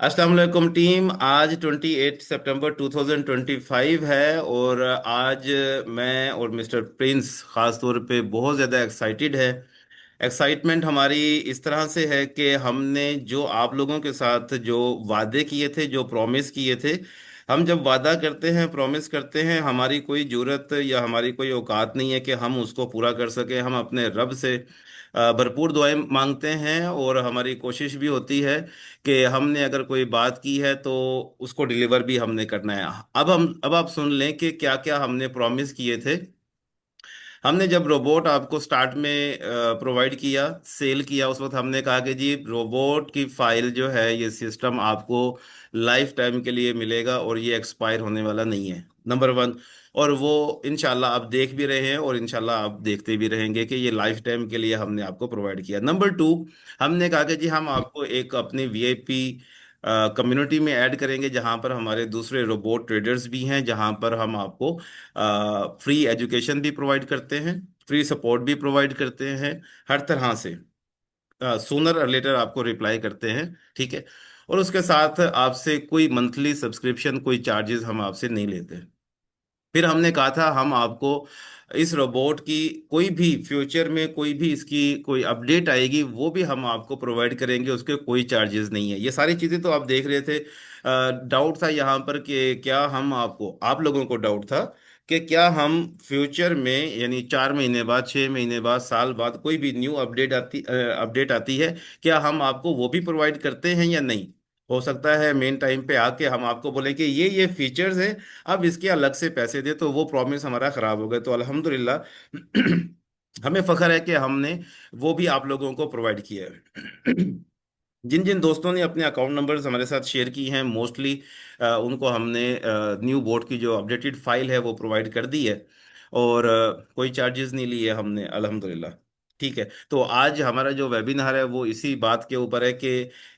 अस्सलाम वालेकुम टीम। आज 28 सितंबर 2025 है और आज मैं और मिस्टर प्रिंस खास तौर पे बहुत ज़्यादा एक्साइटेड है। एक्साइटमेंट हमारी इस तरह से है कि हमने जो आप लोगों के साथ जो वादे किए थे, जो प्रॉमिस किए थे, हम जब वादा करते हैं, प्रॉमिस करते हैं, हमारी कोई जरूरत या हमारी कोई औकात नहीं है कि हम उसको पूरा कर सके। हम अपने रब से भरपूर दुआएं मांगते हैं और हमारी कोशिश भी होती है कि हमने अगर कोई बात की है तो उसको डिलीवर भी हमने करना है। अब आप सुन लें कि क्या क्या हमने प्रॉमिस किए थे। हमने जब रोबोट आपको स्टार्ट में प्रोवाइड किया, सेल किया, उस वक्त हमने कहा कि जी रोबोट की फाइल जो है, ये सिस्टम आपको लाइफ टाइम के लिए मिलेगा और ये एक्सपायर होने वाला नहीं है, नंबर वन। और वो इंशाल्लाह आप देख भी रहे हैं और इंशाल्लाह आप देखते भी रहेंगे कि ये लाइफ टाइम के लिए हमने आपको प्रोवाइड किया। नंबर टू, हमने कहा कि जी हम आपको एक अपनी वीआईपी कम्युनिटी में ऐड करेंगे जहां पर हमारे दूसरे रोबोट ट्रेडर्स भी हैं, जहां पर हम आपको फ्री एजुकेशन भी प्रोवाइड करते हैं, फ्री सपोर्ट भी प्रोवाइड करते हैं, हर तरह से सूनर और लेटर आपको रिप्लाई करते हैं। ठीक है। और उसके साथ आपसे कोई मंथली सब्सक्रिप्शन, कोई चार्जेस हम आपसे नहीं लेते। फिर हमने कहा था हम आपको इस रोबोट की कोई भी फ्यूचर में कोई भी इसकी कोई अपडेट आएगी वो भी हम आपको प्रोवाइड करेंगे, उसके कोई चार्जेस नहीं है। ये सारी चीज़ें तो आप देख रहे थे। डाउट था यहाँ पर कि क्या हम आपको, आप लोगों को डाउट था कि क्या हम फ्यूचर में यानी 4 महीने बाद, 6 महीने बाद, साल बाद कोई भी न्यू अपडेट आती है, क्या हम आपको वो भी प्रोवाइड करते हैं या नहीं। हो सकता है मेन टाइम पे आके हम आपको बोले कि ये फीचर्स हैं, अब इसके अलग से पैसे दे, तो वो प्रॉमिस हमारा खराब हो गया। तो अल्हम्दुलिल्लाह हमें फख्र है कि हमने वो भी आप लोगों को प्रोवाइड किया है। जिन जिन दोस्तों ने अपने अकाउंट नंबर्स हमारे साथ शेयर की हैं, मोस्टली उनको हमने न्यू बोर्ड की जो अपडेटेड फाइल है वो प्रोवाइड कर दी है और कोई चार्जेस नहीं लिए हमने, अल्हम्दुलिल्लाह। ठीक है। तो आज हमारा जो वेबिनार है वो इसी बात के ऊपर है कि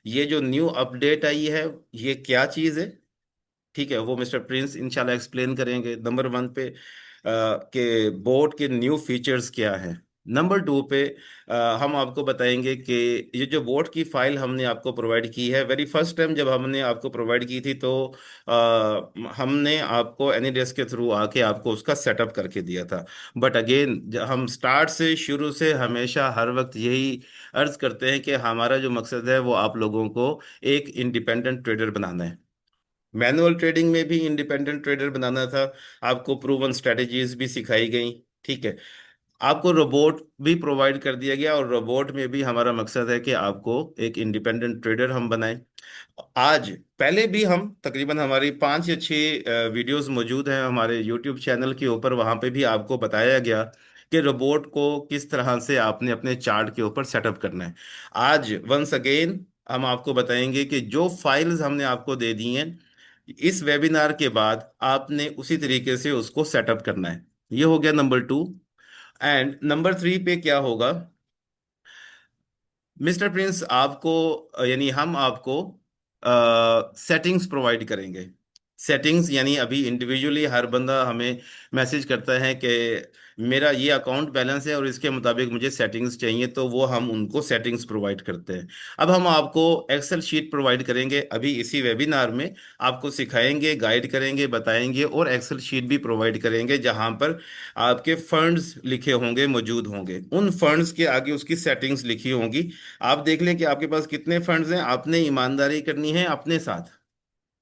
ये जो न्यू अपडेट आई है ये क्या चीज़ है। ठीक है, वो मिस्टर प्रिंस इंशाल्लाह एक्सप्लेन करेंगे। नंबर वन पे के बोट के न्यू फीचर्स क्या हैं। नंबर टू पे हम आपको बताएंगे कि ये जो बोट की फाइल हमने आपको प्रोवाइड की है, वेरी फर्स्ट टाइम जब हमने आपको प्रोवाइड की थी तो हमने आपको एनीडेस्क के थ्रू आके आपको उसका सेटअप करके दिया था। बट अगेन हम स्टार्ट से, शुरू से हमेशा हर वक्त यही अर्ज करते हैं कि हमारा जो मकसद है वो आप लोगों को एक इंडिपेंडेंट ट्रेडर बनाना है। मैनुअल ट्रेडिंग में भी इंडिपेंडेंट ट्रेडर बनाना था, आपको प्रूवन स्ट्रेटेजीज भी सिखाई गई। ठीक है। आपको रोबोट भी प्रोवाइड कर दिया गया और रोबोट में भी हमारा मकसद है कि आपको एक इंडिपेंडेंट ट्रेडर हम बनाएं। आज पहले भी हम तकरीबन हमारी 5 या 6 वीडियोस मौजूद हैं हमारे यूट्यूब चैनल के ऊपर, वहां पे भी आपको बताया गया कि रोबोट को किस तरह से आपने अपने चार्ट के ऊपर सेटअप करना है। आज वंस अगेन हम आपको बताएंगे कि जो फाइल्स हमने आपको दे दी हैं, इस वेबिनार के बाद आपने उसी तरीके से उसको सेटअप करना है। ये हो गया number two. And number three पे क्या होगा, मिस्टर प्रिंस आपको यानी हम आपको सेटिंग्स प्रोवाइड करेंगे। सेटिंग्स यानी अभी इंडिविजुअली हर बंदा हमें मैसेज करता है कि मेरा ये अकाउंट बैलेंस है और इसके मुताबिक मुझे सेटिंग्स चाहिए, तो वो हम उनको सेटिंग्स प्रोवाइड करते हैं। अब हम आपको एक्सेल शीट प्रोवाइड करेंगे अभी इसी वेबिनार में, आपको सिखाएंगे, गाइड करेंगे, बताएंगे और एक्सेल शीट भी प्रोवाइड करेंगे जहां पर आपके फंड्स लिखे होंगे, मौजूद होंगे। उन फंड्स के आगे उसकी सेटिंग्स लिखी होंगी। आप देख लें कि आपके पास कितने फंड्स हैं, आपने ईमानदारी करनी है अपने साथ।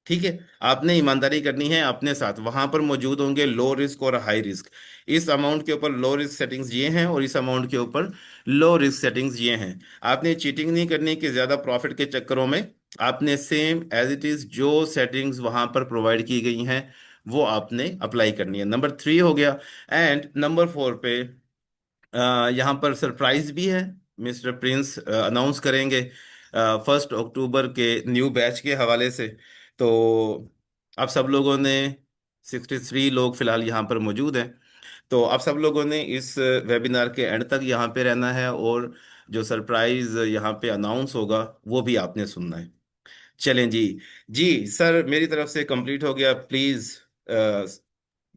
ठीक है। आपने ईमानदारी करनी है अपने साथ, वहां पर मौजूद होंगे लो रिस्क और हाई रिस्क। इस अमाउंट के ऊपर लो रिस्क सेटिंग्स ये हैं और इस अमाउंट के ऊपर लो रिस्क सेटिंग्स ये हैं। आपने चीटिंग नहीं करनी कि ज्यादा प्रॉफिट के चक्करों में, आपने सेम एज इट इज जो सेटिंग्स वहां पर प्रोवाइड की गई हैं वो आपने अप्लाई करनी है। नंबर थ्री हो गया। एंड नंबर फोर पे यहाँ पर सरप्राइज भी है। मिस्टर प्रिंस अनाउंस करेंगे 1 अक्टूबर के न्यू बैच के हवाले से। तो आप सब लोगों ने, 63 लोग फिलहाल यहाँ पर मौजूद हैं, तो आप सब लोगों ने इस वेबिनार के एंड तक यहाँ पे रहना है और जो सरप्राइज यहाँ पे अनाउंस होगा वो भी आपने सुनना है। चलें जी। जी सर, मेरी तरफ से कंप्लीट हो गया। प्लीज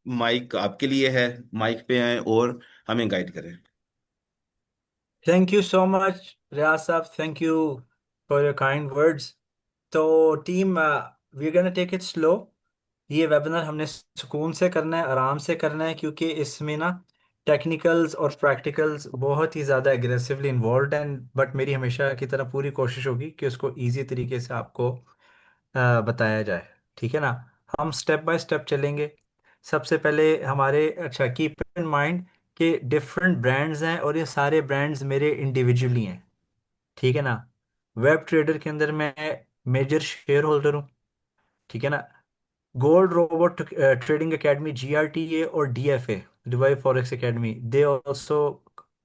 माइक आपके लिए है, माइक पे आए और हमें गाइड करें। Thank you so much, Riaz Sahab. Thank you for your kind words. तो team, we gonna take it slow. ये वेबिनार हमने सुकून से करना है, आराम से करना है, क्योंकि इसमें ना टेक्निकल्स और प्रैक्टिकल्स बहुत ही ज़्यादा एग्रेसिवली इन्वॉल्व हैं। बट मेरी हमेशा की तरह पूरी कोशिश होगी कि उसको इजी तरीके से आपको बताया जाए। ठीक है ना? हम स्टेप बाय स्टेप चलेंगे। सबसे पहले हमारे, अच्छा, कीप इन माइंड कि डिफरेंट ब्रांड्स हैं और ये सारे ब्रांड्स मेरे इंडिविजुअली हैं। ठीक है ना? वेब ट्रेडर के अंदर मैं मेजर शेयर होल्डर हूँ। ठीक है ना? Gold robot trading academy, GRTA, और DFA, Dubai forex academy, they also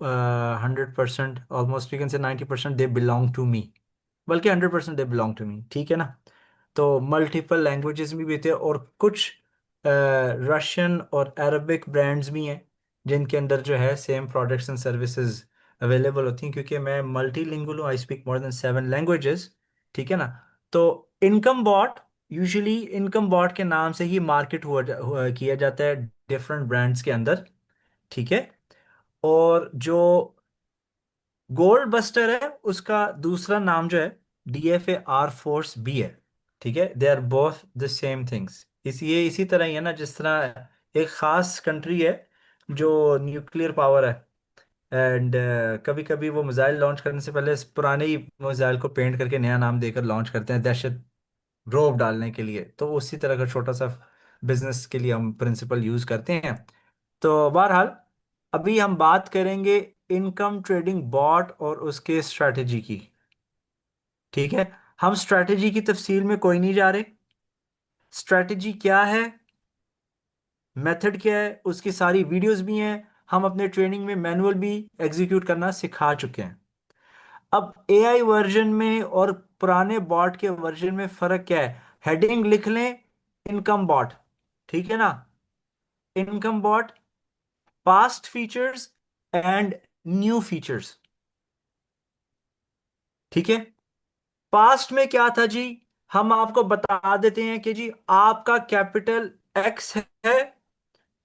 100%, almost we can say 90% they belong to me. बल्कि 100% दे बिलोंग टू मी। ठीक है ना? तो मल्टीपल लैंग्वेजेस में भी थे, और कुछ रशियन और अरबिक ब्रांड्स भी हैं जिनके अंदर जो है same products and services available होती हैं, क्योंकि मैं मल्टीलिंगुअल हूँ, I speak more than 7 languages. ठीक है ना? तो income bot, usually income bot के नाम से ही मार्केट किया जाता है डिफरेंट ब्रांड्स के अंदर। ठीक है? और जो गोल्ड बस्टर है, उसका दूसरा नाम जो है DFA R Force भी है। ठीक है? They are both the same things. ये इसी तरह ही है ना, जिस तरह एक खास कंट्री है जो न्यूक्लियर पावर है, एंड कभी कभी वो मिसाइल लॉन्च करने से पहले इस पुराने ही मिसाइल को पेंट करके नया नाम देकर लॉन्च करते हैं, दहशत रोब डालने के लिए। तो उसी तरह का छोटा सा बिजनेस के लिए हम प्रिंसिपल यूज करते हैं। तो बहरहाल, अभी हम बात करेंगे इनकम ट्रेडिंग बॉट और उसके स्ट्रैटेजी की। ठीक है? हम स्ट्रैटेजी की तफसील में कोई नहीं जा रहे। स्ट्रैटेजी क्या है, मेथड क्या है, उसकी सारी वीडियोस भी हैं। हम अपने ट्रेनिंग में मैनुअल भी एग्जीक्यूट करना सिखा चुके हैं। अब AI वर्जन में और पुराने बॉट के वर्जन में फर्क क्या है? हेडिंग लिख लें, इनकम बॉट। ठीक है ना? Income bot, past features and new features. ठीक है? पास्ट में क्या था जी? हम आपको बता देते हैं कि जी आपका कैपिटल X है।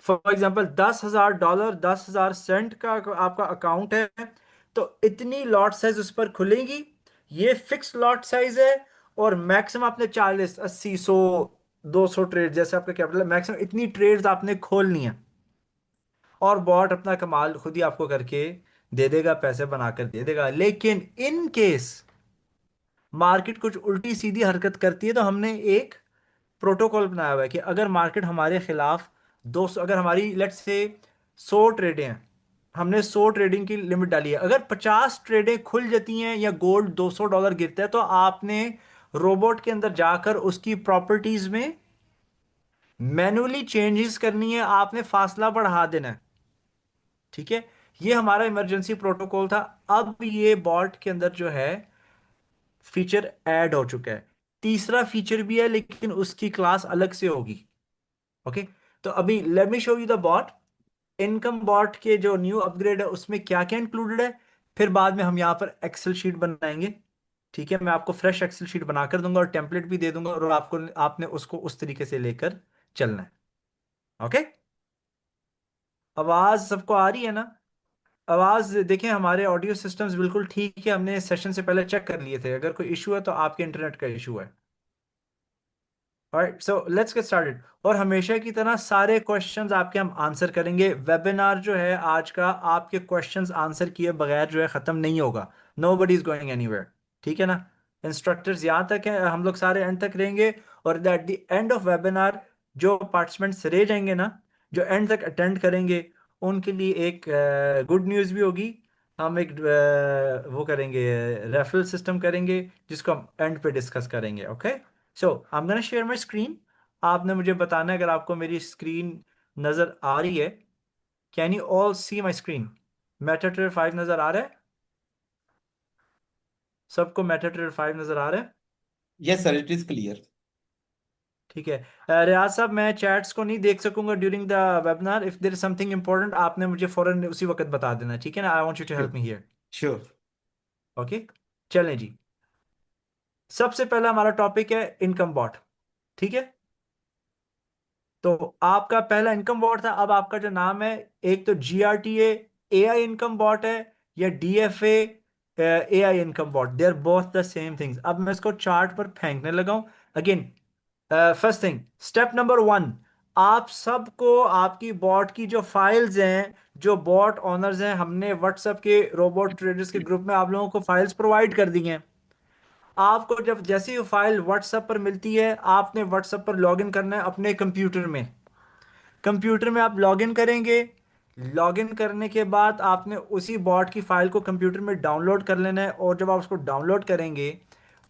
फॉर एग्जाम्पल $10,000, 10,000 सेंट का आपका अकाउंट है। तो इतनी लॉट साइज उस पर खुलेगी। ये फिक्स लॉट साइज है। और मैक्सिमम आपने 40, 80, 100, 200 ट्रेड, जैसे आपका कैपिटल है, मैक्सिमम इतनी ट्रेड्स आपने खोलनी है। और बॉट अपना कमाल खुद ही आपको करके दे देगा, पैसे बनाकर दे देगा। लेकिन इन केस मार्केट कुछ उल्टी सीधी हरकत करती है, तो हमने एक प्रोटोकॉल बनाया हुआ है कि अगर मार्केट हमारे खिलाफ 200, अगर हमारी लेट्स से 100 ट्रेडें हैं, हमने 100 ट्रेडिंग की लिमिट डाली है, अगर 50 ट्रेडें खुल जाती हैं या गोल्ड $200 गिरता है, तो आपने रोबोट के अंदर जाकर उसकी प्रॉपर्टीज में मैनुअली चेंजेस करनी है, आपने फासला बढ़ा देना है। ठीक है? ये हमारा इमरजेंसी प्रोटोकॉल था। अब ये बॉट के अंदर जो है फीचर ऐड हो चुका है। तीसरा फीचर भी है, लेकिन उसकी क्लास अलग से होगी। ओके? तो अभी let me show you the bot. Income bot के जो न्यू अपग्रेड है उसमें क्या क्या इंक्लूडेड है, फिर बाद में हम यहाँ पर एक्सेल शीट बनाएंगे। ठीक है? मैं आपको फ्रेश एक्सेल शीट बनाकर दूंगा और टेम्पलेट भी दे दूंगा, और आपको आपने उसको उस तरीके से लेकर चलना है। ओके? आवाज सबको आ रही है ना? आवाज देखें, हमारे ऑडियो सिस्टम्स बिल्कुल ठीक है, हमने सेशन से पहले चेक कर लिए थे। अगर कोई इशू है तो आपके इंटरनेट का इशू है। Alright, so let's get started. और हमेशा की तरह सारे क्वेश्चंस आपके हम आंसर करेंगे। वेबिनार जो है आज का, आपके क्वेश्चंस आंसर किए बगैर जो है खत्म नहीं होगा। Nobody is going anywhere. ठीक है ना? इंस्ट्रक्टर्स यहाँ तक है, हम लोग सारे एंड तक रहेंगे। और eight the end of webinar जो पार्टिसिपेंट्स रह जाएंगे ना, जो एंड तक अटेंड करेंगे, उनके लिए एक गुड न्यूज़ भी होगी। हम एक वो करेंगे, रेफरल सिस्टम करेंगे, जिसको हम एंड पे डिस्कस करेंगे। Okay? So I am gonna share my screen. आपने मुझे बताना है अगर आपको मेरी स्क्रीन नजर आ रही है। Can you all see my screen? MetaTrader 5 नजर आ रहा है? सबको मेटाट्रेडर 5 नजर आ रहा है? Yes sir, it is clear. ठीक है। रियाज साहब, मैं चैट्स को नहीं देख सकूंगा during the webinar. If there is something important, आपने मुझे फौरन उसी वक्त बता देना। ठीक है ना? I want you to help sure. Me here. Sure. Okay? चलें जी। सबसे पहला हमारा टॉपिक है इनकम बॉट। ठीक है? तो आपका पहला इनकम बॉट था, अब आपका जो नाम है, एक तो GRTA AI इनकम बॉट है, या DFA A I income bot, they are both the same things. अब मैं इसको चार्ट पर फेंकने लगा हूं। Again, first thing, step number one, आप सबको आपकी बॉट की जो फाइल्स हैं, जो बॉट ओनर्स हैं, हमने व्हाट्सएप के रोबोट ट्रेडर्स के ग्रुप में आप लोगों को फाइल्स प्रोवाइड कर दी हैं। आपको जब जैसे ही फाइल व्हाट्सएप पर मिलती है, आपने व्हाट्सएप पर लॉगिन करना है अपने कंप्यूटर में। कंप्यूटर में आप लॉगिन करेंगे। लॉगिन करने के बाद आपने उसी बॉट की फाइल को कंप्यूटर में डाउनलोड कर लेना है, और जब आप उसको डाउनलोड करेंगे,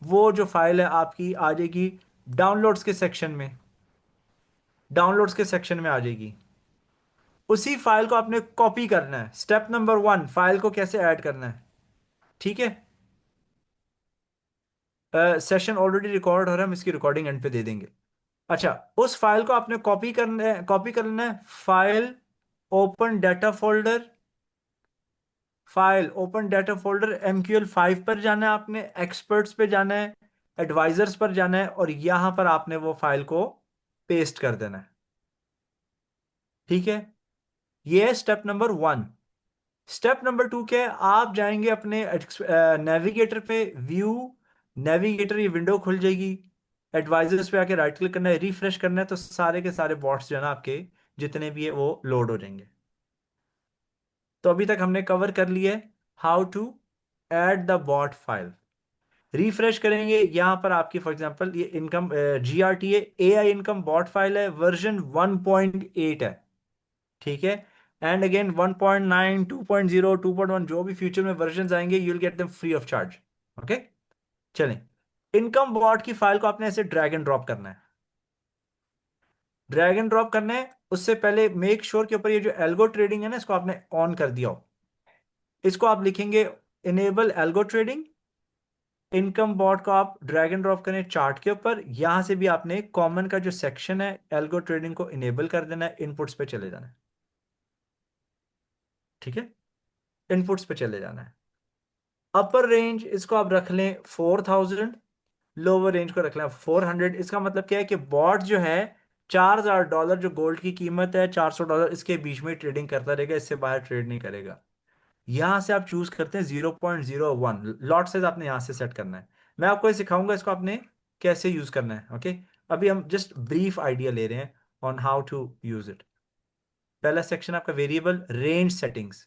वो जो फाइल है आपकी आ जाएगी डाउनलोड्स के सेक्शन में। डाउनलोड्स के सेक्शन में आ जाएगी। उसी फाइल को आपने कॉपी करना है। स्टेप नंबर वन, फाइल को कैसे ऐड करना है। ठीक है, सेशन ऑलरेडी रिकॉर्ड हो रहा है, हम इसकी रिकॉर्डिंग एंड पे दे देंगे। अच्छा, उस फाइल को आपने कॉपी करना है। File, open data folder, file open data folder, MQL5 पर जाना है आपने, एक्सपर्ट्स पे जाना है, एडवाइजर्स पर जाना है, और यहां पर आपने वो फाइल को पेस्ट कर देना है। ठीक है, ये है step number one. Step number two क्या है, आप जाएंगे अपने नेविगेटर पे, व्यू, नेविगेटर, ये विंडो खुल जाएगी। एडवाइजर्स पे आके राइट क्लिक करना है, रिफ्रेश करना है, तो सारे के सारे बॉट्स जो है ना आपके, जितने भी है वो लोड हो जाएंगे। तो अभी तक हमने कवर कर लिया है how to add the bot file. Refresh करेंगे, यहां पर आपकी फॉर एग्जांपल ये income GRTA AI income bot file है, वर्जन 1.8 है। ठीक है, एंड अगेन 1.9, 2.0, 2.1, जो भी फ्यूचर में वर्जन आएंगे, you will get them free of charge. Okay, चलें। इनकम बॉट की फाइल को आपने ऐसे ड्रैग एंड ड्रॉप करना है। ड्रैग एंड ड्रॉप करना है, उससे पहले मेक श्योर के ऊपर ये जो एल्गो ट्रेडिंग है ना, इसको आपने ऑन कर दिया हो। इसको आप लिखेंगे enable algo trading. Income bot को आप ड्रैग एंड ड्रॉप करें चार्ट के ऊपर, यहां से भी आपने कॉमन का जो सेक्शन है एल्गो ट्रेडिंग को इनेबल कर देना है, इनपुट्स पे चले जाना है। ठीक है, इनपुट्स पे चले जाना है। अपर रेंज इसको आप रख लें 4000, लोअर रेंज को रख लें 400। इसका मतलब क्या है कि बॉट जो है, $4000 जो गोल्ड की कीमत है, $400, इसके बीच में ट्रेडिंग करता रहेगा, इससे बाहर ट्रेड नहीं करेगा। यहां से आप चूज करते हैं 0.01 लॉट साइज, आपने यहां से सेट करना है। मैं आपको ये सिखाऊंगा इसको आपने कैसे यूज करना है। ओके, अभी हम जस्ट ब्रीफ आइडिया ले रहे हैं on how to use it. पहला सेक्शन आपका वेरिएबल रेंज सेटिंग्स।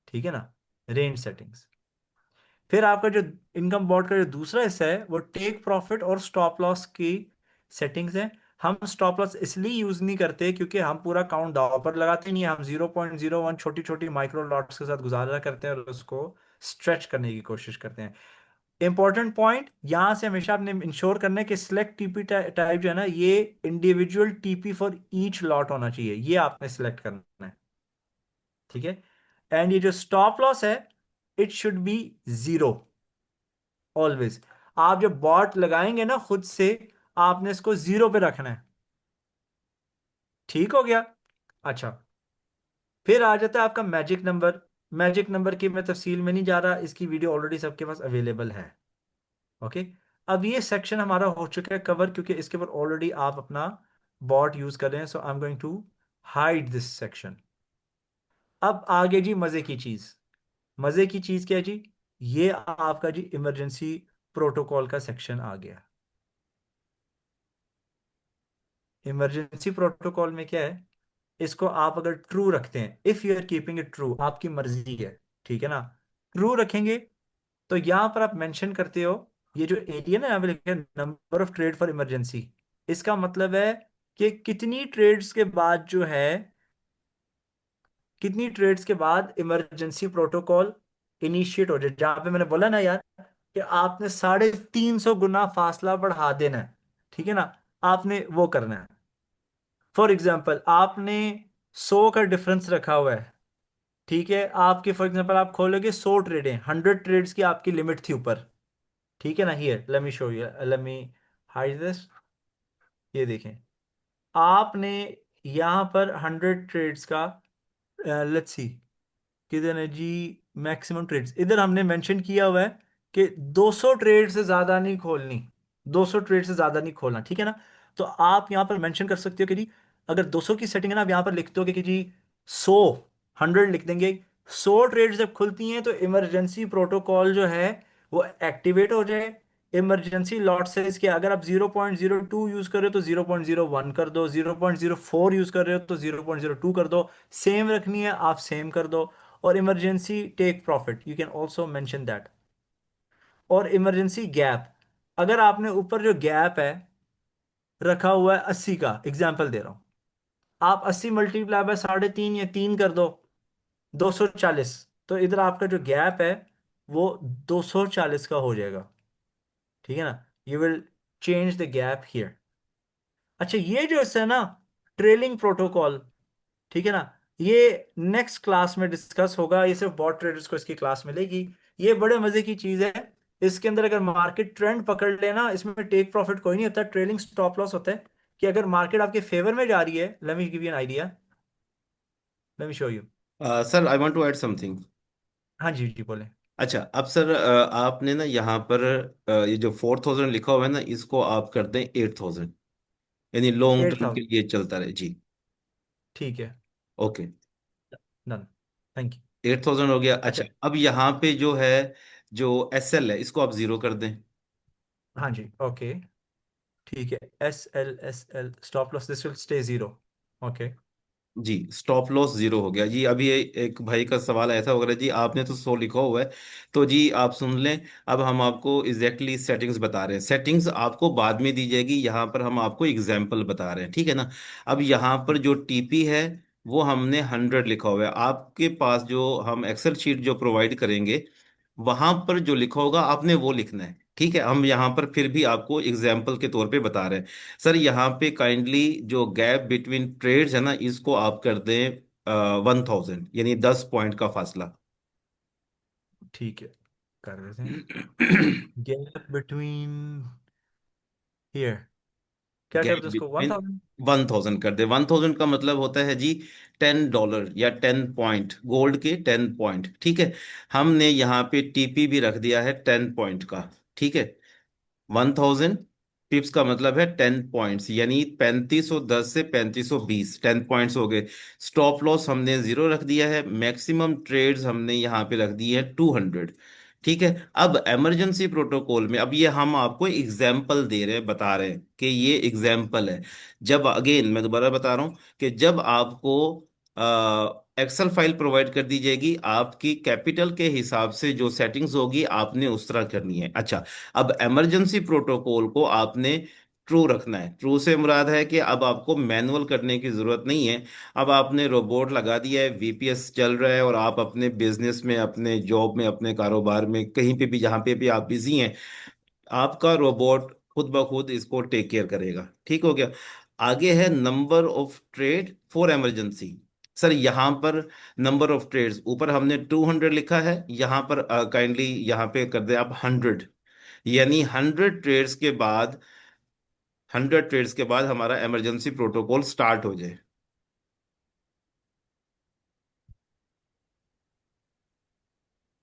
ठीक है ना, रेंज सेटिंग्स। फिर आपका जो इनकम बॉट का जो दूसरा हिस्सा है, वो टेक प्रॉफिट और स्टॉप लॉस की सेटिंग्स है। हम स्टॉप लॉस इसलिए यूज नहीं करते क्योंकि हम पूरा काउंट दांव पर लगाते नहीं हैं, हम 0.01 छोटी छोटी माइक्रो लॉट्स के साथ गुजारा करते हैं और उसको स्ट्रेच करने की कोशिश करते हैं। इंपॉर्टेंट पॉइंट, यहां से हमेशा आपने इंश्योर करना है कि सिलेक्ट टीपी टाइप जो है ना, ये individual TP for each lot होना चाहिए, ये आपने सिलेक्ट करना है। ठीक है, एंड ये जो स्टॉप लॉस है, it should be zero always. आप जब बॉट लगाएंगे ना खुद से, आपने इसको जीरो पे रखना है। ठीक हो गया। अच्छा, फिर आ जाता है आपका मैजिक नंबर। मैजिक नंबर की मैं तफसील में नहीं जा रहा, इसकी वीडियो ऑलरेडी सबके पास अवेलेबल है। ओके, अब ये सेक्शन हमारा हो चुका है कवर, क्योंकि इसके ऊपर ऑलरेडी आप अपना बॉट यूज कर रहे हैं। So I am going to hide this section. अब आगे जी मजे की चीज। मजे की चीज क्या है जी, ये आपका जी इमरजेंसी प्रोटोकॉल का सेक्शन आ गया। इमरजेंसी प्रोटोकॉल में क्या है, इसको आप अगर ट्रू रखते हैं, if you are keeping it true, आपकी मर्जी है, ठीक है ना, ट्रू रखेंगे, तो यहां पर आप मेंशन करते हो, ये जो एरिया ना यहाँ पे लिखा है number of trade for emergency, इसका मतलब है कि कितनी ट्रेड्स के बाद जो है, कितनी ट्रेड्स के बाद इमरजेंसी प्रोटोकॉल इनिशिएट हो जाए। जहां पे मैंने बोला ना यार कि आपने 350 गुना फासला बढ़ा देना है। ठीक है ना, आपने वो करना है। फॉर एग्जाम्पल, आपने 100 का डिफरेंस रखा हुआ है। ठीक है, आपके फॉर एग्जाम्पल आप खोलोगे 100 ट्रेडें, 100 ट्रेड्स की आपकी लिमिट थी ऊपर। ठीक है ना, here let me show you, let me hide this. ये देखें, आपने यहां पर 100 ट्रेड्स का, लेट्स सी किधर है जी, मैक्सिमम ट्रेड्स, इधर हमने मेंशन किया हुआ है कि 200 ट्रेड से ज्यादा नहीं खोलनी। 200 ट्रेड से ज्यादा नहीं खोलना, ठीक है ना। तो आप यहां पर मेंशन कर सकते हो कि जी, अगर 200 की सेटिंग है ना, आप यहां पर लिख दोगे कि जी 100, 100 लिख देंगे, ट्रेड जब खुलती हैं तो इमरजेंसी प्रोटोकॉल जो है वो एक्टिवेट हो जाए। इमरजेंसी लॉट साइज के अगर आप 0.02 यूज कर रहे हो तो 0.01 कर दो, 0.04 यूज कर रहे हो तो 0.02 कर दो, सेम रखनी है आप सेम कर दो। और emergency take profit you can also mention that. और इमरजेंसी गैप, अगर आपने ऊपर जो गैप है रखा हुआ है 80 का, एग्जाम्पल दे रहा हूं, आप 80 मल्टीप्लाई बाय 3.5 या 3 कर दो, 240। तो इधर आपका जो गैप है वो 240 का हो जाएगा। ठीक है ना, you will change the gap here. अच्छा ये जो है ना ट्रेलिंग प्रोटोकॉल, ठीक है ना, ये नेक्स्ट क्लास में डिस्कस होगा, ये सिर्फ बॉट ट्रेडर्स को इसकी क्लास मिलेगी। ये बड़े मजे की चीज है। इसके अंदर अगर मार्केट ट्रेंड पकड़ लेना, इसमें टेक प्रॉफिट कोई नहीं होता, ट्रेलिंग स्टॉप लॉस होता है। कि अगर मार्केट आपके फेवर में जा रही है, let me give you an idea, let me show you. Sir I want to add something. हाँ जी जी बोले। अच्छा, अब सर आपने ना यहाँ पर ये जो 4,000 लिखा हुआ है ना, इसको आप कर दें 8,000, यानी लॉन्ग एट टर्म के थाउजेंड लिए चलता रहे जी। ठीक है, ओके। Done, thank you. 8,000 हो गया। अच्छा, अच्छा, अब यहाँ पे जो है, जो SL है, इसको आप जीरो कर दें। हाँ जी ओके, ठीक है। S L stop loss this will stay zero. Okay. जी, स्टॉप लॉस जीरो हो गया जी। अभी एक भाई का सवाल ऐसा वगैरह जी, आपने तो 100 लिखा हुआ है, तो जी आप सुन लें। अब हम आपको एग्जैक्टली सेटिंग्स बता रहे हैं। सेटिंग्स आपको बाद में दी जाएगी, यहाँ पर हम आपको एग्जाम्पल बता रहे हैं, ठीक है ना। अब यहाँ पर जो TP है वो हमने 100 लिखा हुआ है। आपके पास जो हम एक्सेल शीट जो प्रोवाइड करेंगे, वहां पर जो लिखा होगा आपने वो लिखना है, ठीक है। हम यहाँ पर फिर भी आपको एग्जाम्पल के तौर पे बता रहे हैं। सर यहाँ पे काइंडली जो गैप बिटवीन ट्रेड्स है ना, इसको आप कर दें 1,000, यानी 10 पॉइंट का फासला। ठीक है, कर देते हैं। गैप बिटवीन हियर, क्या कर गैप दो उसको, वन बिटवीन थाउजेंड 1,000 कर दे। 1,000 का मतलब होता है जी $10 या 10 पॉइंट, गोल्ड के 10 पॉइंट, ठीक है। हमने यहाँ पे TP भी रख दिया है 10 पॉइंट का, ठीक है। 1,000 पिप्स का मतलब है 10 पॉइंट्स, यानी 3510 से 3520, 10 पॉइंट्स हो गए। स्टॉप लॉस हमने जीरो रख दिया है। मैक्सिमम ट्रेड्स हमने यहाँ पे रख दिए है 200, ठीक है। अब इमरजेंसी प्रोटोकॉल में, अब ये हम आपको एग्जाम्पल दे रहे हैं, बता रहे हैं कि ये एग्जाम्पल है। जब अगेन मैं दोबारा बता रहा हूँ कि जब आपको एक्सेल फाइल प्रोवाइड कर दी जाएगी, आपकी कैपिटल के हिसाब से जो सेटिंग्स होगी आपने उस तरह करनी है। अच्छा, अब इमरजेंसी प्रोटोकॉल को आपने ट्रू रखना है। ट्रू से मुराद है कि अब आपको मैनुअल करने की जरूरत नहीं है। अब आपने रोबोट लगा दिया है, VPS चल रहा है, और आप अपने बिजनेस में, अपने जॉब में, अपने कारोबार में, कहीं पे भी जहां पे भी आप बिजी हैं, आपका रोबोट खुद ब खुद इसको टेक केयर करेगा। ठीक हो गया। आगे है number of trade for emergency. Sir यहाँ पर नंबर ऑफ ट्रेड्स ऊपर हमने 200 लिखा है, यहाँ पर काइंडली यहाँ पे कर दे आप 100, यानी 100 ट्रेड्स के बाद हमारा इमरजेंसी प्रोटोकॉल स्टार्ट हो जाए।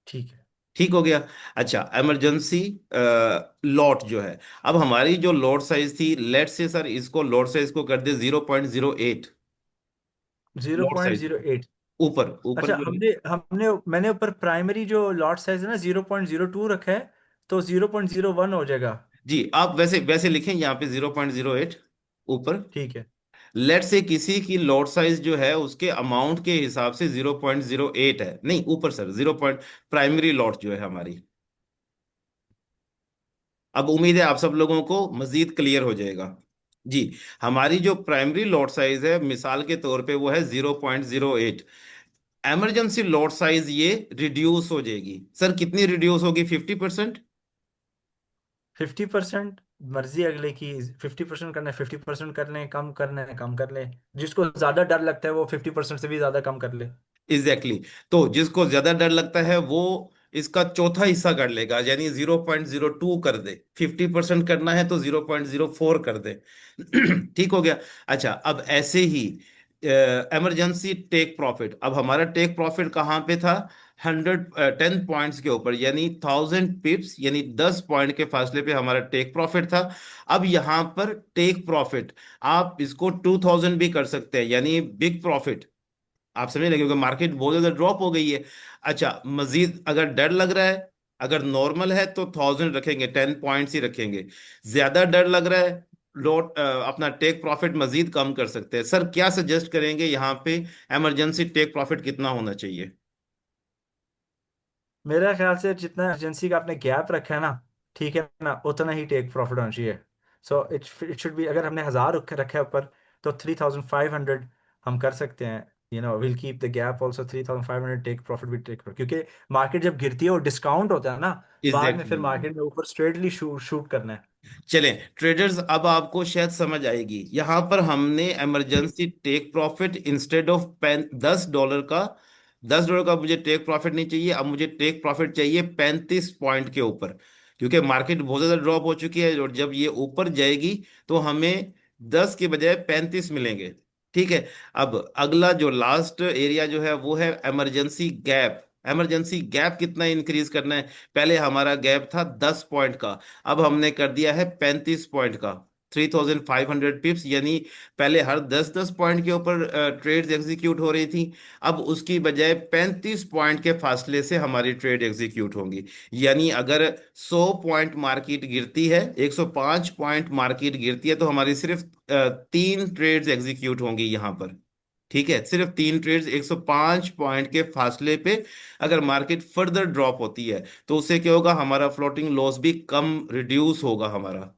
ठीक है। ठीक हो गया। अच्छा, इमरजेंसी लॉट जो है, अब हमारी जो लॉट साइज थी, लेट से सर इसको लॉट साइज को कर दे 0.08। Zero lot point size zero को एट ऊपर ऊपर अच्छा, जो है, हमने हमने मैंने ऊपर प्राइमरी जो लॉट साइज है ना 0.02 रखा है, तो 0.01 हो जाएगा। जी आप वैसे वैसे लिखें यहाँ पे 0.08 ऊपर। ठीक है। लेट से किसी की लॉट साइज जो है उसके अमाउंट के हिसाब से 0.08 है, नहीं ऊपर सर 0 पॉइंट, प्राइमरी लॉट जो है हमारी। अब उम्मीद है आप सब लोगों को मजीद क्लियर हो जाएगा। जी, हमारी जो प्राइमरी लॉट साइज है मिसाल के तौर पे वो है 0.08। इमरजेंसी लॉट साइज ये रिड्यूस हो जाएगी। सर कितनी रिड्यूस होगी? 50%। 50%, मर्जी अगले की। 50% करना है 50% कर लें, कम करना है कम कर लें, जिसको ज्यादा डर लगता है वो 50% से भी ज्यादा कम कर ले। Exactly exactly। तो जिसको ज्यादा डर लगता है वो इसका चौथा हिस्सा कर लेगा, यानी 0.02 कर दे। 50% करना है तो 0.04 कर दे। ठीक हो गया। अच्छा, अब ऐसे ही इमरजेंसी टेक प्रॉफिट, अब हमारा टेक प्रॉफिट कहाँ पे था? 110 पॉइंट्स के ऊपर, यानी 1,000 पिप्स, यानी 10 पॉइंट के फासले पे हमारा टेक प्रॉफिट था। अब यहाँ पर टेक प्रॉफिट आप इसको 2,000 भी कर सकते हैं, यानी बिग प्रॉफिट। आप समझ रहे हैं? क्योंकि मार्केट बहुत ज्यादा ड्रॉप हो गई है। अच्छा, मजीद अगर डर लग रहा है, अगर नॉर्मल है तो 1000 रखेंगे, 10 पॉइंट्स ही रखेंगे। ज्यादा डर लग रहा है, लॉट अपना टेक प्रॉफिट मजीद कम कर सकते हैं। सर क्या सजेस्ट करेंगे यहाँ पे, इमरजेंसी टेक प्रॉफिट कितना होना चाहिए? मेरा ख्याल से जितना एजेंसी का आपने गैप रखा है ना, ठीक है ना, उतना ही टेक प्रॉफिट होना चाहिए। सो इट शुड बी, अगर हमने 1000 रखा है ऊपर, तो 3500 हम कर सकते हैं। Will keep the gap also 3500, take profit भी टेक प्रॉफिट, क्योंकि मार्केट जब गिरती है और डिस्काउंट होता है ना, बाद में फिर एग्जैक्टली। मार्केट में ऊपर स्ट्रेटली शूट करना है। चलें ट्रेडर्स, अब आपको शायद समझ आएगी। यहां पर हमने emergency take profit instead of $10 का, $10 का मुझे टेक प्रॉफिट नहीं चाहिए, अब मुझे टेक प्रॉफिट चाहिए 35 पॉइंट के ऊपर। क्योंकि मार्केट बहुत ज्यादा ड्रॉप हो चुकी है, और जब ये ऊपर जाएगी तो हमें 10 के बजाय 35 मिलेंगे। ठीक है। अब अगला जो लास्ट एरिया जो है वो है इमरजेंसी गैप। इमरजेंसी गैप कितना इंक्रीज करना है? पहले हमारा गैप था 10 पॉइंट का, अब हमने कर दिया है 35 पॉइंट का, 3500 पिप्स। यानी पहले हर 10-10 पॉइंट के ऊपर ट्रेड्स एग्जीक्यूट हो रही थी, अब उसकी बजाय 35 पॉइंट के फासले से हमारी ट्रेड एग्जीक्यूट होंगी। यानी अगर 100 पॉइंट मार्केट गिरती है, 105 पॉइंट मार्केट गिरती है, तो हमारी सिर्फ 3 ट्रेड्स एग्जीक्यूट होंगी यहाँ पर। ठीक है, सिर्फ 3 ट्रेड्स 105 पॉइंट के फासले पे। अगर मार्केट फर्दर ड्रॉप होती है तो उससे क्या होगा, हमारा फ्लोटिंग लॉस भी कम रिड्यूस होगा हमारा।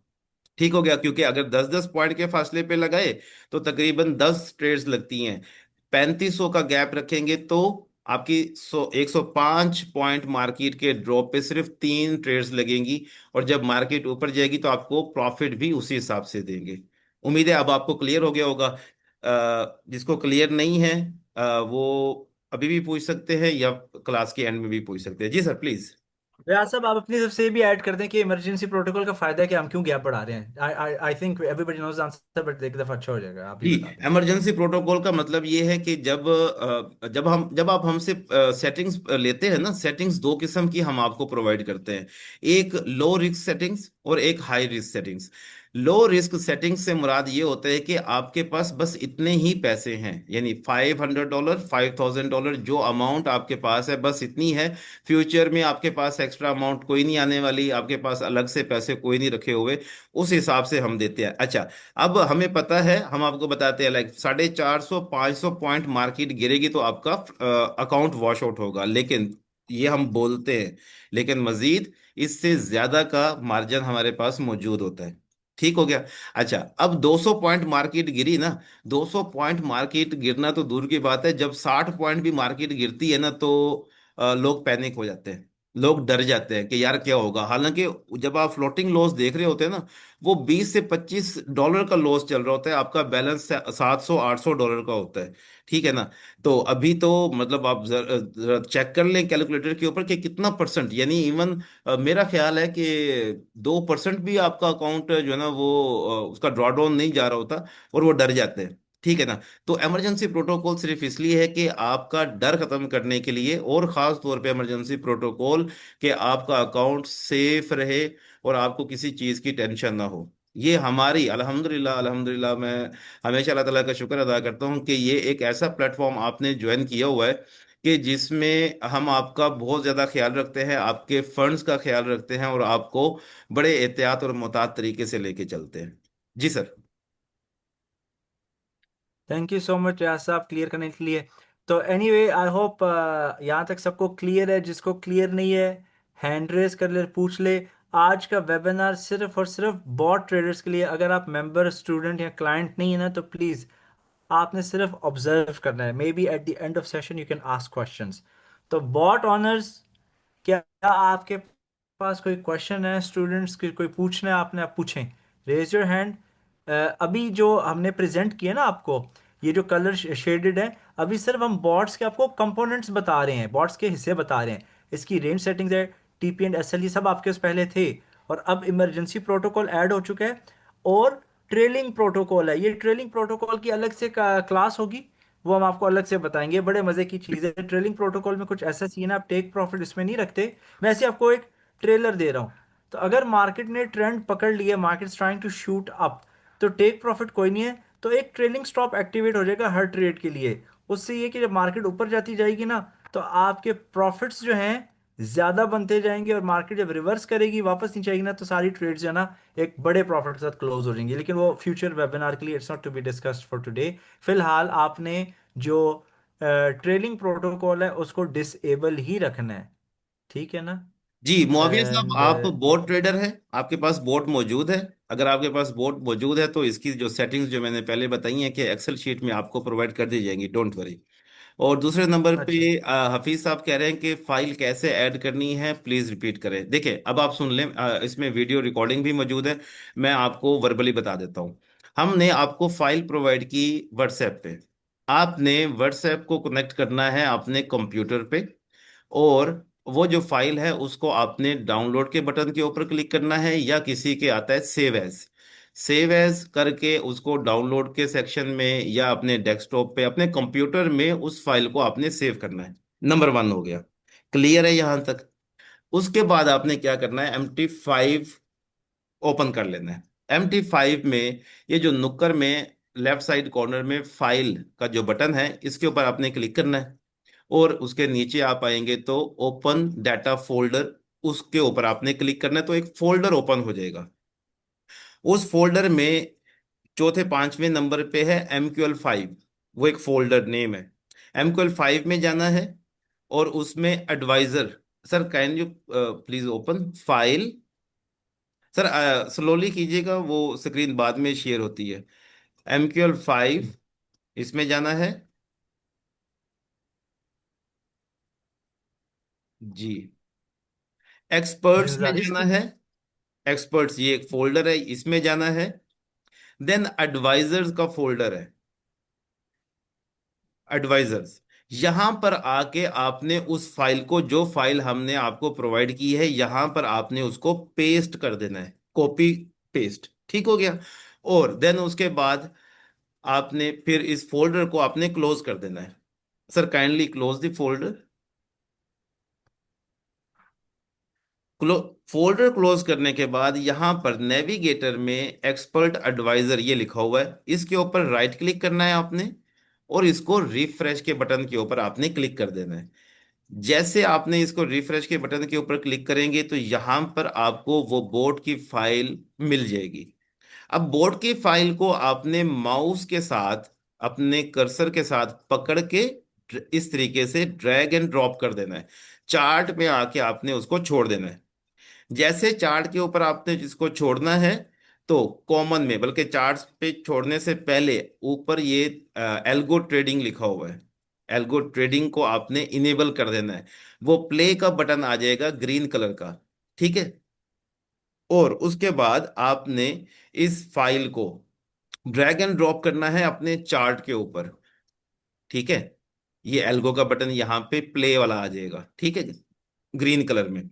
ठीक हो गया, क्योंकि अगर 10-10 पॉइंट के फासले पे लगाए तो तकरीबन 10 ट्रेड्स लगती हैं। 3500 का गैप रखेंगे तो आपकी 105 पॉइंट मार्केट के ड्रॉप पे सिर्फ 3 ट्रेड्स लगेंगी। और जब मार्केट ऊपर जाएगी तो आपको प्रॉफिट भी उसी हिसाब से देंगे। उम्मीद है अब आपको क्लियर हो गया होगा। जिसको क्लियर नहीं है वो अभी भी पूछ सकते हैं, या क्लास के एंड में भी पूछ सकते हैं। जी सर, प्लीज। व्यास साहब, आप अपनी तरफ से भी ऐड कर दें कि इमरजेंसी प्रोटोकॉल का फायदा है कि हम क्यों गैप बढ़ा रहे हैं। I think everybody knows answer, but एक दफा अच्छा हो जाएगा, आप भी जी, बता दें। इमरजेंसी प्रोटोकॉल का मतलब ये है कि जब आप हमसे सेटिंग्स लेते हैं ना, सेटिंग्स दो किस्म की हम आपको प्रोवाइड करते हैं। एक लो रिस्क सेटिंग्स और एक high risk settings. Low risk settings से मुराद ये होता है कि आपके पास बस इतने ही पैसे हैं, यानी $500, $5000, जो अमाउंट आपके पास है बस इतनी है। फ्यूचर में आपके पास एक्स्ट्रा अमाउंट कोई नहीं आने वाली, आपके पास अलग से पैसे कोई नहीं रखे हुए। उस हिसाब से हम देते हैं। अच्छा, अब हमें पता है, हम आपको बताते हैं, लाइक 450-500 पॉइंट मार्केट गिरेगी तो आपका अकाउंट वॉश आउट होगा, लेकिन ये हम बोलते हैं, लेकिन मजीद इससे ज्यादा का मार्जिन हमारे पास मौजूद होता है। ठीक हो गया। अच्छा, अब 200 पॉइंट मार्केट गिरी ना, 200 पॉइंट मार्केट गिरना तो दूर की बात है, जब 60 पॉइंट भी मार्केट गिरती है ना तो लोग पैनिक हो जाते हैं, लोग डर जाते हैं कि यार क्या होगा। हालांकि जब आप फ्लोटिंग लॉस देख रहे होते हैं ना, वो $20 से $25 का लॉस चल रहा होता है, आपका बैलेंस $700-800 का होता है। ठीक है ना? तो अभी तो मतलब आप जरा चेक कर लें कैलकुलेटर के ऊपर कि कितना परसेंट, यानी इवन मेरा ख्याल है कि 2% भी आपका अकाउंट जो है ना वो उसका ड्रॉ डाउन नहीं जा रहा होता, और वो डर जाते हैं। ठीक है ना? तो इमरजेंसी प्रोटोकॉल सिर्फ इसलिए है कि आपका डर खत्म करने के लिए, और खास तौर पे इमरजेंसी प्रोटोकॉल कि आपका अकाउंट सेफ रहे और आपको किसी चीज की टेंशन ना हो। ये हमारी अल्हम्दुलिल्लाह अल्हम्दुलिल्लाह, मैं हमेशा अल्लाह ताला का शुक्र अदा करता हूँ कि ये एक ऐसा प्लेटफॉर्म आपने ज्वाइन किया हुआ है कि जिसमें हम आपका बहुत ज़्यादा ख्याल रखते हैं, आपके फंड्स का ख्याल रखते हैं, और आपको बड़े एहतियात और मुहतात तरीके से लेके चलते हैं। जी sir. Thank you so much Riyaz sahab, clear करने के लिए। तो एनीवे आई होप यहाँ तक सबको क्लियर है। जिसको क्लियर नहीं है, हैंड रेज कर ले, पूछ ले। आज का वेबिनार सिर्फ और सिर्फ बॉट ट्रेडर्स के लिए। अगर आप मेंबर, स्टूडेंट या क्लाइंट नहीं है ना, तो प्लीज़ आपने सिर्फ ऑब्जर्व करना है। May be eight the end of session you can ask questions. तो बॉट ऑनर्स, क्या आपके पास कोई क्वेश्चन है स्टूडेंट्स की, कोई पूछना है आपने, आप पूछें। Raise your hand. अभी जो हमने प्रेजेंट किया ना आपको, ये जो कलर शेडेड है, अभी सिर्फ हम बॉट्स के आपको कंपोनेंट्स बता रहे हैं, बॉट्स के हिस्से बता रहे हैं। इसकी रेंज सेटिंग्स है, टीपी एंड एसएल, ये सब आपके पास पहले थे। और अब इमरजेंसी प्रोटोकॉल ऐड हो चुका है, और ट्रेलिंग प्रोटोकॉल है। ये ट्रेलिंग प्रोटोकॉल की अलग से क्लास होगी, वो हम आपको अलग से बताएंगे। बड़े मजे की चीज़ है। ट्रेलिंग प्रोटोकॉल में कुछ ऐसा सीन है, आप टेक प्रॉफिट इसमें नहीं रखते। मैं ऐसे आपको एक ट्रेलर दे रहा हूँ। तो अगर मार्केट ने ट्रेंड पकड़ लिया, market trying to shoot up, तो टेक प्रॉफिट कोई नहीं है, तो एक ट्रेलिंग स्टॉप एक्टिवेट हो जाएगा हर ट्रेड के लिए। उससे ये कि जब मार्केट ऊपर जाती जाएगी ना, तो आपके प्रॉफिट्स जो हैं ज्यादा बनते जाएंगे, और मार्केट जब रिवर्स करेगी, वापस नीचे आएगी ना, तो सारी ट्रेड्स जो है ना एक बड़े प्रॉफिट के साथ क्लोज हो जाएंगी। लेकिन वो फ्यूचर वेबिनार के लिए, it's not to be discussed for today. फिलहाल आपने जो ट्रेलिंग प्रोटोकॉल है उसको डिसेबल ही रखना है, ठीक है ना। जी मुआविया साहब, एंड आप बोट ट्रेडर हैं, आपके पास बोट मौजूद है? अगर आपके पास बोट मौजूद है तो इसकी जो सेटिंग्स जो मैंने पहले बताई हैं कि एक्सेल शीट में आपको प्रोवाइड कर दी जाएंगी, डोंट वरी। और दूसरे नंबर अच्छा। पे हफीज साहब कह रहे हैं कि फाइल कैसे ऐड करनी है, प्लीज रिपीट करें। देखिए अब आप सुन लें, इसमें वीडियो रिकॉर्डिंग भी मौजूद है, मैं आपको वर्बली बता देता हूँ। हमने आपको फाइल प्रोवाइड की व्हाट्सएप पे। आपने व्हाट्सएप को कनेक्ट करना है अपने कंप्यूटर पे, और वो जो फाइल है उसको आपने डाउनलोड के बटन के ऊपर क्लिक करना है, या किसी के आता है सेव एज। सेव एज करके उसको डाउनलोड के सेक्शन में या अपने डेस्कटॉप पे अपने कंप्यूटर में उस फाइल को आपने सेव करना है। नंबर वन हो गया। क्लियर है यहां तक? उसके बाद आपने क्या करना है, MT5 ओपन कर लेना है। MT5 में ये जो नुक्कर में लेफ्ट साइड कॉर्नर में फाइल का जो बटन है, इसके ऊपर आपने क्लिक करना है। और उसके नीचे आप आएंगे तो ओपन डाटा फोल्डर, उसके ऊपर आपने क्लिक करना है, तो एक फोल्डर ओपन हो जाएगा। उस फोल्डर में चौथे पांचवें नंबर पे है MQL5, वो एक फोल्डर नेम है। MQL5 में जाना है, और उसमें advisor, sir can you please open file. Sir slowly कीजिएगा, वो स्क्रीन बाद में शेयर होती है। MQL5, इसमें जाना है। जी, एक्सपर्ट्स में जिम्मेदारी जाना इसकी। है। एक्सपर्ट्स ये एक फोल्डर है, इसमें जाना है। देन एडवाइजर्स का फोल्डर है, एडवाइजर्स। यहां पर आके आपने उस फाइल को, जो फाइल हमने आपको प्रोवाइड की है, यहां पर आपने उसको पेस्ट कर देना है, कॉपी पेस्ट, ठीक हो गया। और देन उसके बाद आपने फिर इस फोल्डर को आपने क्लोज कर देना है। Sir kindly close the folder. Close folder close करने के बाद यहां पर नेविगेटर में एक्सपर्ट एडवाइजर ये लिखा हुआ है, इसके ऊपर राइट क्लिक करना है आपने, और इसको रिफ्रेश के बटन के ऊपर आपने क्लिक कर देना है। जैसे आपने इसको रिफ्रेश के बटन के ऊपर क्लिक करेंगे तो यहां पर आपको वो बोर्ड की फाइल मिल जाएगी। अब बोर्ड की फाइल को आपने माउस के साथ, अपने कर्सर के साथ पकड़ के इस तरीके से ड्रैग एंड ड्रॉप कर देना है। चार्ट में आके आपने उसको छोड़ देना है। जैसे चार्ट के ऊपर आपने जिसको छोड़ना है, तो कॉमन में, बल्कि चार्ट पे छोड़ने से पहले ऊपर ये एल्गो ट्रेडिंग लिखा हुआ है, एल्गो ट्रेडिंग को आपने इनेबल कर देना है। वो प्ले का बटन आ जाएगा ग्रीन कलर का, ठीक है। और उसके बाद आपने इस फाइल को ड्रैग एंड ड्रॉप करना है अपने चार्ट के ऊपर, ठीक है। ये एल्गो का बटन यहाँ पे प्ले वाला आ जाएगा, ठीक है, ग्रीन कलर में।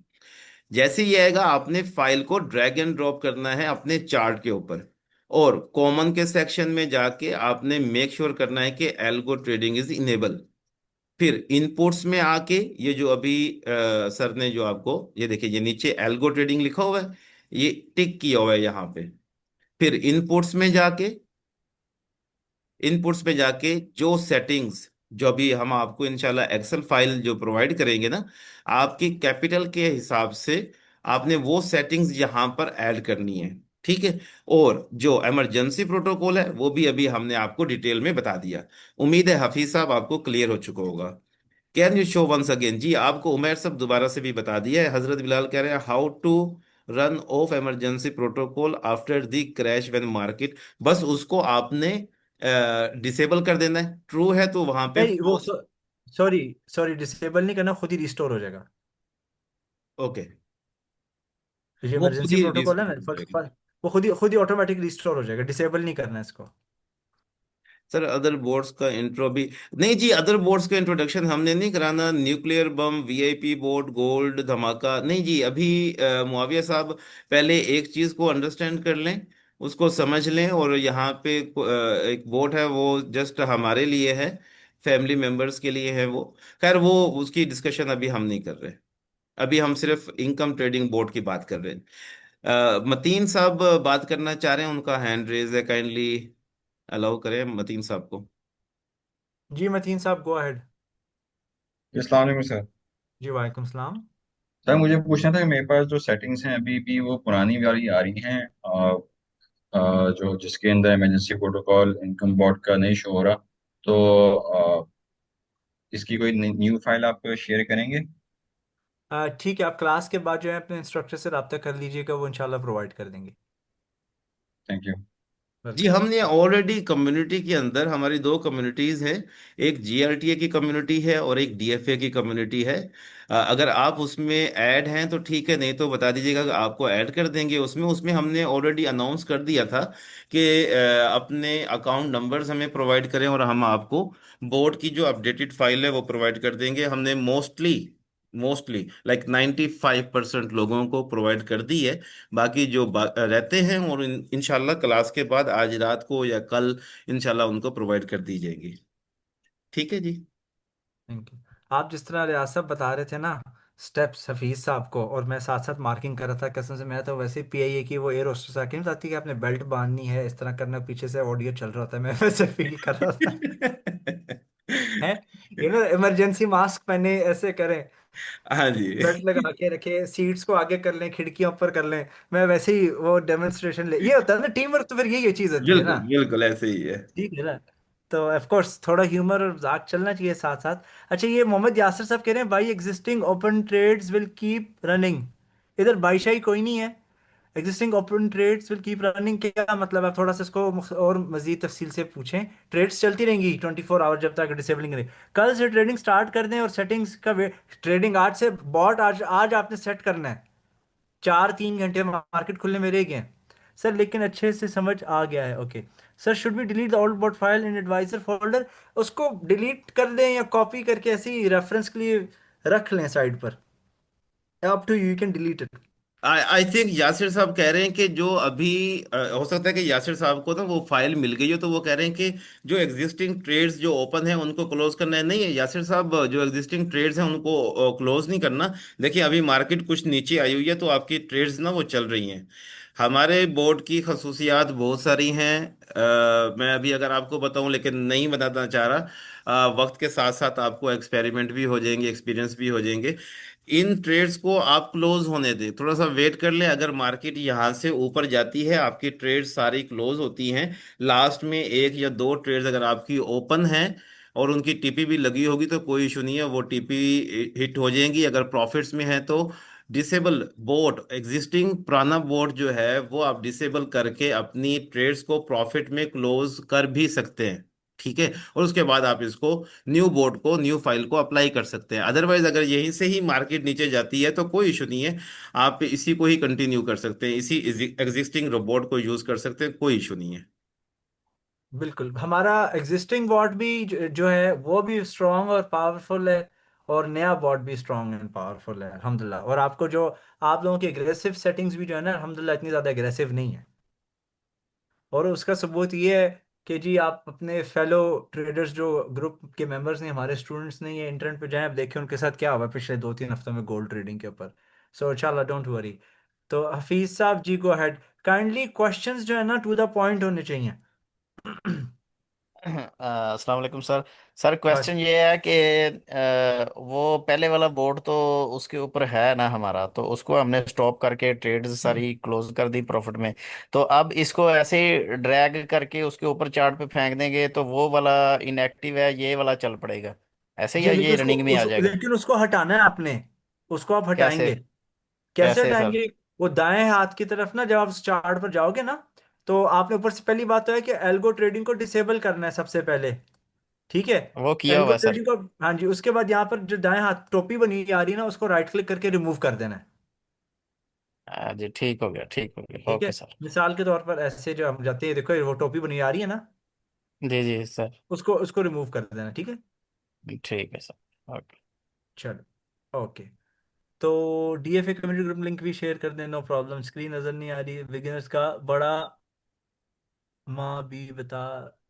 जैसे ही आएगा आपने फाइल को ड्रैग एंड ड्रॉप करना है अपने चार्ट के ऊपर, और कॉमन के सेक्शन में जाके आपने मेक श्योर करना है कि एल्गो ट्रेडिंग इज इनेबल। फिर इनपुट्स में आके ये जो अभी सर ने जो आपको ये देखिए, ये नीचे एल्गो ट्रेडिंग लिखा हुआ है, ये टिक किया हुआ है यहाँ पे। फिर इनपुट्स में जाके जो सेटिंग्स, जो अभी हम आपको इंशाल्लाह एक्सेल फाइल जो प्रोवाइड करेंगे ना, आपकी कैपिटल के हिसाब से आपने वो सेटिंग्स यहाँ पर ऐड करनी है, ठीक है। और जो इमरजेंसी प्रोटोकॉल है वो भी अभी हमने आपको डिटेल में बता दिया। उम्मीद है हफीज साहब आपको क्लियर हो चुका होगा। Can you show once again? जी आपको उमेर साहब दोबारा से भी बता दिया है। हजरत बिलाल कह रहे हैं how to run off emergency protocol after the crash when market. बस उसको आपने डिसेबल कर देना है, ट्रू है तो वहां पे नहीं, वो false। सॉरी, सॉरी, डिसेबल नहीं करना, खुद ही रिस्टोर हो जाएगा। ओके, ये वो खुद इमरजेंसी ही प्रोटोकॉल है ना, रिस्टोर हो जाएगा। वो खुद ही ऑटोमेटिक रिस्टोर हो जाएगा, डिसेबल नहीं करना है इसको। सर अदर बोर्ड्स का इंट्रो भी, नहीं जी, अदर बोर्ड्स का इंट्रोडक्शन हमने नहीं कराना। Nuclear bomb, VIP board, gold धमाका, नहीं जी। अभी मुआविया साहब पहले एक चीज को अंडरस्टैंड कर लें, उसको समझ लें। और यहाँ पे एक बोर्ड है, वो जस्ट हमारे लिए है, फैमिली मेंबर्स के लिए है वो। खैर वो उसकी डिस्कशन अभी हम नहीं कर रहे। अभी हम सिर्फ इनकम ट्रेडिंग बोर्ड की बात कर रहे हैं। मतीन साहब बात करना चाह रहे हैं, उनका हैंड रेज है, काइंडली अलाउ करें मतीन साहब को। जी मतीन साहब, गो अहेड। अस्सलाम वालेकुम सर। जी वालेकुम सलाम। सर मुझे पूछना था कि मेरे पास जो सेटिंग्स हैं अभी भी वो पुरानी वाली आ रही हैं। जो जिसके अंदर इमरजेंसी प्रोटोकॉल इनकम बॉट का नहीं शो हो रहा। तो इसकी कोई न्यू फाइल आप शेयर करेंगे? ठीक है, आप क्लास के बाद जो है अपने इंस्ट्रक्टर से रब्ता कर लीजिएगा, वो इंशाल्लाह प्रोवाइड कर देंगे। Thank you. जी, वेलकम। हमने ऑलरेडी कम्युनिटी के अंदर हमारी दो कम्युनिटीज हैं। एक जीआरटीए की कम्युनिटी है और एक डीएफए की कम्युनिटी है। अगर आप उसमें ऐड हैं तो ठीक है, नहीं तो बता दीजिएगा कि आपको ऐड कर देंगे उसमें। उसमें हमने ऑलरेडी अनाउंस कर दिया था कि अपने अकाउंट नंबर्स हमें प्रोवाइड करें और हम आपको बोर्ड की जो अपडेटेड फाइल है वो प्रोवाइड कर देंगे। हमने मोस्टली मोस्टली लाइक 95% लोगों को प्रोवाइड कर दी है। बाकी जो रहते हैं और इंशाल्लाह क्लास के बाद आज रात को या कल इंशाल्लाह उनको प्रोवाइड कर दी जाएगी। ठीक है जी। Thank you. आप जिस तरह रियाज साहब बता रहे थे ना, स्टेप्स हफीज साहब को, और मैं साथ साथ मार्किंग कर रहा था, कसम से मैं तो वैसे पीआईए की वो एयर होस्टेस आके नहीं बताती कि आपने बेल्ट बांधनी है, इस तरह करना, पीछे से ऑडियो चल रहा था, मैं वैसे फील कर रहा था। है, इमरजेंसी मास्क पहने, ऐसे करें, हाँ जी। बेल्ट लगा के रखे, सीट्स को आगे कर लें, खिड़कियों पर कर लें। मैं वैसे ही वो डेमोन्स्ट्रेशन ले, ये होता है ना टीम वर्क, तो फिर यही चीज होती है बिल्कुल ना। बिल्कुल ऐसे ही है। ठीक है ना। तो ऑफ कोर्स थोड़ा ह्यूमर और मजाक चलना चाहिए साथ साथ। अच्छा, ये मोहम्मद यासिर साहब कह रहे हैं by existing open trades will keep running. इधर बाईशाही कोई नहीं है। Existing open trades will keep running क्या मतलब है? आप थोड़ा सा इसको और मजीद तफसील से पूछें। ट्रेड्स चलती रहेंगी 24 आवर जब तक डिसेबलिंग रहे। कल से ट्रेडिंग स्टार्ट कर दें और सेटिंग्स का ट्रेडिंग आज से, बॉट आज आज आपने सेट करना है। 4-3 घंटे मार्केट खुलने में रह गए हैं सर, लेकिन अच्छे से समझ आ गया है। Okay sir, should be delete the old board file in advisor folder? उसको डिलीट कर दें या कॉपी करके ऐसे ही रेफरेंस के लिए रख लें साइड पर? Up to you can delete it. I think Yasir साहब कह रहे हैं कि जो अभी हो सकता है कि यासिर साहब को ना वो फाइल मिल गई हो, तो वो कह रहे हैं कि जो एग्जिस्टिंग ट्रेड्स जो ओपन है उनको क्लोज करना है। नहीं है यासिर साहब, जो एग्जिस्टिंग ट्रेड्स हैं उनको क्लोज नहीं करना। देखिए, अभी मार्केट कुछ नीचे आई हुई है तो आपकी ट्रेड्स ना वो चल रही हैं। हमारे बोर्ड की खसूसियात बहुत सारी हैं। मैं अभी अगर आपको बताऊं, लेकिन नहीं बताना चाह रहा। वक्त के साथ साथ आपको एक्सपेरिमेंट भी हो जाएंगे, एक्सपीरियंस भी हो जाएंगे। इन ट्रेड्स को आप क्लोज होने दें, थोड़ा सा वेट कर लें। अगर मार्केट यहाँ से ऊपर जाती है, आपकी ट्रेड्स सारी क्लोज होती हैं। लास्ट में एक या दो ट्रेड्स अगर आपकी ओपन हैं और उनकी टीपी भी लगी होगी तो कोई इशू नहीं है, वो टीपी हिट हो जाएंगी। अगर प्रॉफिट्स में है तो डिसेबल बोर्ड, एग्जिस्टिंग पुराना बोर्ड जो है वो आप डिसेबल करके अपनी ट्रेड्स को प्रॉफिट में क्लोज कर भी सकते हैं। ठीक है, और उसके बाद आप इसको न्यू बोर्ड को, न्यू फाइल को अप्लाई कर सकते हैं। अदरवाइज अगर यहीं से ही मार्केट नीचे जाती है तो कोई इशू नहीं है। आप इसी को ही कंटिन्यू कर सकते हैं, इसी एग्जिस्टिंग रोबोट को यूज कर सकते हैं, कोई इशू नहीं है। बिल्कुल, हमारा एग्जिस्टिंग बॉट भी जो है वो भी स्ट्रांग और पावरफुल है, और नया बॉट भी स्ट्रांग एंड पावरफुल है अल्हम्दुलिल्लाह। और आपको जो, आप लोगों की एग्रेसिव सेटिंग्स भी जो है ना अल्हम्दुलिल्लाह इतनी ज़्यादा एग्रेसिव नहीं है। और उसका सबूत ये है कि जी आप अपने फेलो ट्रेडर्स जो ग्रुप के मेंबर्स हैं, हमारे स्टूडेंट्स नहीं है, इंटरनेट पे जाएं, आप देखें उनके साथ क्या हुआ पिछले 2-3 हफ्तों में गोल्ड ट्रेडिंग के ऊपर। सो इंशाल्लाह डोंट वरी। तो हफीज साहब जी, गो अहेड। काइंडली क्वेश्चंस जो है ना टू द पॉइंट होने चाहिए। अस्सलाम वालेकुम सर। सर क्वेश्चन ये है कि वो पहले वाला बोर्ड तो उसके ऊपर है ना हमारा, तो उसको हमने स्टॉप करके ट्रेड्स सारी क्लोज कर दी प्रॉफिट में। तो अब इसको ऐसे ड्रैग करके उसके ऊपर चार्ट पे फेंक देंगे तो वो वाला इनएक्टिव है, ये वाला चल पड़ेगा ऐसे, जी या लेकिन ये रनिंग में आ जाएगा? लेकिन उसको हटाना है आपने। उसको आप कैसे? हटाएंगे। कैसे कैसे सर? हटाएंगे? वो दाएं हाथ की तरफ ना, जब आप चार्ट पर जाओगे ना, तो आपने ऊपर से पहली बात तो है कि एल्गो ट्रेडिंग को डिसेबल करना है सबसे पहले। ठीक है। वो किया एल्गो हुआ है सर। ट्रेडिंग को, हाँ जी, उसके बाद यहाँ पर जो दाएं हाथ टोपी बनी हुई आ रही है ना, उसको राइट क्लिक करके रिमूव कर देना है। जी ठीक हो गया, ठीक हो गया, ठीक है। Okay sir. मिसाल के तौर पर ऐसे जो हम जाते हैं, देखो वो टोपी बनी हुई आ रही है ना, जी जी सर। उसको उसको रिमूव कर देना। ठीक है। ठीक है सर, ओके। चलो, ओके। तो डीएफए कम्युनिटी ग्रुप लिंक भी शेयर कर दें, नो प्रॉब्लम। स्क्रीन नजर नहीं आ रही है, बिगिनर्स का बड़ा माँ भी बता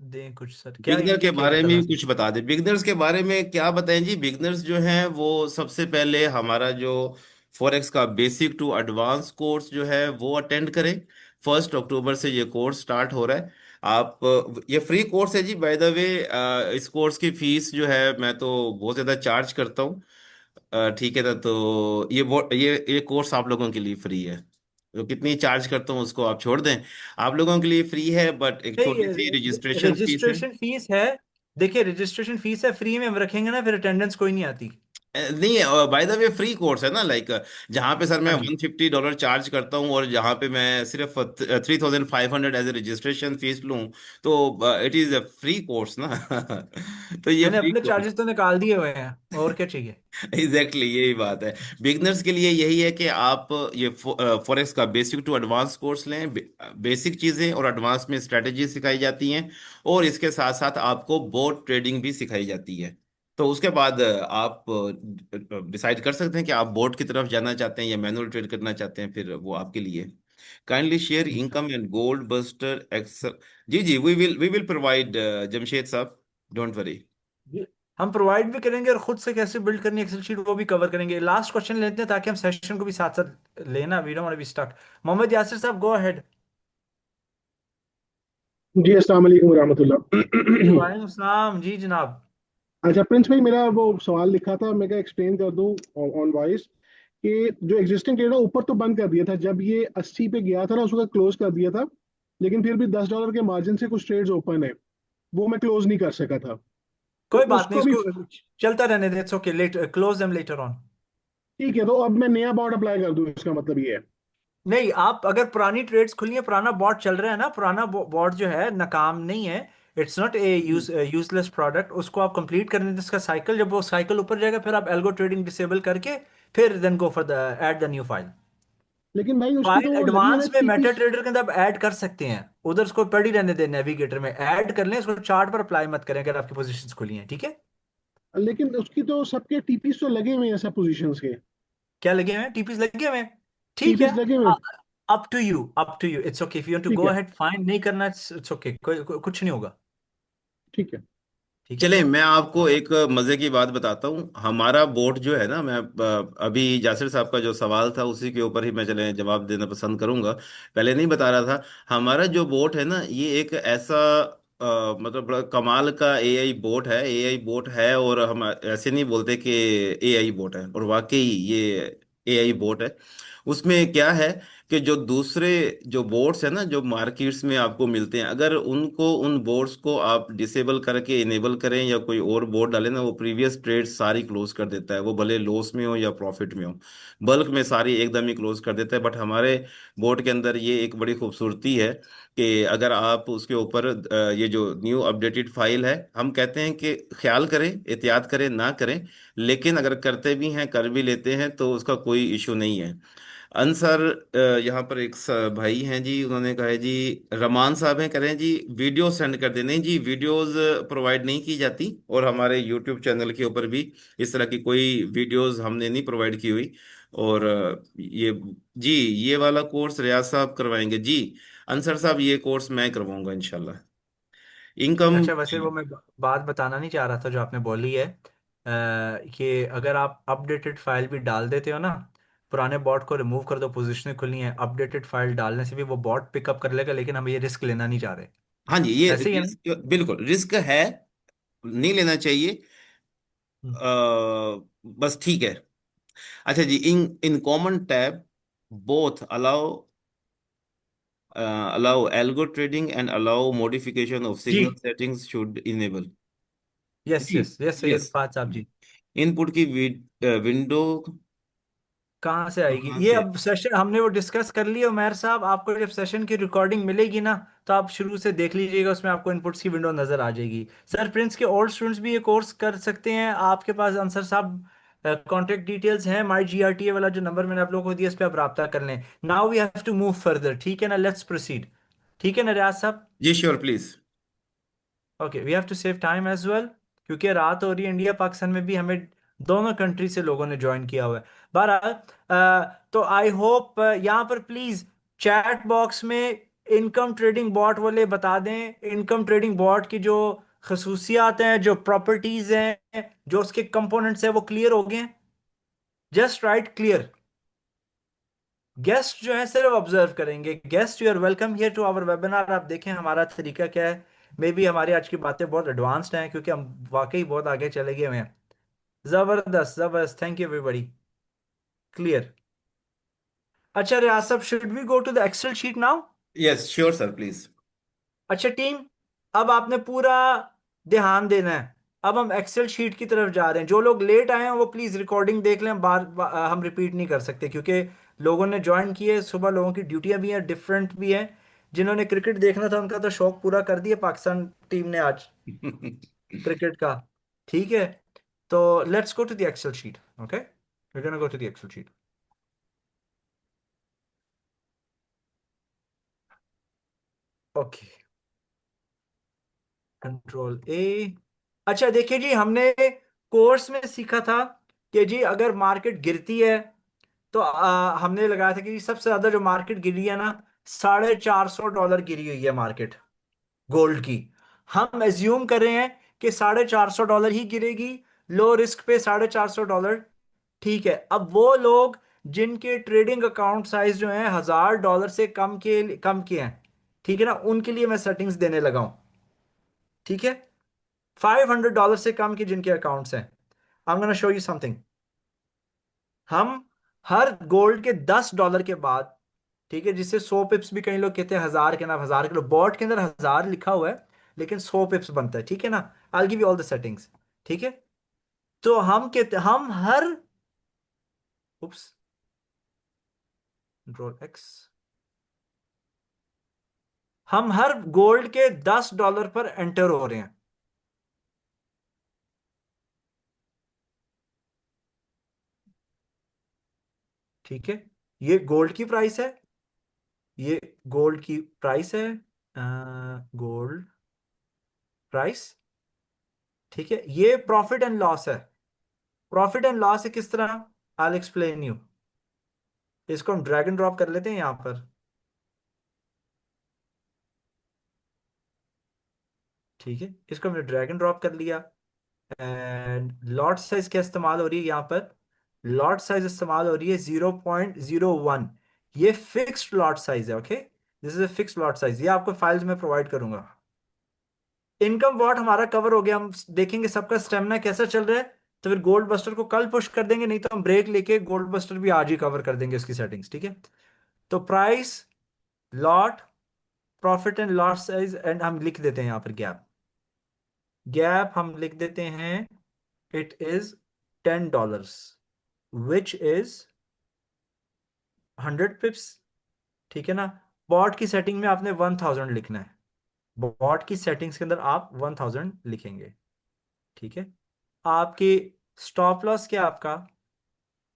दें कुछ सर, क्या बिगनर के क्या बारे कहता में था भी सर? कुछ बता दें। बिगनर्स के बारे में क्या बताएं जी। बिगनर्स जो हैं वो सबसे पहले हमारा जो फॉरेक्स का बेसिक टू एडवांस कोर्स जो है वो अटेंड करें। 1 अक्टूबर से ये कोर्स स्टार्ट हो रहा है। आप ये फ्री कोर्स है जी, बाय द वे। इस कोर्स की फीस जो है मैं तो बहुत ज़्यादा चार्ज करता हूँ। ठीक है ना, तो ये कोर्स आप लोगों के लिए फ्री है। तो कितनी चार्ज करता हूँ उसको आप छोड़ दें। आप लोगों के लिए फ्री है, बट एक छोटी सी नहीं, रजिस्ट्रेशन फीस है। रजिस्ट्रेशन फीस है। देखिए रजिस्ट्रेशन फीस है, फ्री में हम रखेंगे ना फिर अटेंडेंस कोई नहीं आती। नहीं, by the way free course है ना, लाइक जहाँ पे सर मैं हाँ जी। $150 चार्ज करता हूँ और जहाँ पे मैं सिर्फ 3,500 एज ए रजिस्ट्रेशन फीस लूँ, तो it is a free course ना। तो ये मैंने फ्री अपने कोर्स। चार्जेस तो निकाल दिए हुए हैं, और क्या चाहिए। एग्जैक्टली यही बात है। बिगनर्स के लिए यही है कि आप ये फॉरेक्स का बेसिक टू एडवांस कोर्स लें। बेसिक चीज़ें और एडवांस में स्ट्रेटेजी सिखाई जाती हैं, और इसके साथ साथ आपको बोट ट्रेडिंग भी सिखाई जाती है। तो उसके बाद आप डिसाइड कर सकते हैं कि आप बोट की तरफ जाना चाहते हैं या मैनुअल ट्रेड करना चाहते हैं, फिर वो आपके लिए। काइंडली शेयर अच्छा income and gold buster excel. जी जी, वी विल प्रोवाइड, जमशेद साहब, डोंट वरी। जी, हम प्रोवाइड भी करेंगे और खुद से कैसे बिल्ड करनी एक्सेल शीट वो भी कवर करेंगे। लास्ट क्वेश्चन लेते हैं ताकि हम सेशन को भी साथ साथ लेना, we don't want to be stuck. Mohammad Yasir साहब, गो अहेड। जी अस्सलाम वालेकुम जी रहमतुल्लाह। वालेकुम सलाम, जी जनाब। अच्छा प्रिंस भाई, मेरा वो सवाल लिखा था, मैं क्या एक्सप्लेन कर दूं ऑन वॉइस कि जो एग्जिस्टिंग ट्रेड है ऊपर तो बंद कर दिया था, जब ये 80 पे गया था ना उसको क्लोज कर दिया था, लेकिन फिर भी $10 के मार्जिन से कुछ ट्रेड्स ओपन है, वो मैं क्लोज नहीं कर सका था। तो कोई बात नहीं, उसको भी इसको चलता रहने दे, it's okay, let close them later on. ठीक है, तो अब मैं नया बॉट अप्लाई कर दूं, इसका मतलब ये है। नहीं, आप अगर पुरानी ट्रेड्स खुली है, पुराना बॉट चल रहा है ना, पुराना बॉट जो है नाकाम नहीं है। It's not a useless product, उसको आप कंप्लीट करने दें इसका साइकिल। जब वो साइकिल ऊपर जाएगा फिर आप एल्गो ट्रेडिंग डिसेबल करके फिर then go for the add the new file. लेकिन भाई उसकी फाइल तो वो लगी है ना एडवांस में टीपी। मेटा ट्रेडर के अंदर आप ऐड कर सकते हैं। उधर उसको पढ़ ही रहने दें, नेविगेटर में ऐड कर लें, उसको चार्ट पर अप्लाई मत करें अगर आपकी पोजीशंस खुली हैं, ठीक है। लेकिन उसकी तो सबके टीपीस तो लगे हुए हैं सब पोजीशंस के। क्या लगे हुए हैं? टीपीस लगे हुए हैं, ठीक है। टीपीस लगे हुए हैं। Up to you, up to you, it's okay if you want to ठीक गो है। Ahead, fine. नहीं करना, इट्स ओके, कुछ नहीं होगा, ठीक है। ठीक है। चले, मैं आपको एक मजे की बात बताता हूँ। हमारा बोट जो है ना, मैं अभी जासिर साहब का जो सवाल था उसी के ऊपर ही मैं चले जवाब देना पसंद करूंगा। पहले नहीं बता रहा था। हमारा जो बोट है ना, ये एक ऐसा मतलब बड़ा कमाल का एआई बोट है। एआई बोट है, और हम ऐसे नहीं बोलते कि एआई बोट है, और वाकई ये एआई बोट है। उसमें क्या है कि जो दूसरे जो बोर्ड्स है ना, जो मार्केट्स में आपको मिलते हैं, अगर उनको उन बोर्ड्स को आप डिसेबल करके इनेबल करें या कोई और बोर्ड डालें ना, वो प्रीवियस ट्रेड सारी क्लोज कर देता है। वो भले लॉस में हो या प्रॉफिट में हो, बल्क में सारी एकदम ही क्लोज कर देता है। बट हमारे बोर्ड के अंदर ये एक बड़ी खूबसूरती है कि अगर आप उसके ऊपर ये जो न्यू अपडेटेड फाइल है, हम कहते हैं कि ख्याल करें, एहतियात करें ना करें, लेकिन अगर करते भी हैं, कर भी लेते हैं, तो उसका कोई इशू नहीं है। अंसर, यहाँ पर एक भाई हैं जी, उन्होंने कहा है जी, रमान साहब हैं, कह रहे हैं जी वीडियो सेंड कर दें। नहीं जी, वीडियोस प्रोवाइड नहीं की जाती, और हमारे यूट्यूब चैनल के ऊपर भी इस तरह की कोई वीडियोस हमने नहीं प्रोवाइड की हुई। और ये जी, ये वाला कोर्स रियाज साहब करवाएंगे जी। अंसर साहब, ये कोर्स मैं करवाऊंगा इंशाल्लाह। इनकम। अच्छा, वैसे वो मैं बात बताना नहीं चाह रहा था जो आपने बोली है, कि अगर आप अपडेटेड फाइल भी डाल देते हो ना, पुराने बॉट को रिमूव कर दो, पोजीशनें खुली हैं, अपडेटेड फाइल डालने से भी वो बॉट पिकअप कर लेगा, लेकिन हम ये रिस्क लेना नहीं चाह रहे। हाँ जी, ये ऐसे ही है ना? रिस्क, बिल्कुल रिस्क है, नहीं लेना चाहिए। हम्म। बस ठीक है। अच्छा जी, in in common tab both allow algo trading and allow modification of जी, signal settings should enable। Yes जी, yes yes, Syed yes. Fath sahab जी। इनपुट की विंडो कहाँ से आएगी कहाँ ये? से? अब सेशन हमने वो डिस्कस कर लिया उमैर साहब, आपको जब सेशन की रिकॉर्डिंग मिलेगी ना, तो आप शुरू से देख लीजिएगा, उसमें आपको इनपुट्स की विंडो नजर आ जाएगी। सर प्रिंस के ओल्ड स्टूडेंट्स भी ये कोर्स कर सकते हैं, आपके पास आंसर साहब कॉन्टेक्ट डिटेल्स हैं, माई GRTA वाला जो नंबर मैंने आप लोगों को दिया, इस पर आप रब्ता कर लें। Now we have to move further, ठीक है ना, लेट्स प्रोसीड। ठीक है ना रियाज साहब? जी sure, please. Okay, we have to save time as well, क्योंकि रात हो रही है इंडिया पाकिस्तान में भी, हमें दोनों कंट्री से लोगों ने ज्वाइन किया हुआ है। बहरहाल, तो आई होप यहाँ पर प्लीज चैट बॉक्स में इनकम ट्रेडिंग बॉट वाले बता दें, इनकम ट्रेडिंग बॉट की जो खसूसियात हैं, जो प्रॉपर्टीज हैं, जो उसके कंपोनेंट्स हैं, वो क्लियर हो गए हैं? जस्ट राइट क्लियर, गेस्ट जो है सिर्फ ऑब्जर्व करेंगे। Guest, you are welcome here to our webinar. आप देखें हमारा तरीका क्या है। मे बी हमारी आज की बातें बहुत एडवांस्ड हैं क्योंकि हम वाकई बहुत आगे चले गए हुए हैं। जबरदस्त जबरदस्त, थैंक यू एवरीबॉडी। क्लियर। अच्छा रियाज साहब, should we go to the excel sheet now? Yes sure sir please. अच्छा टीम, अब आपने पूरा ध्यान देना है। अब हम एक्सेल शीट की तरफ जा रहे हैं। जो लोग लेट आए हैं वो प्लीज रिकॉर्डिंग देख लें। हम रिपीट नहीं कर सकते क्योंकि लोगों ने ज्वाइन किए सुबह, लोगों की ड्यूटियां भी हैं, डिफरेंट भी हैं। जिन्होंने क्रिकेट देखना था उनका तो शौक पूरा कर दिया पाकिस्तान टीम ने आज क्रिकेट का। ठीक है, तो let's go to the excel sheet. Okay, we gonna go to the excel sheet. Okay, control A. अच्छा देखिए जी, हमने कोर्स में सीखा था कि जी अगर मार्केट गिरती है तो हमने लगाया था कि जी सबसे ज्यादा जो मार्केट गिरी है ना, $450 गिरी हुई है मार्केट गोल्ड की। हम एज्यूम कर रहे हैं कि $450 ही गिरेगी, लो रिस्क पे $450। ठीक है, अब वो लोग जिनके ट्रेडिंग अकाउंट साइज जो है $1000 से कम के हैं, ठीक है ना, उनके लिए मैं सेटिंग्स देने लगा हूं। ठीक है, $500 से कम के जिनके अकाउंट्स हैं, I am gonna show you something. हम हर गोल्ड के $10 के बाद, ठीक है, जिससे 100 पिप्स भी कई लोग कहते हैं, 1000 के नाम 1000 के, बॉट के अंदर 1000 लिखा हुआ है लेकिन 100 पिप्स बनता है। ठीक है ना, I give you all the settings. ठीक है, तो हम कहते हम हर, उप्स, कंट्रोल एक्स, हम हर गोल्ड के $10 पर एंटर हो रहे हैं। ठीक है, ये गोल्ड की प्राइस है, ये गोल्ड की प्राइस है, गोल्ड प्राइस। ठीक है, ये प्रॉफिट एंड लॉस है। प्रॉफिट एंड लॉस है किस तरह, आई एक्सप्लेन यू। इसको हम ड्रैग एंड ड्रॉप कर लेते हैं यहां पर। ठीक है, इसको हमने ड्रैग एंड ड्रॉप कर लिया। एंड लॉट साइज क्या इस्तेमाल हो रही है यहां पर? लॉट साइज इस्तेमाल हो रही है 0.01। ये फिक्स्ड लॉट साइज है। Okay, this is a fixed lot size, ये आपको फाइल्स में प्रोवाइड करूंगा। इनकम वॉट हमारा कवर हो गया। हम देखेंगे सबका स्टेमिना कैसा चल रहा है, तो फिर गोल्ड बस्टर को कल पुश कर देंगे, नहीं तो हम ब्रेक लेके गोल्ड बस्टर भी आज ही कवर कर देंगे उसकी सेटिंग्स। ठीक है, तो price, lot, profit and loss size, and हम लिख देते हैं यहां पर गैप। गैप हम लिख देते हैं, इट इज $10, विच इज 100 पिप्स। ठीक है ना, बॉट की सेटिंग में आपने 1000 लिखना है। बॉट की सेटिंग्स के अंदर आप 1000 लिखेंगे। ठीक है, आपकी स्टॉप लॉस क्या है? आपका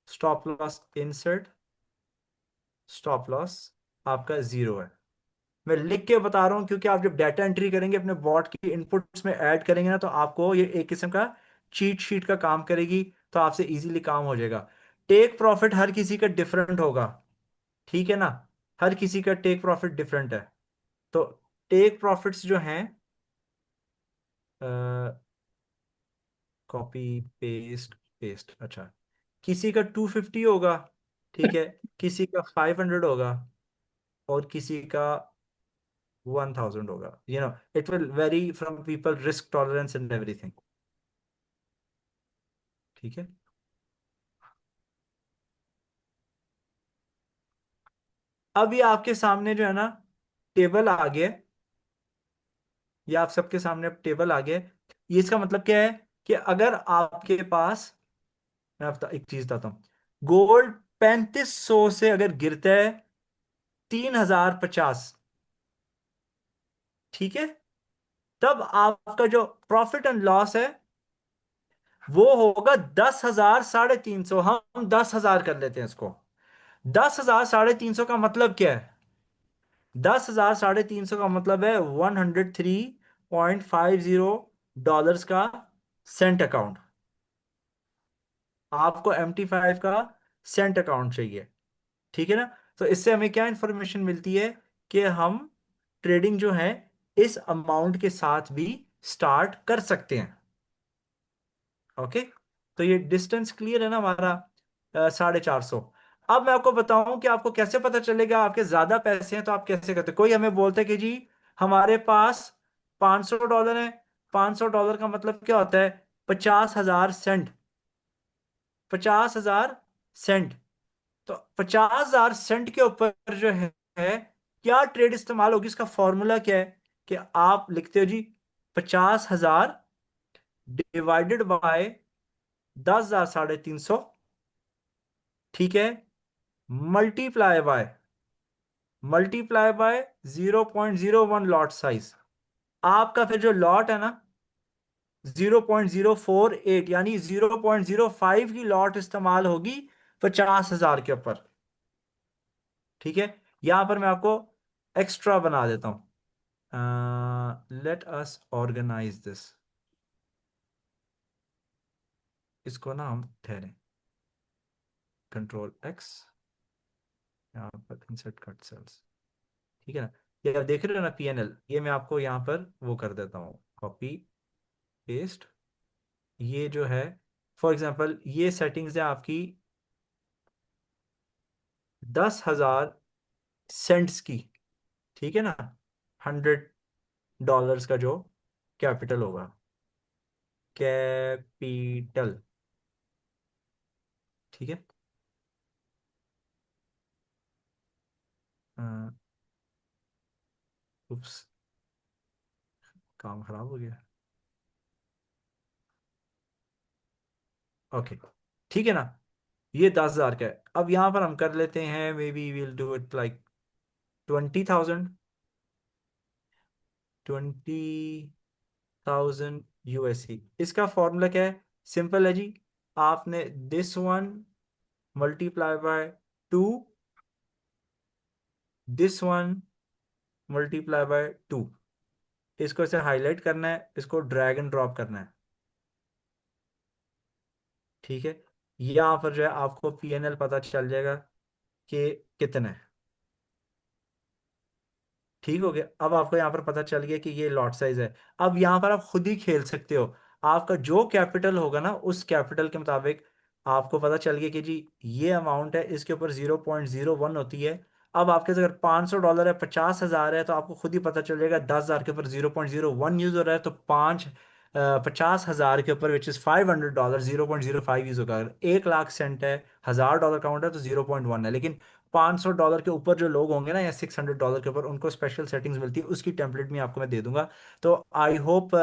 stop loss, insert stop loss आपका 0 है। मैं लिख के बता रहा हूं क्योंकि आप जब डाटा एंट्री करेंगे अपने बॉट की इनपुट्स में ऐड करेंगे ना, तो आपको ये एक किस्म का चीट शीट का काम करेगी, तो आपसे इजीली काम हो जाएगा। टेक प्रॉफिट हर किसी का डिफरेंट होगा। ठीक है ना, हर किसी का टेक प्रॉफिट डिफरेंट है। तो टेक प्रॉफिट्स जो हैं, कॉपी पेस्ट पेस्ट, अच्छा, किसी का 250 होगा, ठीक है, किसी का 500 होगा, और किसी का 1000 होगा। It will very from people, risk tolerance and everything. ठीक है, अब ये आपके सामने जो है ना टेबल आ गया। ये आप सबके सामने अब टेबल आ गया। ये इसका मतलब क्या है कि अगर आपके पास, मैं आपको एक चीज बताता हूं, गोल्ड 3500 से अगर गिरता है 3050, ठीक है, तब आपका जो प्रॉफिट एंड लॉस है वो होगा 10,000 350। हम 10,000 कर लेते हैं इसको। 10,000 350 का मतलब क्या है? 10,000 350 का मतलब है $103.50 का सेंट अकाउंट। आपको MT5 का सेंट अकाउंट चाहिए। ठीक है ना, तो इससे हमें क्या इंफॉर्मेशन मिलती है कि हम ट्रेडिंग जो है इस अमाउंट के साथ भी स्टार्ट कर सकते हैं। ओके, तो ये डिस्टेंस क्लियर है ना हमारा, 450। अब मैं आपको बताऊं कि आपको कैसे पता चलेगा आपके ज्यादा पैसे हैं, तो आप कैसे करते? कोई हमें बोलता है कि जी हमारे पास $500 है। $500 का मतलब क्या होता है? 50,000 सेंट। 50,000 सेंट। तो 50,000 सेंट के ऊपर जो है क्या ट्रेड इस्तेमाल होगी? इसका फॉर्मूला क्या है कि आप लिखते हो जी 50,000 डिवाइडेड बाय 10,000, 350, ठीक है, मल्टीप्लाई बाय 0.01 लॉट साइज। आपका फिर जो लॉट है ना 0.048, यानी 0.05 की लॉट इस्तेमाल होगी 50,000 के ऊपर। ठीक है, यहां पर मैं आपको एक्स्ट्रा बना देता हूं। Let us organise this. इसको ना हम ठहरें, कंट्रोल X, यहाँ पर इंसर्ट कट सेल्स, ठीक है ना? ये आप देख रहे हो ना PNL, ये मैं आपको यहाँ पर वो कर देता हूँ, कॉपी पेस्ट। ये जो है फॉर एग्जांपल ये सेटिंग्स है आपकी 10,000 सेंट्स की, ठीक है ना? $100 का जो कैपिटल होगा, कैपिटल, ठीक है। उप्स, काम खराब हो गया। ओके, ठीक है ना? ये 10,000 का है। अब यहां पर हम कर लेते हैं, may be will do it like 20,000। 20,000 USD। इसका फॉर्मूला क्या है? सिंपल है जी, आपने this one multiply by 2, this one multiply by 2। इसको ऐसे हाईलाइट करना है, इसको ड्रैग एंड ड्रॉप करना है, ठीक है। यहाँ पर जो है आपको PNL पता चल जाएगा कि कितना है। ठीक हो गया। अब आपको यहाँ पर पता चल गया कि ये लॉट साइज है। अब यहाँ पर आप खुद ही खेल सकते हो। आपका जो कैपिटल होगा ना उस कैपिटल के मुताबिक आपको पता चल गया कि जी ये अमाउंट है, इसके ऊपर 0.01 होती है। अब आपके पास अगर $500 है, 50,000 है, तो आपको खुद ही पता चल जाएगा 10,000 के ऊपर 0.01 यूज हो रहा है, तो 50,000 के ऊपर विच इज $500 0.05 यूज होगा। अगर 1 लाख सेंट है, $1,000 काउंट है, तो 0.1 है। लेकिन $500 के ऊपर जो लोग होंगे ना, या $600 के ऊपर, उनको स्पेशल सेटिंग्स मिलती है, उसकी टेम्पलेट भी आपको मैं दे दूंगा। तो आई होप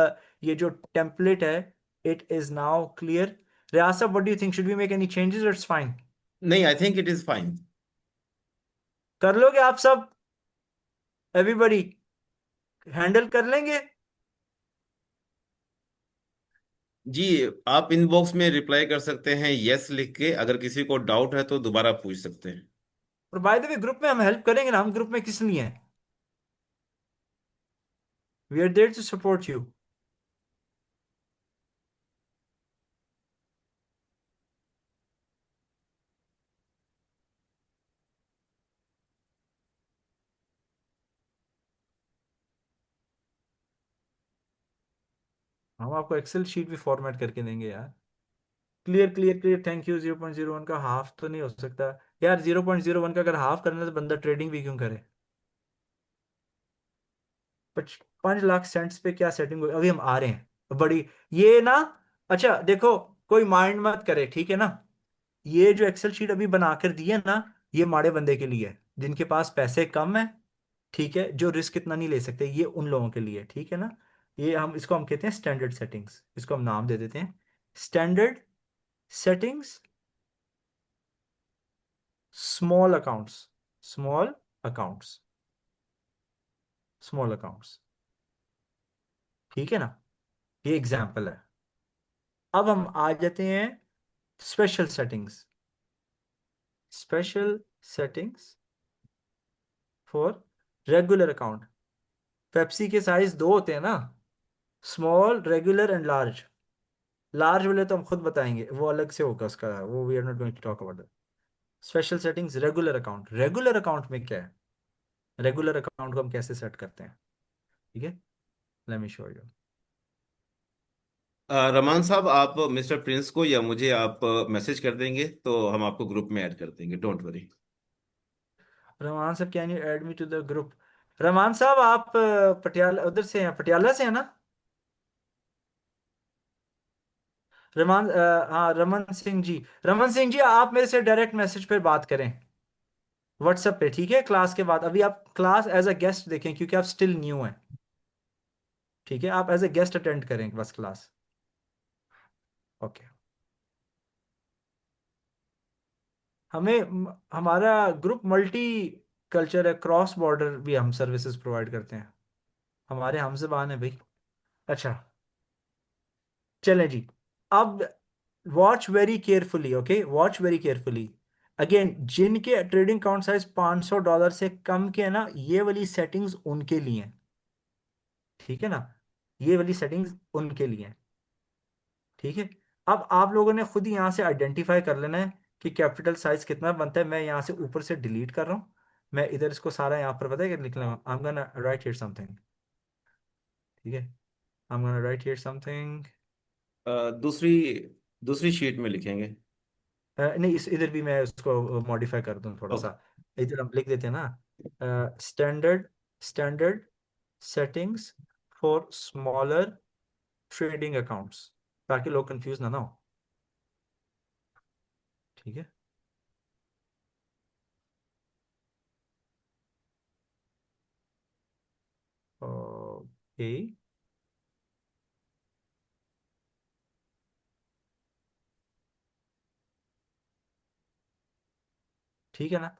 ये जो टेम्पलेट है it is now clear. Riyasat, what do you think, should we make any changes? It's fine. नहीं, I think it is fine. कर लोगे आप सब? एवरीबॉडी हैंडल कर लेंगे? जी, आप इनबॉक्स में रिप्लाई कर सकते हैं यस लिख के। अगर किसी को डाउट है तो दोबारा पूछ सकते हैं। और बाय द वे ग्रुप में हम हेल्प करेंगे ना, हम ग्रुप में किस लिए हैं? We are there to support you. हम आपको एक्सेल शीट भी फॉर्मेट करके देंगे यार। Clear clear clear, thank you. 0.01 का हाफ तो नहीं हो सकता यार। 0.01 का अगर हाफ करना है तो बंदा ट्रेडिंग भी क्यों करे? 5 लाख सेंट्स पे क्या सेटिंग होगी? अभी हम आ रहे हैं बड़ी, ये ना। अच्छा देखो, कोई माइंड मत करे, ठीक है ना? ये जो एक्सेल शीट अभी बनाकर दी है ना, ये माड़े बंदे के लिए है, जिनके पास पैसे कम है, ठीक है, जो रिस्क इतना नहीं ले सकते, ये उन लोगों के लिए, ठीक है ना? ये हम इसको हम कहते हैं स्टैंडर्ड सेटिंग्स। इसको हम नाम दे देते हैं standard settings, small accounts, small accounts, small accounts, ठीक है ना? ये एग्जाम्पल है। अब हम आ जाते हैं special settings. Special settings for regular account. Pepsi के साइज दो होते हैं ना, small, regular and large. Large वाले तो हम खुद बताएंगे, वो अलग से होगा उसका, वो we are not going to talk about that. Special settings regular account. Regular account में क्या है? रेगुलर अकाउंट को हम कैसे सेट करते हैं? ठीक है, let me show you. Raman साहब, आप मिस्टर प्रिंस को या मुझे आप मैसेज कर देंगे तो हम आपको ग्रुप में ऐड कर देंगे, don't worry. Raman sahab, can you add me to the group? Raman साहब, आप पटियाला उधर से हैं, पटियाला से है ना? हाँ, रमन सिंह जी। रमन सिंह जी, आप मेरे से डायरेक्ट मैसेज पे बात करें व्हाट्सएप पे, ठीक है? क्लास के बाद अभी आप क्लास एज अ गेस्ट देखें, क्योंकि आप स्टिल न्यू हैं। ठीक है, आप एज अ गेस्ट अटेंड करें बस क्लास। ओके। हमारा ग्रुप मल्टी कल्चर है, क्रॉस बॉर्डर भी हम सर्विसेज प्रोवाइड करते हैं। हमारे हम ज़बान है भाई। अच्छा, चलें जी। अब watch very carefully, okay, watch very carefully. Again, जिनके ट्रेडिंग अकाउंट साइज $500 से कम के है ना, ये वाली सेटिंग्स उनके लिए हैं। ठीक है ना? ये वाली सेटिंग्स उनके लिए हैं। ठीक है। अब आप लोगों ने खुद ही यहां से आइडेंटिफाई कर लेना है कि कैपिटल साइज कितना बनता है। मैं यहां से ऊपर से डिलीट कर रहा हूं। मैं इधर इसको सारा यहां पर पता है क्या लिख रहा हूं? I am gonna right here something. ठीक है, I am gonna right here something. दूसरी दूसरी शीट में लिखेंगे। नहीं, इस इधर भी मैं उसको मॉडिफाई कर दूं थोड़ा सा। ओके। इधर हम लिख देते हैं ना, standard standard settings for smaller trading accounts, ताकि लोग कंफ्यूज ना हो। ठीक है। ओके। ठीक है ना?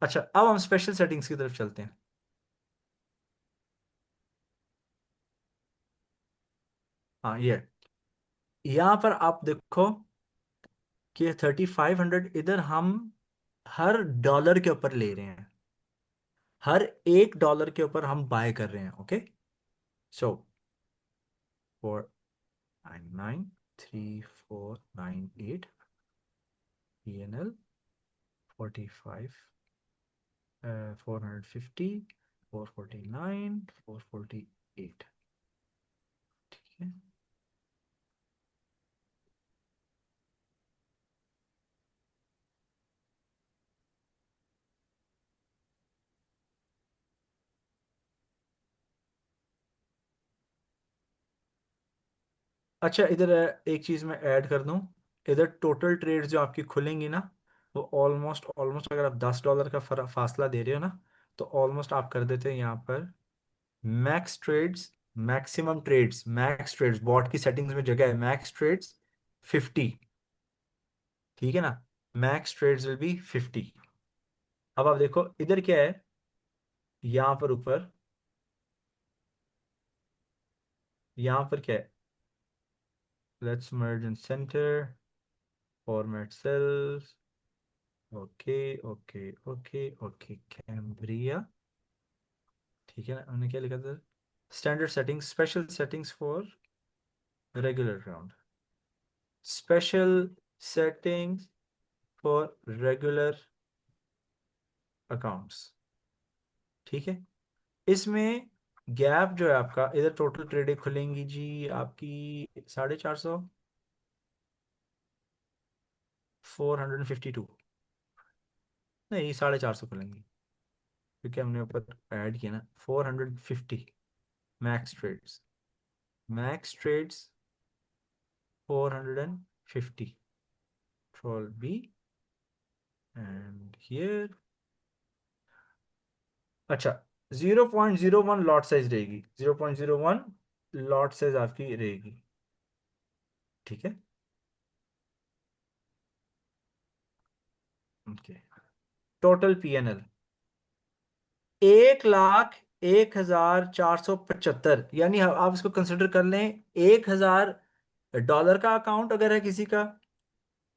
अच्छा, अब हम स्पेशल सेटिंग्स की तरफ चलते हैं। हाँ, ये यहाँ पर आप देखो कि 3500 इधर हम हर डॉलर के ऊपर ले रहे हैं। हर $1 के ऊपर हम बाय कर रहे हैं। ओके, सो 4993498 PNL 45, 450, 449, 448। ठीक है। अच्छा, इधर एक चीज़ मैं ऐड कर दूं। इधर टोटल ट्रेड्स जो आपकी खुलेंगी ना, वो ऑलमोस्ट ऑलमोस्ट अगर आप $10 का फासला दे रहे हो ना, तो ऑलमोस्ट आप कर देते हैं यहाँ पर max trades, max trades bot की सेटिंग्स में जगह है मैक्स ट्रेड्स 50। ठीक है ना? Max trades will be 50। अब आप देखो इधर क्या है, यहाँ पर ऊपर, यहाँ पर क्या है? Let's merge in centre, format cells. Okay, okay, okay, okay, Cambria. ठीक है ना? उन्होंने क्या लिखा था? Standard settings, special settings for regular round, special settings for regular accounts. ठीक है। इसमें गैप जो है आपका, इधर टोटल ट्रेडें खुलेंगी जी आपकी 450, 452। नहीं, 450 खुलेंगी, क्योंकि हमने ऊपर ऐड किया ना 450। Max trades, max trades 450, control B, and here। अच्छा, 0.01 लॉट साइज रहेगी, 0.01 लॉट साइज आपकी रहेगी। ठीक है। ओके। टोटल PNL 1,01,475, यानी आप इसको कंसिडर कर लें $1,000 का अकाउंट अगर है किसी का,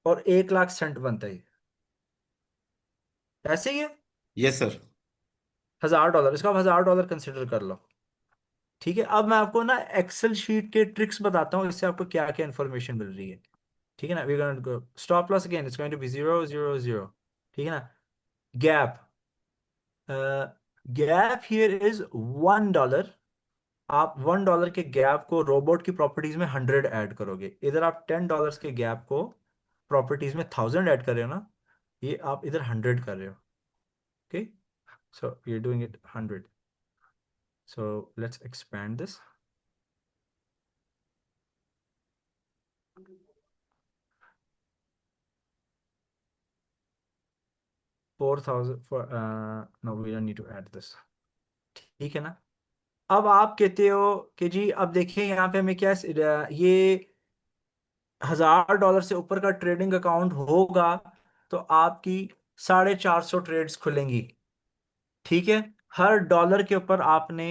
और 1 लाख सेंट बनता है, ऐसे ही है। Yes sir. $1,000, इसको आप $1,000 कंसिडर कर लो। ठीक है। अब मैं आपको ना एक्सेल शीट के ट्रिक्स बताता हूँ, इससे आपको क्या क्या इंफॉर्मेशन मिल रही है। ठीक है ना? We going to go stop loss, again it's going to be 0, 0, 0। ठीक है ना? Gap, gap here is $1। आप $1 के गैप को रोबोट की प्रॉपर्टीज में 100 ऐड करोगे, इधर आप $10 के गैप को प्रॉपर्टीज में 1000 ऐड कर रहे हो ना, ये आप इधर 100 कर रहे हो। Okay, so you doing it 100, so let's expand this. 4000 for, no we don't need to add this. ठीक है ना। अब आप कहते हो कि जी अब देखिए यहाँ पे हमें क्या ये $1000 से ऊपर का ट्रेडिंग अकाउंट होगा तो आपकी 450 ट्रेड्स खुलेंगी। ठीक है, हर डॉलर के ऊपर आपने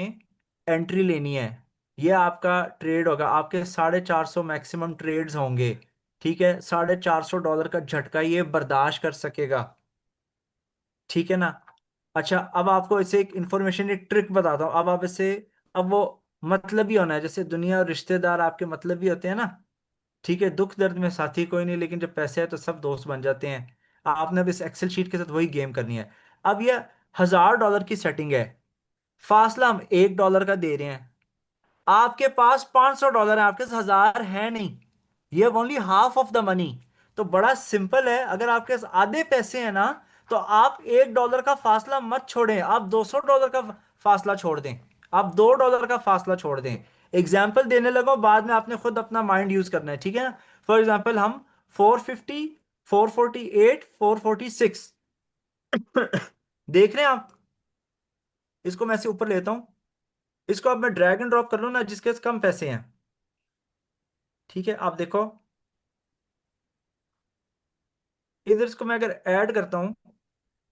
एंट्री लेनी है। ये आपका ट्रेड होगा, आपके 450 मैक्सिमम ट्रेड्स होंगे। ठीक है, $450 का झटका ये बर्दाश्त कर सकेगा। ठीक है ना। अच्छा, अब आपको इसे एक इंफॉर्मेशन, एक ट्रिक बताता हूँ। अब आप इसे, अब वो मतलब ही होना है, जैसे दुनिया और रिश्तेदार आपके मतलब ही होते हैं ना। ठीक है, दुख दर्द में साथी कोई नहीं, लेकिन जब पैसे है तो सब दोस्त बन जाते हैं। आपने अब इस एक्सेल शीट के साथ वही गेम करनी है। अब ये $1000 की सेटिंग है, फासला हम $1 का दे रहे हैं। आपके पास $500 है, आपके पास 1000 है नहीं, ये only half of the money. तो बड़ा सिंपल है, अगर आपके पास आधे पैसे हैं ना, तो आप $1 का फासला मत छोड़ें, आप $200 का फासला छोड़ दें, आप $2 का फासला छोड़ दें। एग्जाम्पल देने लगो, बाद में आपने खुद अपना माइंड यूज करना है। ठीक है ना। फॉर एग्जाम्पल हम 450, 448, 446 देख रहे हैं आप। इसको मैं से ऊपर लेता हूं, इसको अब मैं ड्रैग एंड ड्रॉप कर लूं ना जिसके पास कम पैसे हैं। ठीक है, आप देखो, इधर इसको मैं अगर ऐड करता हूं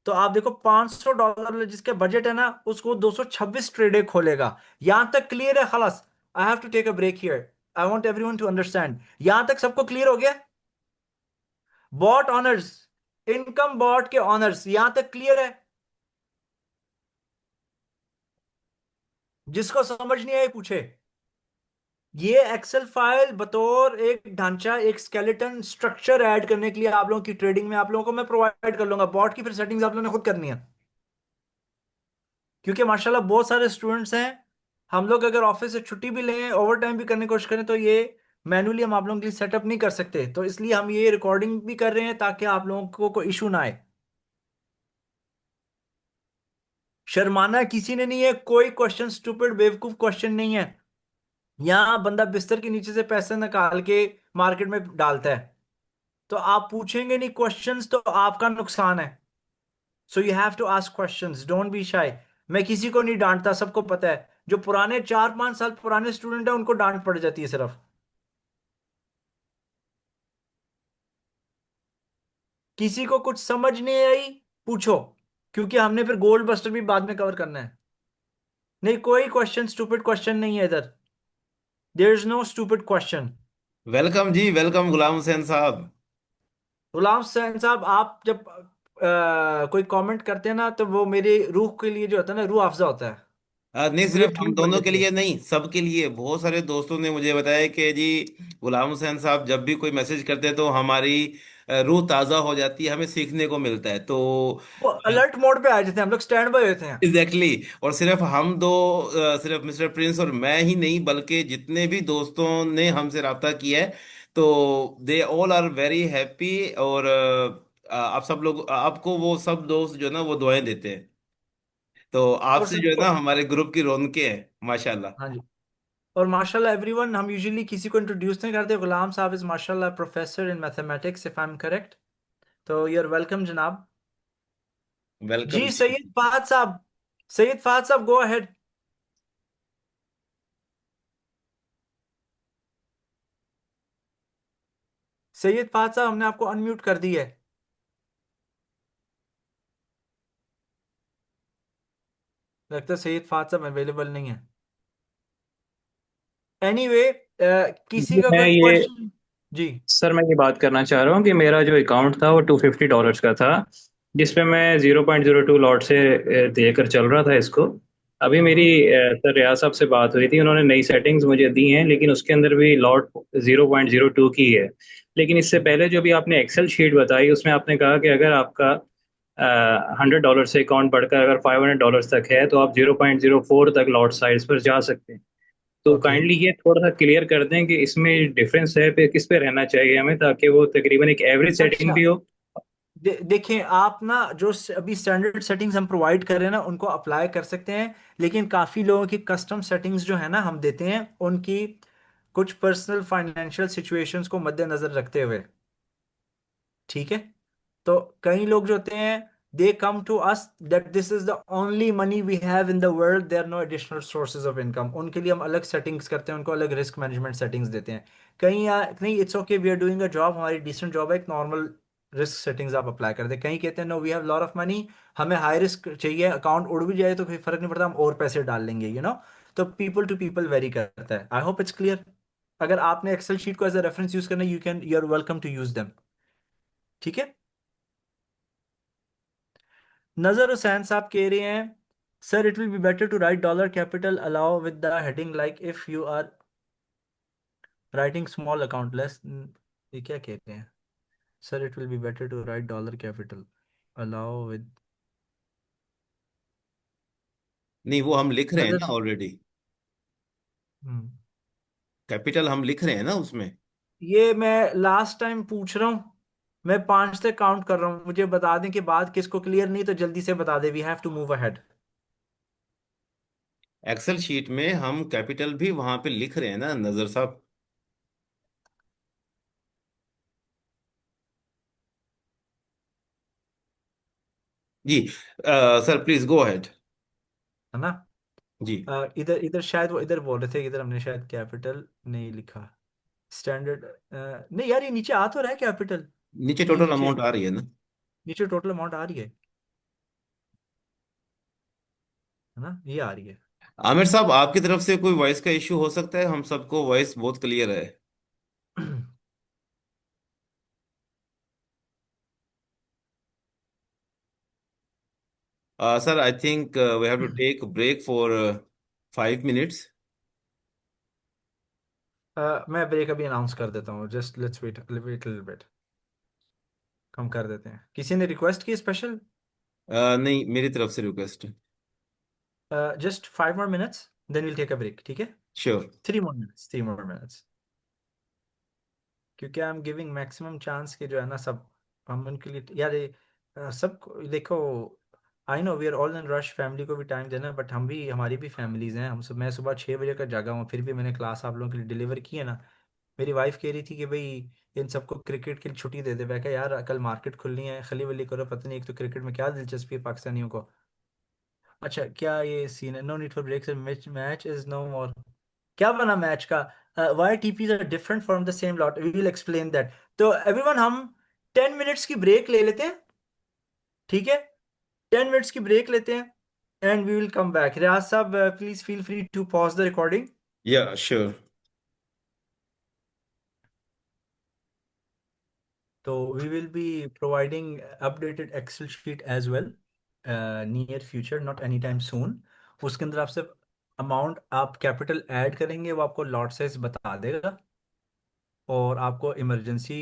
तो आप देखो $500 जिसके बजट है ना, उसको 226 ट्रेडे खोलेगा। यहां तक क्लियर है? खलास, I have to take a break here, I want everyone to understand. यहां तक सबको क्लियर हो गया? बॉट ऑनर्स, इनकम बॉट के ऑनर्स, यहां तक क्लियर है? जिसको समझ नहीं आए पूछे। ये एक्सेल फाइल बतौर एक ढांचा, एक स्केलेटन स्ट्रक्चर ऐड करने के लिए आप लोगों की ट्रेडिंग में आप लोगों को मैं प्रोवाइड कर लूंगा। बॉट की फिर सेटिंग्स आप लोगों ने खुद करनी है, क्योंकि माशाल्लाह बहुत सारे स्टूडेंट्स हैं। हम लोग अगर ऑफिस से छुट्टी भी लें, ओवर टाइम भी करने की कोशिश करें, तो ये मैनुअली हम आप लोगों के लिए सेटअप नहीं कर सकते। तो इसलिए हम ये रिकॉर्डिंग भी कर रहे हैं ताकि आप लोगों को कोई इशू ना आए। शर्माना किसी ने नहीं है, कोई क्वेश्चन स्टूपिड बेवकूफ क्वेश्चन नहीं है। यहां बंदा बिस्तर के नीचे से पैसे निकाल के मार्केट में डालता है, तो आप पूछेंगे नहीं क्वेश्चंस तो आपका नुकसान है। So you have to ask questions, don't be shy. मैं किसी को नहीं डांटता, सबको पता है। जो पुराने 4-5 साल पुराने स्टूडेंट हैं उनको डांट पड़ जाती है सिर्फ। किसी को कुछ समझ नहीं आई, पूछो, क्योंकि हमने फिर गोल्ड बस्टर भी बाद में कवर करना है। नहीं, कोई क्वेश्चन स्टूपिड क्वेश्चन नहीं है इधर, there is no stupid question. Welcome जी, वेलकम गुलाम हुसैन साहब। गुलाम हुसैन साहब, आप जब कोई कमेंट करते हैं ना, तो वो मेरी रूह के लिए जो होता है ना, रूह अफ़ज़ा होता है, नहीं, मुझे सिर्फ हम ठंड पड़ दोनों के जाती है। लिए नहीं, सबके लिए। बहुत सारे दोस्तों ने मुझे बताया कि जी गुलाम हुसैन साहब जब भी कोई मैसेज करते हैं तो हमारी रूह ताज़ा हो जाती है, हमें सीखने को मिलता है। तो वो अलर्ट मोड पे आ जाते हैं, हम लोग स्टैंड बाय होते हैं। Exactly exactly। और सिर्फ हम दो, सिर्फ मिस्टर प्रिंस और मैं ही नहीं, बल्कि जितने भी दोस्तों ने हमसे रब्ता किया है, तो they all are very happy. और आप सब लोग, आपको वो सब दोस्त जो है ना वो दुआएं देते हैं। तो और आपसे जो है ना सबको, हमारे ग्रुप की रौनकें हैं, माशाल्लाह। हाँ जी। और माशाल्लाह एवरीवन, हम यूजुअली किसी को इंट्रोड्यूस नहीं करते। गुलाम साहब इज माशाल्लाह professor in mathematics, if I am correct. तो यू आर वेलकम जनाब। वेलकम जी जी। सैयद फहद साहब, सैयद फहद साहब गो अहेड। सैयद फहद साहब, हमने आपको अनम्यूट कर दी है। लगता है सैयद फहद साहब अवेलेबल नहीं है। एनीवे, किसी जी, का मैं कोई ये क्वेश्चन? जी। सर मैं ये बात करना चाह रहा हूँ कि मेरा जो अकाउंट था वो $250 का था, जिसपे मैं 0.02 लॉट से देकर चल रहा था इसको। अभी मेरी हम्म। सर रियाज साहब से बात हुई थी, उन्होंने नई सेटिंग्स मुझे दी हैं, लेकिन उसके अंदर भी लॉट 0.02 की है। लेकिन इससे हम्म। पहले जो भी आपने एक्सेल शीट बताई उसमें आपने कहा कि अगर आपका $100 से अकाउंट बढ़कर अगर $500 तक है तो आप 0.04 तक लॉट साइज पर जा सकते हैं। तो ओके। काइंडली ये थोड़ा सा क्लियर कर दें कि इसमें डिफरेंस है पे किस पे रहना चाहिए हमें, ताकि वो तकरीबन एक एवरेज सेटिंग अच्छा, भी हो। देखें आप ना, जो अभी स्टैंडर्ड सेटिंग्स हम प्रोवाइड कर रहे हैं ना, उनको अप्लाई कर सकते हैं। लेकिन काफ़ी लोगों की कस्टम सेटिंग्स जो है ना हम देते हैं, उनकी कुछ पर्सनल फाइनेंशियल सिचुएशंस को मद्देनजर रखते हुए। ठीक है। तो कई लोग जो होते हैं, they come to us that this is the only money we have in the world, there no additional sources of income. उनके लिए हम अलग सेटिंग्स करते हैं, उनको अलग रिस्क मैनेजमेंट सेटिंग्स देते हैं। कहीं या नहीं, it's okay, we are doing a job, हमारी डिसेंट जॉब है, एक नॉर्मल रिस्क सेटिंग्स आप अप्लाई कर दें। कहीं कहते हैं no we have lot of money, हमें हाई रिस्क चाहिए, अकाउंट उड़ भी जाए तो कोई फर्क नहीं पड़ता, हम और पैसे डाल लेंगे, तो पीपल टू पीपल वेरी करता है। I hope it's clear. अगर आपने एक्सेल शीट को एज अ रेफरेंस यूज करना, you are welcome to use them. ठीक है। नजर हुसैन साहब कह रहे हैं, sir it will be better to write dollar capital allow with the heading like if you are writing small account less. ये क्या कहते हैं? Sir it will be better to write dollar capital allow with. नहीं, वो हम लिख रहे हैं नजर। ना ऑलरेडी। हम्म। कैपिटल हम लिख रहे हैं ना उसमें। ये मैं लास्ट टाइम पूछ रहा हूँ, मैं 5 से काउंट कर रहा हूँ, मुझे बता दें कि बात किसको क्लियर नहीं, तो जल्दी से बता दें, we have to move ahead. Excel sheet में हम कैपिटल भी वहां पे लिख रहे हैं ना नजर साहब। जी। Sir please go ahead. है ना? जी। इधर इधर शायद वो इधर बोल रहे थे, इधर हमने शायद कैपिटल नहीं लिखा। स्टैंडर्ड। नहीं यार, ये नीचे आ तो रहा है कैपिटल। नीचे ये टोटल नीचे, अमाउंट आ रही है ना। नीचे टोटल अमाउंट आ रही है ना? ये आ रही है। आमिर साहब, आपकी तरफ से कोई वॉइस का इश्यू हो सकता है? हम सबको वॉइस बहुत क्लियर है। Sir I think we have to take break for 5 minutes. मैं ब्रेक अभी अनाउंस कर देता हूँ, just let's wait wait little bit. हम कर देते हैं, किसी ने रिक्वेस्ट की स्पेशल? नहीं, मेरी तरफ से रिक्वेस्ट है। Just 5 more minutes, then will take a break, ठीक है? Sure. 3 more minutes, 3 more minutes। क्योंकि I am giving maximum chance कि जो है ना सब, हम उनके लिए यार सब देखो, I know we are all in rush, family को भी टाइम देना है, बट हम भी, हमारी भी फैमिलीज हैं। हम सब, मैं सुबह 6 बजे का जागा हूँ, फिर भी मैंने क्लास आप लोगों के लिए डिलीवर की है ना। मेरी वाइफ कह रही थी कि भाई इन सबको क्रिकेट के लिए छुट्टी दे दे। मैं कहा यार कल मार्केट खुलनी है, खली वली करो, पता नहीं, एक तो क्रिकेट में क्या दिलचस्पी है पाकिस्तानियों को। अच्छा, क्या ये सीन है? No need for breaks, match match is no more. क्या बना मैच का? Why TPs are different from the same lot, we will explain that. तो एवरीवन, हम 10 मिनट्स की ब्रेक ले लेते हैं, ठीक है? 10 मिनट्स की ब्रेक लेते हैं and we will come back. Riyaz sahab please feel free to pause the recording. या श्योर। तो we will be providing updated Excel sheet as well, near future, not any time soon. उसके अंदर आपसे अमाउंट आप capital add करेंगे, वो आपको lot size बता देगा, और आपको इमरजेंसी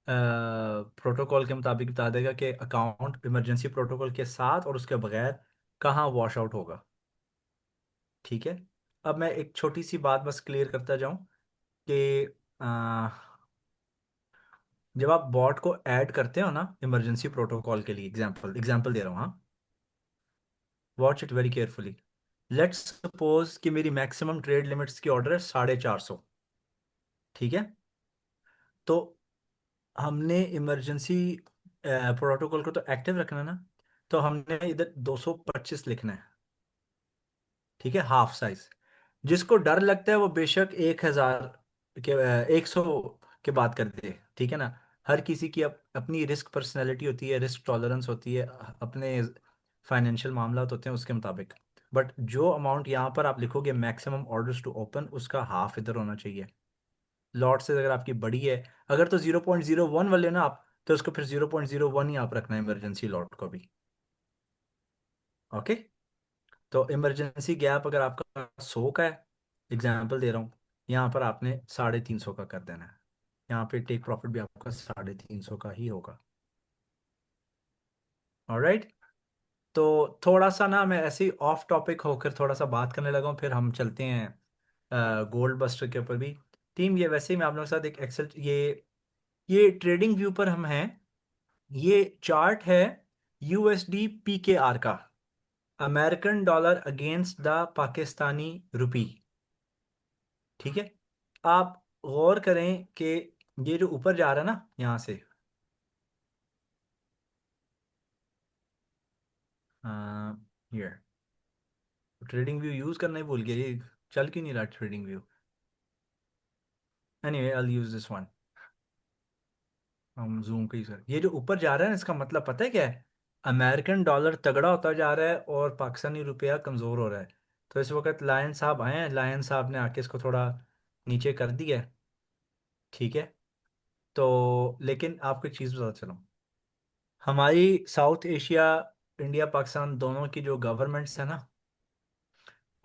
प्रोटोकॉल के मुताबिक बता देगा कि अकाउंट इमरजेंसी प्रोटोकॉल के साथ और उसके बगैर कहाँ वॉश आउट होगा। ठीक है। अब मैं एक छोटी सी बात बस क्लियर करता जाऊं कि अ, जब आप बॉट को ऐड करते हो ना इमरजेंसी प्रोटोकॉल के लिए, एग्जांपल एग्जांपल दे रहा हूँ, हाँ, watch it very carefully. Let's suppose कि मेरी मैक्सिमम ट्रेड लिमिट्स की ऑर्डर है 450। ठीक है। तो हमने इमरजेंसी प्रोटोकॉल को तो एक्टिव रखना है ना, तो हमने इधर 225 लिखना है। ठीक है, हाफ साइज। जिसको डर लगता है वो बेशक 1000 के 100 के बात कर दे, ठीक है ना? हर किसी की अपनी रिस्क पर्सनैलिटी होती है, रिस्क टॉलरेंस होती है, अपने फाइनेंशियल मामला होते हैं उसके मुताबिक। बट जो अमाउंट यहाँ पर आप लिखोगे मैक्सिमम ऑर्डर्स टू ओपन, उसका हाफ इधर होना चाहिए। लॉट से अगर आपकी बड़ी है, अगर तो 0.01 वाले ना आप, तो उसको फिर 0.01 ही आप रखना है इमरजेंसी लॉट को भी। ओके। तो इमरजेंसी गैप अगर आपका 100 का है, एग्जाम्पल दे रहा हूँ, यहाँ पर आपने 350 का कर देना है। यहाँ पे टेक प्रॉफिट भी आपका 350 का ही होगा। ऑलराइट। तो थोड़ा सा ना मैं ऐसे ही ऑफ टॉपिक होकर थोड़ा सा बात करने लगा हूँ, फिर हम चलते हैं गोल्ड बस्टर के ऊपर भी। टीम ये वैसे ही मैं आप लोगों के साथ एक एक्सेल, ये ट्रेडिंग व्यू पर हम हैं। ये चार्ट है यूएसडी पीकेआर का, American dollar against the Pakistani rupee. ठीक है, आप गौर करें कि ये जो ऊपर जा रहा है ना यहाँ से, ये ट्रेडिंग व्यू यूज करना ही भूल गया, ये चल क्यों नहीं रहा trading view. Anyway I will use this one. हम जूम पे ही सर, ये जो ऊपर जा रहा है ना, इसका मतलब पता है क्या है? अमेरिकन डॉलर तगड़ा होता जा रहा है और पाकिस्तानी रुपया कमज़ोर हो रहा है। तो इस वक्त लायन साहब आए हैं, लायन साहब ने आके इसको थोड़ा नीचे कर दिया है। ठीक है, तो लेकिन आपको एक चीज़ बताता चलूँ, हमारी साउथ एशिया, इंडिया पाकिस्तान दोनों की जो गवर्नमेंट्स है ना,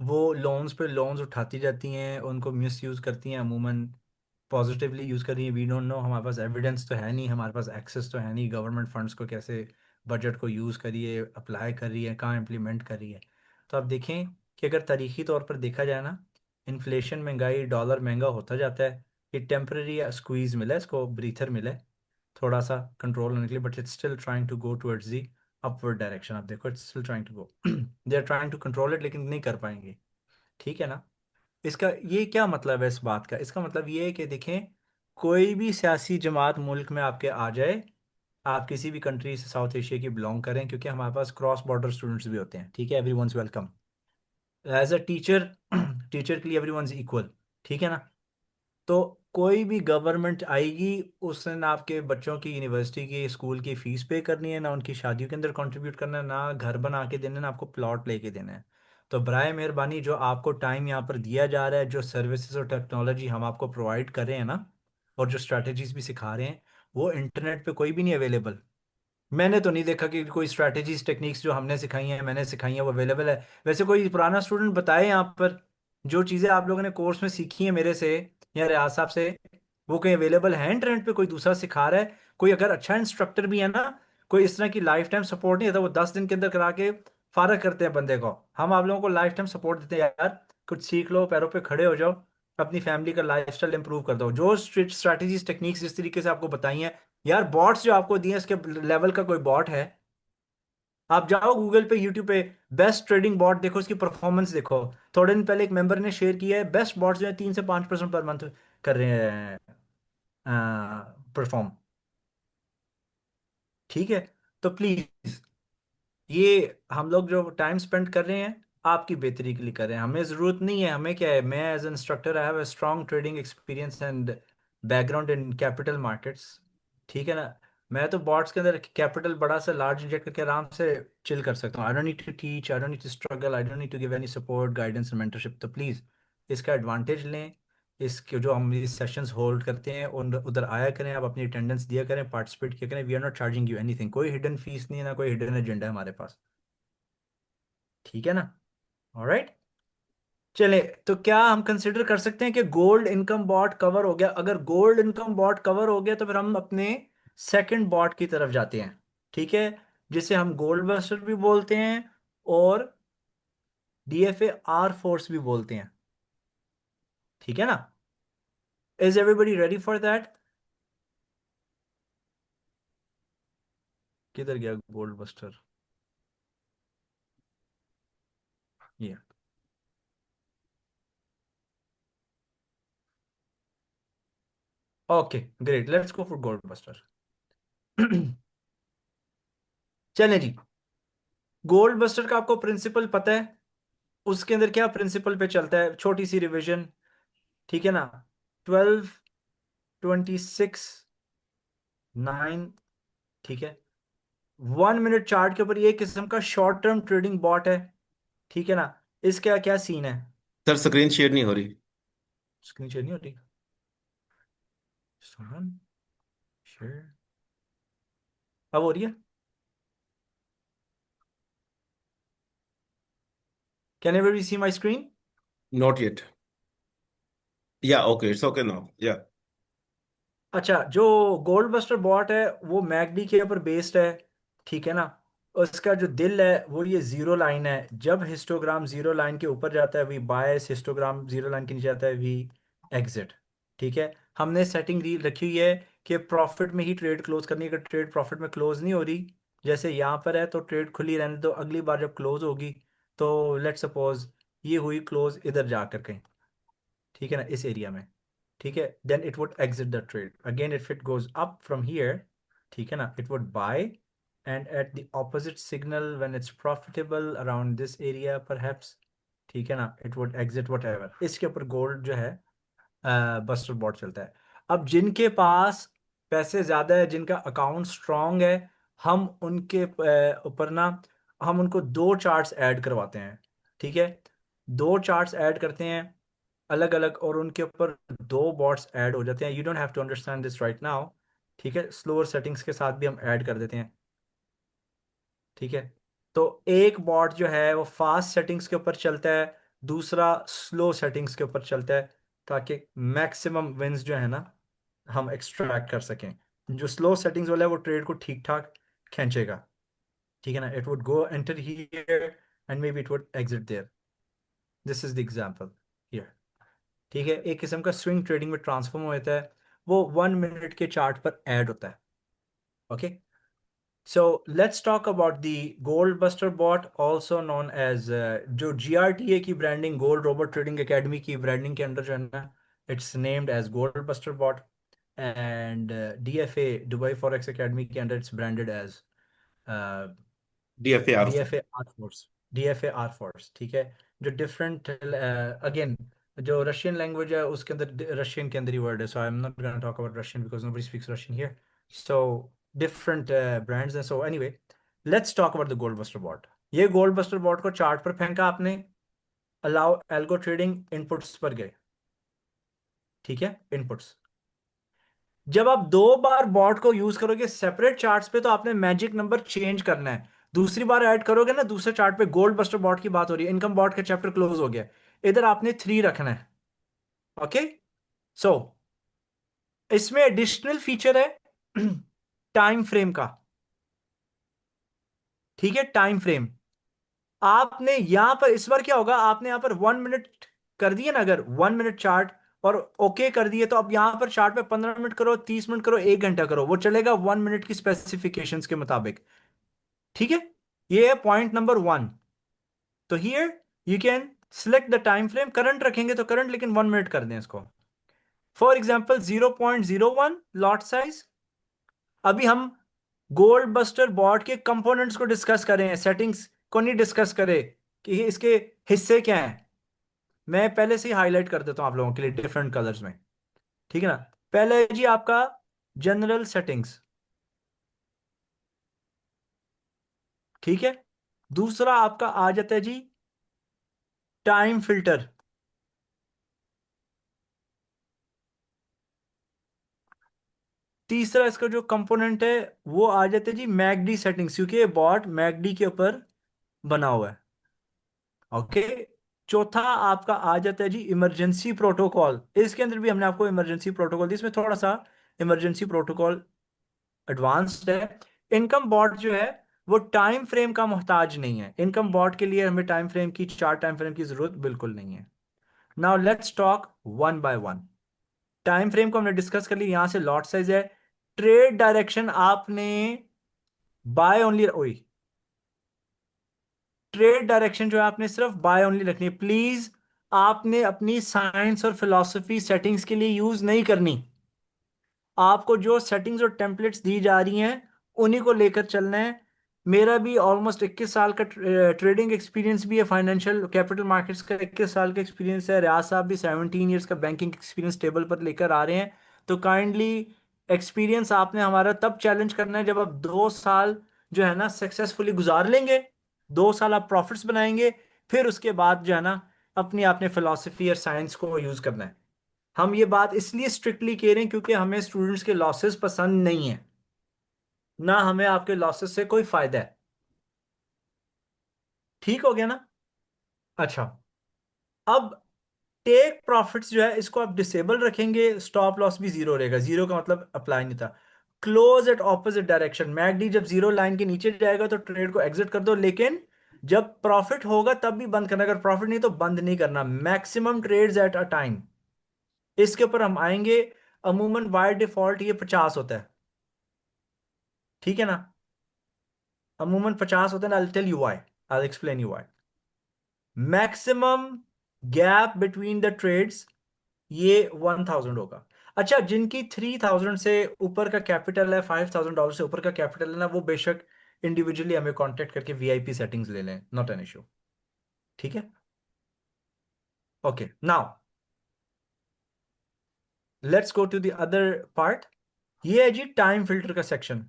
वो लोन्स पे लोन्स उठाती जाती हैं, उनको मिस यूज़ करती हैं, अमूमन पॉजिटिवली यूज़ कर रही हैं। वी डोंट नो, हमारे पास एविडेंस तो है नहीं, हमारे पास एक्सेस तो है नहीं गवर्नमेंट फंड्स को कैसे बजट को यूज़ करिए, अप्लाई कर रही है, कहाँ इम्प्लीमेंट कर रही है। तो आप देखें कि अगर तारीखी तौर पर देखा जाए ना, इन्फ्लेशन, महंगाई, डॉलर महंगा होता जाता है। ये टेम्पररी स्क्वीज मिला है, इसको ब्रीथर मिला है थोड़ा सा कंट्रोल होने के लिए, but it's still trying to go towards the upward direction. आप देखो, it's still trying to go, they are trying to control it, लेकिन नहीं कर पाएंगे। ठीक है ना? इसका ये क्या मतलब है इस बात का? इसका मतलब ये है कि देखें, कोई भी सियासी जमात मुल्क में आपके आ जाए, आप किसी भी कंट्री से साउथ एशिया की बिलोंग करें, क्योंकि हमारे पास क्रॉस बॉर्डर स्टूडेंट्स भी होते हैं। ठीक है, every once welcome as a teacher. Teacher के लिए एवरी वंस इक्वल। ठीक है ना? तो कोई भी गवर्नमेंट आएगी, उसने ना आपके बच्चों की यूनिवर्सिटी की स्कूल की फीस पे करनी है, ना उनकी शादियों के अंदर कंट्रीब्यूट करना है, ना घर बना के देना है, ना आपको प्लॉट लेके देना है। तो बराए मेहरबानी, जो आपको टाइम यहाँ पर दिया जा रहा है, जो सर्विसेज और टेक्नोलॉजी हम आपको प्रोवाइड कर रहे हैं ना, और जो स्ट्रैटेजीज भी सिखा रहे हैं, वो इंटरनेट पे कोई भी नहीं अवेलेबल। मैंने तो नहीं देखा कि कोई स्ट्रैटेजीज टेक्निक्स जो हमने सिखाई हैं, मैंने सिखाई हैं, वो अवेलेबल है। वैसे कोई पुराना स्टूडेंट बताए यहाँ पर, जो चीज़ें आप लोगों ने कोर्स में सीखी हैं मेरे से या रियाज साहब से, वो कहीं अवेलेबल है इंटरनेट पे? कोई दूसरा सिखा रहा है? कोई अगर अच्छा इंस्ट्रक्टर भी है ना, कोई इस तरह की लाइफ टाइम सपोर्ट नहीं देता, वो 10 दिन के अंदर करा के फारग करते हैं बंदे को। हम आप लोगों को लाइफ टाइम सपोर्ट देते हैं, यार कुछ सीख लो, पैरों पे खड़े हो जाओ, अपनी फैमिली का लाइफस्टाइल इंप्रूव कर दो। जो स्ट्रैटेजीज टेक्निक्स जिस तरीके से आपको बताई हैं, यार बॉट्स जो आपको दिए हैं, इसके लेवल का कोई बॉट है? आप जाओ गूगल पे, यूट्यूब पे, बेस्ट ट्रेडिंग बॉट देखो, इसकी परफॉर्मेंस देखो। थोड़े दिन पहले एक मेंबर ने शेयर किया है, बेस्ट बॉट्स जो है 3 से 5% पर मंथ कर रहे हैं परफॉर्म। ठीक है, तो प्लीज, ये हम लोग जो टाइम स्पेंड कर रहे हैं, आपकी बेहतरी के लिए कर रहे हैं। हमें ज़रूरत नहीं है, हमें क्या है, मैं as instructor I have a strong trading experience and background in capital markets. ठीक है ना? मैं तो बॉट्स के अंदर कैपिटल बड़ा सा लार्ज इंजेक्ट करके आराम से चिल कर सकता हूँ। I don't need to teach, I don't need to struggle, I don't need to give any support, guidance and mentorship. तो प्लीज़ इसका एडवांटेज लें। इसके जो हम ये सेशंस होल्ड करते हैं, उन उधर आया करें, आप अपनी अटेंडेंस दिया करें, पार्टिसिपेट किया करें। We are not charging you anything, कोई हिडन फीस नहीं है, ना कोई हिडन एजेंडा है हमारे पास। ठीक है ना? ऑलराइट, चले, तो क्या हम कंसिडर कर सकते हैं कि गोल्ड इनकम बॉट कवर हो गया? अगर गोल्ड इनकम बॉट कवर हो गया, तो फिर हम अपने सेकंड बॉट की तरफ जाते हैं। ठीक है, जिसे हम गोल्ड बस्टर भी बोलते हैं और डीएफए आर फोर्स भी बोलते हैं। ठीक है ना? Is everybody ready for that? किधर गया गोल्ड बस्टर? ये okay, great, let's go for gold buster. चलें जी, गोल्ड बस्टर का आपको प्रिंसिपल पता है? उसके अंदर क्या प्रिंसिपल पे चलता है? छोटी सी रिवीजन। ठीक है ना? 12, 26, 9। ठीक है, 1 मिनट चार्ट के ऊपर ये किस्म का शॉर्ट टर्म ट्रेडिंग बॉट है। ठीक है ना? इसका क्या सीन है? सर स्क्रीन शेयर नहीं हो रही। स्क्रीन शेयर नहीं होती? शेयर अब हो रही है? Can everybody see my screen? Not yet. या ओके, इट्स ओके नाउ, या। अच्छा, जो गोल्ड बस्टर बॉट है वो मैकडी के ऊपर बेस्ड है। ठीक है ना? उसका जो दिल है वो ये जीरो लाइन है। जब हिस्टोग्राम जीरो लाइन के ऊपर जाता है we buy, histogram zero line के नीचे जाता है वी एग्जिट। ठीक है, हमने सेटिंग रखी हुई है कि प्रॉफिट में ही ट्रेड क्लोज करनी है। अगर ट्रेड प्रॉफिट में क्लोज नहीं हो रही, जैसे यहाँ पर है, तो ट्रेड खुली रहने दो, अगली बार जब क्लोज होगी तो लेट सपोज ये हुई क्लोज इधर जाकर कहीं, ठीक है ना, इस एरिया में, ठीक है, then it would exit the trade again if it goes up from here, ठीक है ना, it would buy and at the opposite signal when it's profitable around this area perhaps, ठीक है ना, it would exit whatever. इसके ऊपर gold जो है बस्टर बॉट चलता है। अब जिनके पास पैसे ज्यादा है, जिनका अकाउंट स्ट्रांग है, हम उनके ऊपर ना, हम उनको दो चार्ट्स ऐड करवाते हैं, ठीक है, दो चार्ट्स ऐड करते हैं अलग अलग, और उनके ऊपर दो बॉट्स ऐड हो जाते हैं। You don't have to understand this right now, ठीक है, स्लोअर सेटिंग्स के साथ भी हम ऐड कर देते हैं, ठीक है। तो एक बॉट जो है वो फास्ट सेटिंग्स के ऊपर चलता है, दूसरा स्लो सेटिंग्स के ऊपर चलता है, ताकि मैक्सिमम विंस जो है ना हम एक्सट्रैक्ट कर सकें। जो स्लो सेटिंग्स वाला है वो ट्रेड को ठीक ठाक खींचेगा, ठीक है ना, it would go enter here and maybe it would exit there. This is the example here, ठीक है। एक किस्म का स्विंग ट्रेडिंग में ट्रांसफॉर्म होता है, वो 1 मिनट के चार्ट पर ऐड होता है। Okay, so let's talk about the gold buster bot, also known as जो GRTA की branding, gold robot trading academy की ब्रांडिंग के अंदर जो है ना, it's named as gold buster bot, and DFA Dubai forex academy के अंदर it's branded as DFAR। DFA R force, DFA R force, ठीक है। जो डिफरेंट अगेन जो रशियन लैंग्वेज है उसके अंदर रशियन के अंदर ही वर्ड है, so I am not gonna talk about Russian because nobody speaks Russian here, so different brands हैं। So anyway, let's talk about the gold buster bot. ये गोल्ड बस्टर बॉट को चार्ट पर फेंका आपने, अलाउ एल्गो ट्रेडिंग, इनपुट्स पर गए, ठीक है, इनपुट्स। जब आप दो बार बॉट को यूज करोगे सेपरेट चार्ट्स पे, तो आपने मैजिक नंबर चेंज करना है। दूसरी बार ऐड करोगे ना दूसरे चार्ट पे, गोल्ड बस्टर बॉट की बात हो रही है, इनकम बॉट का चैप्टर क्लोज हो गया, इधर आपने 3 रखना है। ओके, सो इसमें एडिशनल फीचर है टाइम फ्रेम का, ठीक है, टाइम फ्रेम। आपने यहां पर इस बार क्या होगा, आपने यहां पर 1 मिनट कर दिए ना, अगर 1 मिनट चार्ट और ओके कर दिए, तो अब यहां पर चार्ट पे 15 मिनट करो, 30 मिनट करो, 1 घंटा करो, वो चलेगा 1 मिनट की स्पेसिफिकेशंस के मुताबिक, ठीक है। ये है पॉइंट नंबर 1। तो here you can select the time frame, current रखेंगे तो करंट, लेकिन 1 मिनट कर दें इसको। For example 0.01 lot size. अभी हम गोल्ड बस्टर बॉट के कंपोनेंट्स को डिस्कस करें, सेटिंग्स को नहीं डिस्कस करें कि इसके हिस्से क्या हैं। मैं पहले से ही हाईलाइट कर देता हूं आप लोगों के लिए डिफरेंट कलर्स में, ठीक है ना। पहले है जी आपका जनरल सेटिंग्स, ठीक है। दूसरा आपका आ जाता है जी टाइम फिल्टर। तीसरा इसका जो कंपोनेंट है वो आ जाता है जी मैकडी सेटिंग्स, क्योंकि ये बॉट मैकडी के ऊपर बना हुआ है। ओके, चौथा आपका आ जाता है जी इमरजेंसी प्रोटोकॉल। इसके अंदर भी हमने आपको इमरजेंसी प्रोटोकॉल दी, इसमें थोड़ा सा इमरजेंसी प्रोटोकॉल एडवांस्ड है। इनकम बॉट जो है वो टाइम फ्रेम का मोहताज नहीं है, इनकम बॉट के लिए हमें टाइम फ्रेम की, 4 टाइम फ्रेम की जरूरत बिल्कुल नहीं है। Now let's talk one by one. Time frame को हमने डिस्कस कर लिया, यहां से लॉट साइज है, ट्रेड डायरेक्शन आपने बाय ओनली, ट्रेड डायरेक्शन जो है आपने सिर्फ बाय ओनली रखनी है प्लीज। आपने अपनी साइंस और फिलॉसफी सेटिंग्स के लिए यूज नहीं करनी। आपको जो सेटिंग्स और टेम्पलेट्स दी जा रही हैं उन्हीं को लेकर चलना है। मेरा भी ऑलमोस्ट 21 साल का ट्रेडिंग एक्सपीरियंस भी है, फाइनेंशियल कैपिटल मार्केट्स का 21 साल का एक्सपीरियंस है। रियाज साहब भी 17 ईयर्स का बैंकिंग एक्सपीरियंस टेबल पर लेकर आ रहे हैं। तो काइंडली एक्सपीरियंस आपने हमारा तब चैलेंज करना है जब आप 2 साल जो है ना सक्सेसफुली गुजार लेंगे, 2 साल आप प्रॉफिट्स बनाएंगे, फिर उसके बाद जो है ना अपनी आपने फिलॉसफी और साइंस को यूज करना है। हम ये बात इसलिए स्ट्रिक्टली कह रहे हैं क्योंकि हमें स्टूडेंट्स के लॉसेस पसंद नहीं है, ना हमें आपके लॉसेस से कोई फायदा है। ठीक हो गया ना। अच्छा, अब टेक प्रॉफिट्स जो है इसको आप डिसेबल रखेंगे, स्टॉप लॉस भी जीरो रहेगा, जीरो का मतलब अप्लाई नहीं था। Close eight opposite direction. McD जब जीरो लाइन के नीचे जाएगा तो ट्रेड को एग्जिट कर दो, लेकिन जब प्रॉफिट होगा तब भी बंद करना, अगर प्रॉफिट नहीं तो बंद नहीं करना। Maximum trades at a time, इसके ऊपर हम आएंगे। अमूमन बाय डिफॉल्ट ये 50 होता है, ठीक है ना? अमूमन 50 होता है ना। I tell you why, I explain you why. Maximum gap between the trades ये 1000 होगा। अच्छा, जिनकी 3000 से ऊपर का कैपिटल है, $5000 से ऊपर का कैपिटल है ना, वो बेशक इंडिविजुअली हमें कांटेक्ट करके वीआईपी सेटिंग्स ले लें, नॉट एन इशू। ठीक है, okay. Now let's go to the other part. ये है जी टाइम फिल्टर का सेक्शन।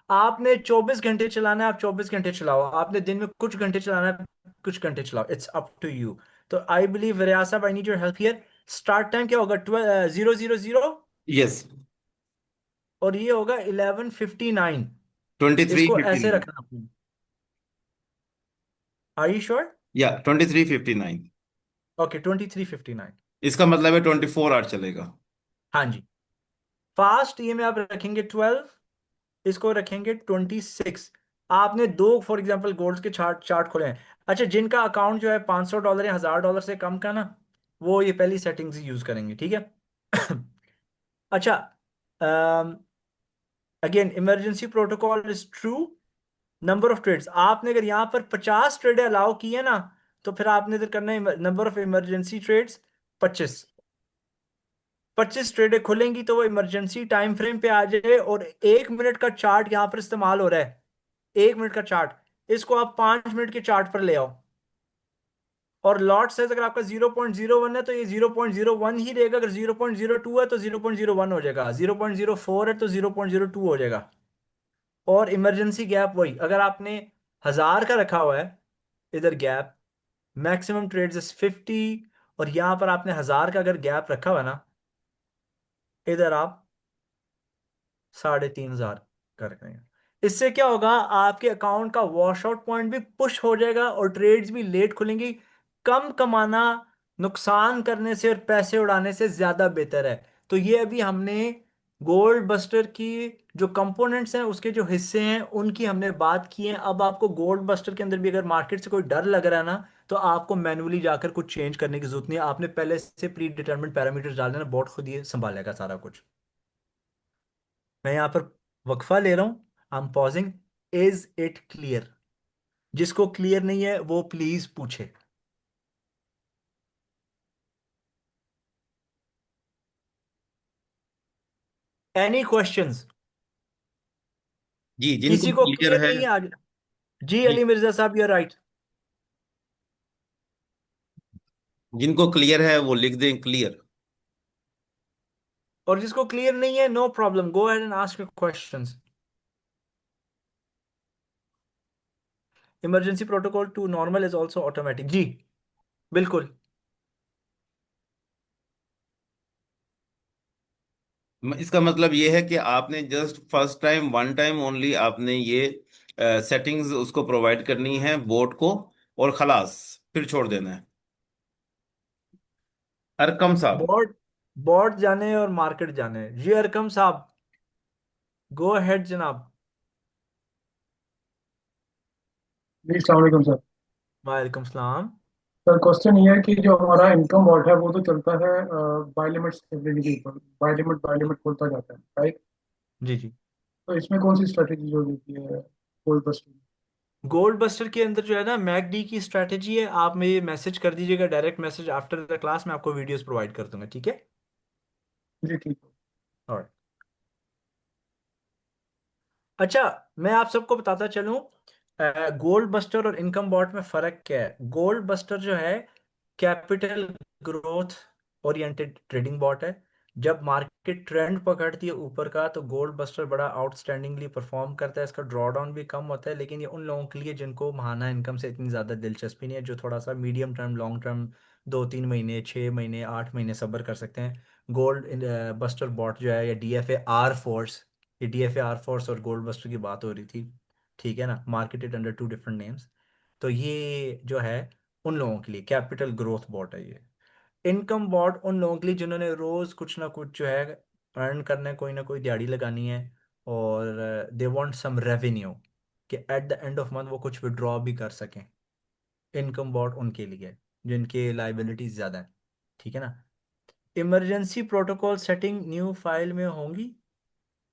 आपने 24 घंटे चलाना है, आप 24 घंटे चलाओ। आपने दिन में कुछ घंटे चलाना है, कुछ घंटे चलाओ, इट्स अप टू यू। तो आई बिलीव रियाज साहब, I need your help here. Start time क्या होगा? 12:00 यस। और ये होगा 11:59। इसको ऐसे 23:59। रखना आपने। Are you sure? या 23:59। ओके, 23:59। इसका मतलब है 24 आवर चलेगा। हाँ जी। फास्ट ये में आप रखेंगे 12, इसको रखेंगे 26। आपने दो फॉर एग्जांपल गोल्ड के चार्ट चार्ट खोले हैं। अच्छा, जिनका अकाउंट जो है $500 या $1000 से कम का ना, वो ये पहली सेटिंग्स यूज करेंगे, ठीक है? अच्छा, again emergency protocol is true. Number of trades, आपने अगर यहाँ पर 50 ट्रेड अलाउ किए ना, तो फिर आपने इधर करना है नंबर ऑफ इमरजेंसी ट्रेड्स 25। 25 ट्रेडें खुलेंगी तो वो इमरजेंसी टाइम फ्रेम पे आ जाए। और 1 मिनट का चार्ट यहाँ पर इस्तेमाल हो रहा है, 1 मिनट का चार्ट, इसको आप 5 मिनट के चार्ट पर ले आओ। और लॉट साइज अगर आपका 0.01 है तो ये 0.01 ही रहेगा। अगर 0.02 है तो 0.01 हो जाएगा, 0.04 है तो 0.02 हो जाएगा। और इमरजेंसी गैप वही, अगर आपने 1000 का रखा हुआ है इधर गैप, मैक्सिमम ट्रेड्स इज 50। और यहां पर आपने 1000 का अगर गैप रखा हुआ है ना, इधर आप 3500 कर रहे हैं। इससे क्या होगा? आपके अकाउंट का वॉश आउट पॉइंट भी पुश हो जाएगा और ट्रेड्स भी लेट खुलेंगी। कम कमाना नुकसान करने से और पैसे उड़ाने से ज्यादा बेहतर है। तो ये अभी हमने गोल्ड बस्टर की जो कंपोनेंट्स हैं, उसके जो हिस्से हैं, उनकी हमने बात की है। अब आपको गोल्ड बस्टर के अंदर भी अगर मार्केट से कोई डर लग रहा है ना, तो आपको मैन्युअली जाकर कुछ चेंज करने की जरूरत नहीं है। आपने पहले से प्री डिटरमिन्ड पैरामीटर्स डाल देना, बॉट खुद ये संभालेगा सारा कुछ। मैं यहां पर वक्फा ले रहा हूं, I am pausing. Is it clear? जिसको क्लियर नहीं है वो प्लीज पूछे। Any questions? जी, जिनको किसी को क्लियर क्लियर है। नहीं है आज? जी जी, अली मिर्जा साहब, यू आर राइट। जिनको क्लियर है वो लिख दें क्लियर। और जिसको क्लियर नहीं है, no problem, go ahead and ask your questions. Emergency protocol to normal is also automatic, जी बिल्कुल। इसका मतलब ये है कि आपने just first time, one time only, आपने ये सेटिंग्स उसको प्रोवाइड करनी है बोर्ड को, और खलास, फिर छोड़ देना है। अरकम साहब। बोर्ड बोर्ड जाने और मार्केट जाने, जी अरकम साहब, गो अहेड जनाब। जी अस्सलाम वालेकुम सर। वालेकुम सलाम। सर क्वेश्चन ये है कि जो हमारा इनकम वॉट है वो तो चलता है बाय लिमिट स्टेबिलिटी के ऊपर, बाय लिमिट खुलता जाता है, राइट? जी जी। तो इसमें कौन सी स्ट्रेटेजी जो होती है गोल्ड बस्टिंग? गोल्ड बस्टर के अंदर जो है ना, मैकडी की स्ट्रैटेजी है। आप मुझे मैसेज कर दीजिएगा, direct message after the class, मैं आपको वीडियोस प्रोवाइड कर दूंगा, ठीक है? जी ठीक है। और अच्छा, मैं आप सबको बताता चलूं, गोल्ड बस्टर और इनकम बॉट में फर्क क्या है। गोल्ड बस्टर जो है capital growth oriented trading bot है। जब मार्केट ट्रेंड पकड़ती है ऊपर का, तो गोल्ड बस्टर बड़ा आउटस्टैंडिंगली परफॉर्म करता है। इसका ड्रॉडाउन भी कम होता है। लेकिन ये उन लोगों के लिए जिनको महाना इनकम से इतनी ज़्यादा दिलचस्पी नहीं है, जो थोड़ा सा मीडियम टर्म, लॉन्ग टर्म, 2-3 महीने, 6 महीने, 8 महीने सब्र कर सकते हैं। गोल्ड बस्टर बॉट जो है, या DFA आर फोर्स, ये DFA आर फोर्स और गोल्ड बस्टर की बात हो रही थी, ठीक है ना? Marketed under to different names. तो ये जो है उन लोगों के लिए कैपिटल ग्रोथ बॉट है। ये इनकम बॉट उन लोगों के लिए जिन्होंने रोज कुछ ना कुछ जो है अर्न करना है, कोई ना कोई दिहाड़ी लगानी है। और दे वांट सम रेवेन्यू कि eight the end of month वो कुछ विड्रॉ भी कर सकें। इनकम बॉट उनके लिए जिनके लाइबिलिटीज ज़्यादा है, ठीक है ना। Emergency protocol setting new file में होंगी,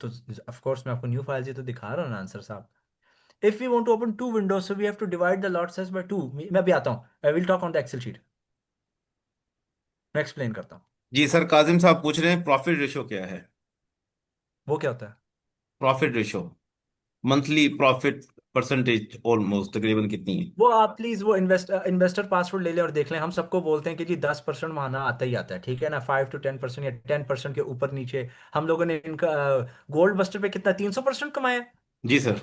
तो ऑफ कोर्स मैं आपको न्यू फाइल से तो दिखा रहा हूँ ना आंसर साहब। If we want to open two windows so we have to divide the lot size by two. मैं भी आता हूँ, I will talk on the excel sheet, मैं एक्सप्लेन करता हूँ। जी सर, काजिम साहब पूछ रहे हैं प्रॉफिट रेशो क्या है। वो क्या होता है? Profit ratio, monthly profit percentage almost तकरीबन कितनी है। वो आप प्लीज वो इन्वेस्टर पासवर्ड ले लें और देख लें। हम सबको बोलते हैं कि जी 10% महाना आता ही आता है, ठीक है ना, 5 to 10% या 10% के ऊपर नीचे। हम लोगों ने इनका गोल्ड बस्टर पे कितना 300% कमाया जी सर।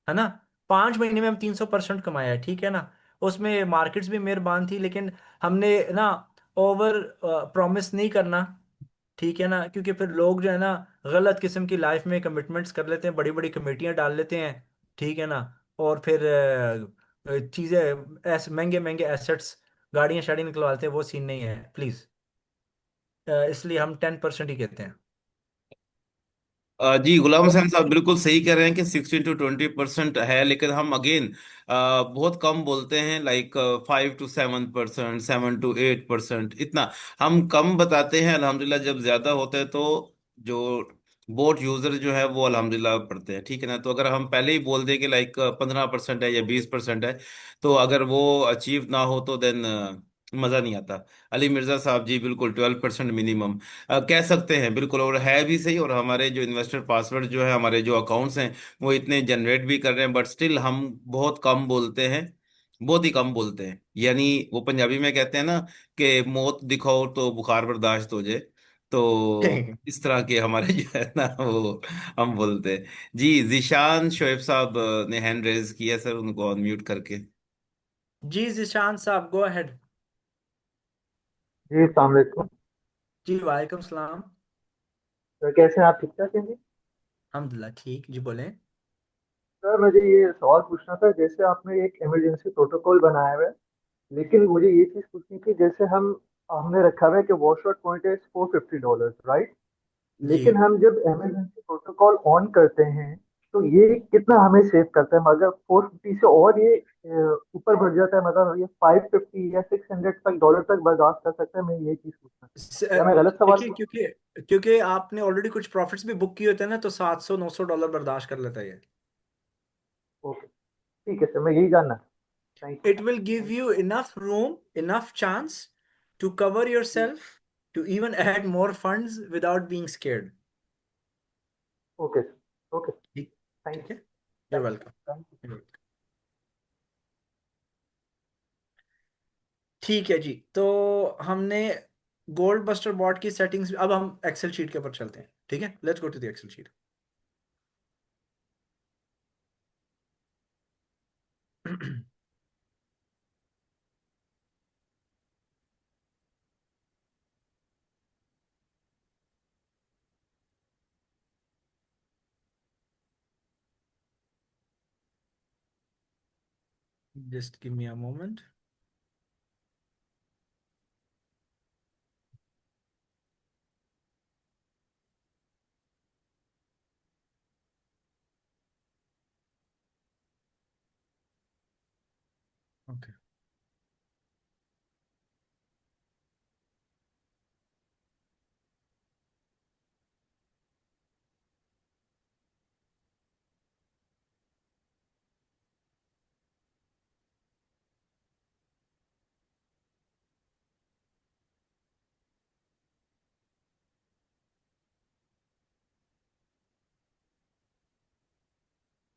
है ना। 5 महीने में हम 300% कमाया है, ठीक है ना। उसमें मार्केट्स भी मेहरबान थी, लेकिन हमने ना ओवर प्रॉमिस नहीं करना, ठीक है ना, क्योंकि फिर लोग जो है ना गलत किस्म की लाइफ में कमिटमेंट्स कर लेते हैं, बड़ी बड़ी कमेटियां डाल लेते हैं, ठीक है ना। और फिर चीज़ें ऐसे महंगे महंगे एसेट्स गाड़ियां शाड़ियां निकलवाते हैं, वो सीन नहीं है प्लीज़। इसलिए हम 10% ही कहते हैं। जी गुलाम और हुसैन साहब बिल्कुल सही कह रहे हैं कि 16 to 20% है, लेकिन हम अगेन बहुत कम बोलते हैं, लाइक 5 to 7%, 7 to 8%, इतना हम कम बताते हैं। अल्हम्दुलिल्लाह जब ज्यादा होता है तो जो बोट यूजर जो है वो अल्हम्दुलिल्लाह पढ़ते हैं, ठीक है ना। तो अगर हम पहले ही बोल दें कि लाइक 15% है या 20% है, तो अगर वो अचीव ना हो तो देन मजा नहीं आता। अली मिर्जा साहब जी बिल्कुल 12% मिनिमम कह सकते हैं बिल्कुल, और है भी सही। और हमारे जो इन्वेस्टर पासवर्ड जो है, हमारे जो अकाउंट्स हैं वो इतने जनरेट भी कर रहे हैं, बट स्टिल हम बहुत कम बोलते हैं, बहुत ही कम बोलते हैं। यानी वो पंजाबी में कहते हैं ना कि मौत दिखाओ तो बुखार बर्दाश्त हो जाए। तो इस तरह के हमारे जो है ना वो हम बोलते हैं। जी जिशान शोएब साहब ने हैंड रेज किया सर, उनको अनम्यूट करके। जी जिशान साहब गो अहेड। जी अस्सलाम वालेकुम। जी वालेकुम सलाम। सर कैसे हैं आप, ठीक ठाक हैं जी? अल्हम्दुलिल्लाह ठीक, जी बोलें। सर मुझे ये सवाल पूछना था, जैसे आपने एक इमरजेंसी प्रोटोकॉल बनाया हुआ है, लेकिन मुझे ये चीज़ पूछनी थी, जैसे हम हमने रखा हुआ है कि वॉश आउट पॉइंट है $450, राइट? जी लेकिन हम जब इमरजेंसी प्रोटोकॉल ऑन करते हैं तो ये कितना हमें सेव करता है? मगर 450 से और ये ऊपर बढ़ जाता है, मतलब ये 550 या 600 तक डॉलर तक बर्दाश्त कर सकता है? मैं ये चीज़ पूछना था। क्या मैं गलत सवाल देखिए, पूछ? क्योंकि क्योंकि आपने ऑलरेडी कुछ प्रॉफिट्स भी बुक किए होते हैं ना, तो $700-900 बर्दाश्त कर लेता है ये। ओके, ठीक है सर, मैं यही जानना था। Thank It will give you enough room, enough chance to cover you. yourself, to even add more funds without being scared. Okay sir, okay, ठीक, थैंक ठीक यू। है। You're welcome. Thank you. You're welcome. ठीक है जी, तो हमने gold buster bot की settings, अब हम एक्सेल शीट के ऊपर चलते हैं, ठीक है। Let's go to the excel sheet. Just give me a moment. Okay.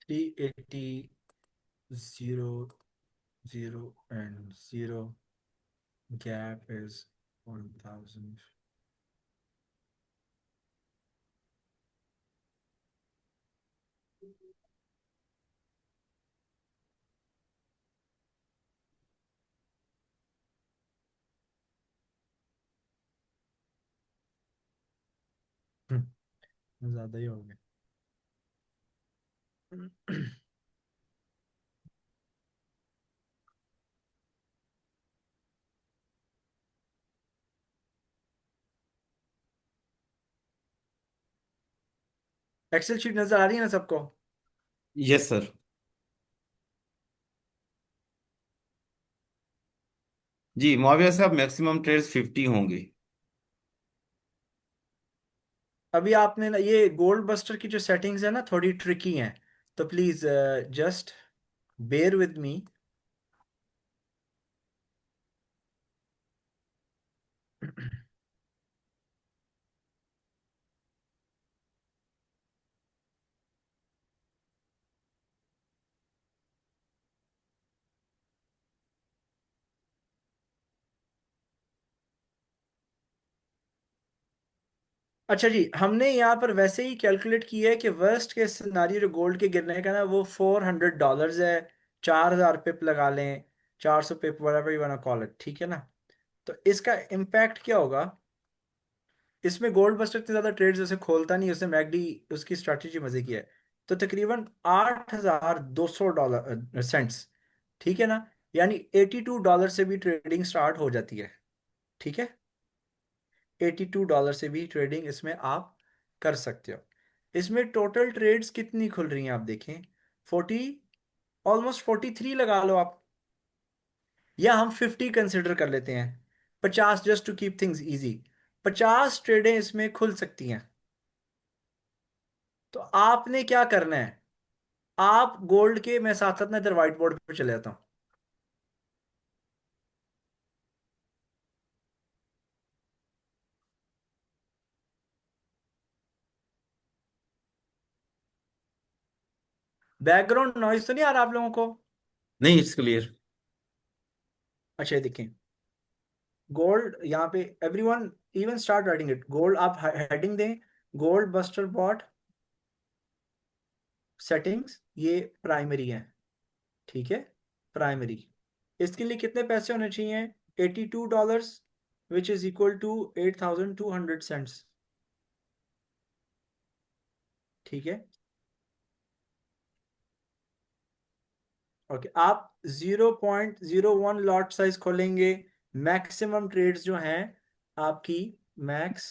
Three 0 0 and 0. Gap is 1000. ज्यादा ही हो गया। एक्सेल शीट नजर आ रही है ना सबको? Yes sir. जी मुआविया साहब, मैक्सिमम ट्रेड्स 50 होंगी। अभी आपने ना ये गोल्ड बस्टर की जो सेटिंग्स है ना थोड़ी ट्रिकी हैं, तो please just bear with me. अच्छा जी, हमने यहाँ पर वैसे ही कैलकुलेट किया है कि वर्स्ट केस सिनारियो जो गोल्ड के गिरने का ना वो $400 है। 4,000 पिप लगा लें, 400 पिप, whatever you wanna call it, ठीक है ना? तो इसका इम्पैक्ट क्या होगा? इसमें गोल्ड बस्टर इतने ज़्यादा ट्रेड्स जैसे खोलता नहीं, उसने मैगडी उसकी स्ट्रैटेजी मजे की है। तो तकरीबन $8,200 सेंट्स, ठीक है ना? यानी $82 से भी ट्रेडिंग स्टार्ट हो जाती है, ठीक है? $82 से भी ट्रेडिंग इसमें आप कर सकते हो। इसमें टोटल ट्रेड्स कितनी खुल रही हैं आप देखें, 40, ऑलमोस्ट 43 लगा लो आप, या हम 50 कंसिडर कर लेते हैं, 50, just to keep things easy. 50 ट्रेडें इसमें खुल सकती हैं। तो आपने क्या करना है, आप गोल्ड के, मैं साथ साथ ना इधर व्हाइट बोर्ड पे चले जाता हूँ। बैकग्राउंड नॉइज तो नहीं आ रहा आप लोगों को? नहीं, इट्स क्लियर। अच्छा ये देखें, गोल्ड यहाँ पे everyone even start writing it, gold आप हेडिंग दें, गोल्ड बस्टर बॉट सेटिंग्स, ये प्राइमरी है, ठीक है? प्राइमरी, इसके लिए कितने पैसे होने चाहिए? $82, which is equal to 8,200 cents, ठीक है? ओके, आप 0.01 लॉट साइज खोलेंगे। मैक्सिमम ट्रेड्स जो हैं आपकी, max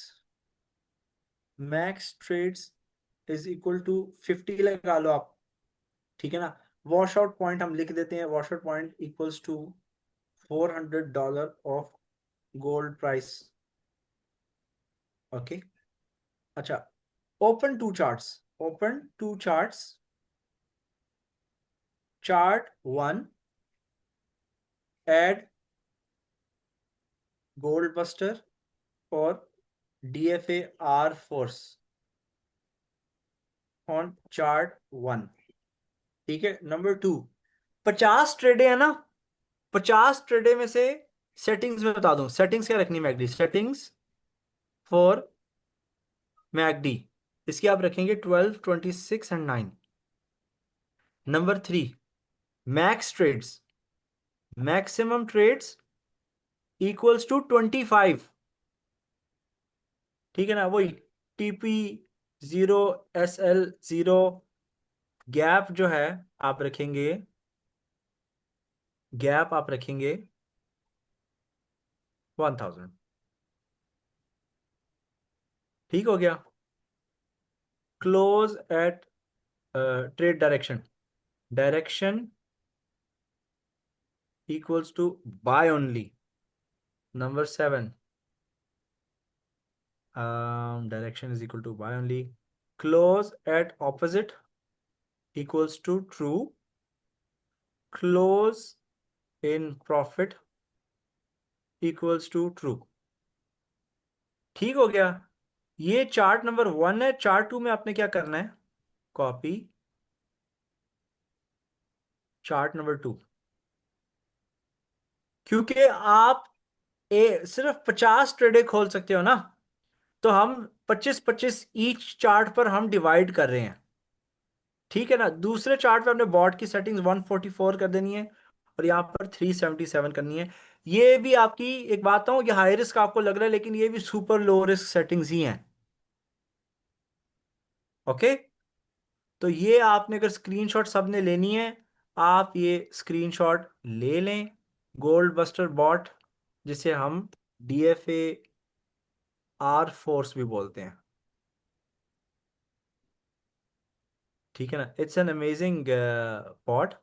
max trades is equal to 50 लगा लो आप, ठीक है ना? वॉश आउट पॉइंट हम लिख देते हैं, wash out point equals to $400 of gold price, okay? अच्छा, open two charts, open two charts, chart 1, add gold buster और DFA R force on chart 1, ठीक है? नंबर 2, 50 ट्रेडे है ना, 50 ट्रेडे में से सेटिंग्स में बता दूं, सेटिंग्स क्या रखनी है मैकडी, सेटिंग्स फॉर मैकडी, इसकी आप रखेंगे 12, 26 and 9। Number 3, max trades, maximum trades equals to 25, ठीक है ना? वही TP 0, SL 0, गैप जो है आप रखेंगे, गैप आप रखेंगे 1000, ठीक हो गया? Close eight trade direction, direction equals to buy only. Number 7, direction is equal to buy only. Close at opposite equals to true. Close in profit equals to true, ठीक हो गया? ये चार्ट नंबर 1 है। चार्ट 2 में आपने क्या करना है, कॉपी चार्ट नंबर 2, क्योंकि आप सिर्फ 50 ट्रेडे खोल सकते हो ना, तो हम 25-25 ईच चार्ट पर हम डिवाइड कर रहे हैं, ठीक है ना? दूसरे चार्ट पे हमने बॉट की सेटिंग्स 144 कर देनी है और यहाँ पर 377 करनी है। ये भी आपकी, एक बात हूँ, ये हाई रिस्क आपको लग रहा है लेकिन ये भी सुपर लो रिस्क सेटिंग्स ही हैं, ओके? तो ये आपने अगर स्क्रीनशॉट सबने लेनी है, आप ये स्क्रीनशॉट ले लें। गोल्ड बस्टर बॉट, जिसे हम DFA R फोर्स भी बोलते हैं, ठीक है ना, it's an amazing pot.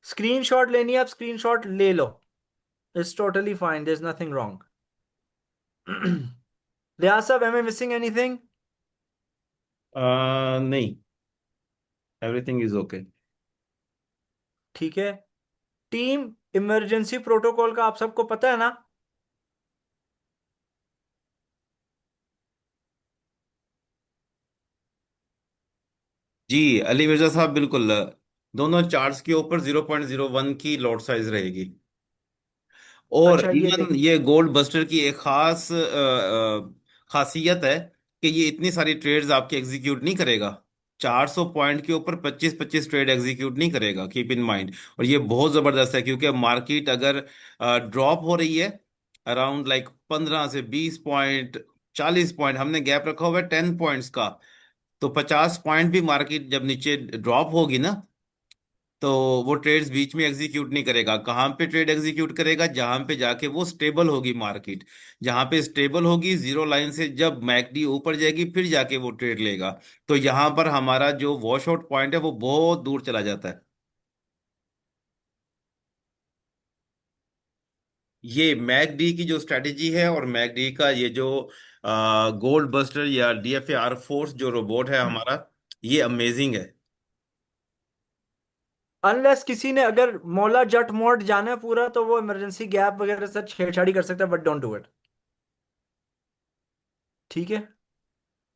Screenshot लेनी है आप, स्क्रीनशॉट ले लो, it's totally fine, there is nothing wrong. Riyaz sahab, am I missing anything? नहीं, एवरीथिंग इज ओके। ठीक है। टीम, इमरजेंसी प्रोटोकॉल का आप सबको पता है ना? जी अली मिर्जा साहब, बिल्कुल। दोनों चार्ट्स के ऊपर 0.01 की लॉट साइज रहेगी। और अच्छा, ये इवन देख। ये गोल्ड बस्टर की एक खास खासियत है कि ये इतनी सारी ट्रेड्स आपके एग्जीक्यूट नहीं करेगा। 400 पॉइंट के ऊपर 25-25 ट्रेड एग्जीक्यूट नहीं करेगा, कीप इन माइंड। और ये बहुत जबरदस्त है, क्योंकि मार्केट अगर ड्रॉप हो रही है अराउंड लाइक 15 से 20 पॉइंट, 40 पॉइंट, हमने गैप रखा हुआ है 10 पॉइंट्स का। तो 50 पॉइंट भी मार्केट जब नीचे ड्रॉप होगी ना, तो वो ट्रेड्स बीच में एग्जीक्यूट नहीं करेगा। कहाँ पे ट्रेड एग्जीक्यूट करेगा? जहां पे जाके वो स्टेबल होगी मार्केट। जहां पे स्टेबल होगी जीरो लाइन से, जब मैकडी ऊपर जाएगी फिर जाके वो ट्रेड लेगा। तो यहाँ पर हमारा जो वॉश आउट पॉइंट है वो बहुत दूर चला जाता है। ये मैकडी की जो स्ट्रेटेजी है, और मैकडी का ये जो गोल्ड बस्टर या डीएफए आर फोर्स जो रोबोट है हमारा, ये अमेजिंग है। अनलेस किसी ने अगर मौला जट मोड जाना है पूरा, तो वो इमरजेंसी गैप वगैरह से छेड़छाड़ी कर सकता है, बट डोंट डू इट। ठीक है।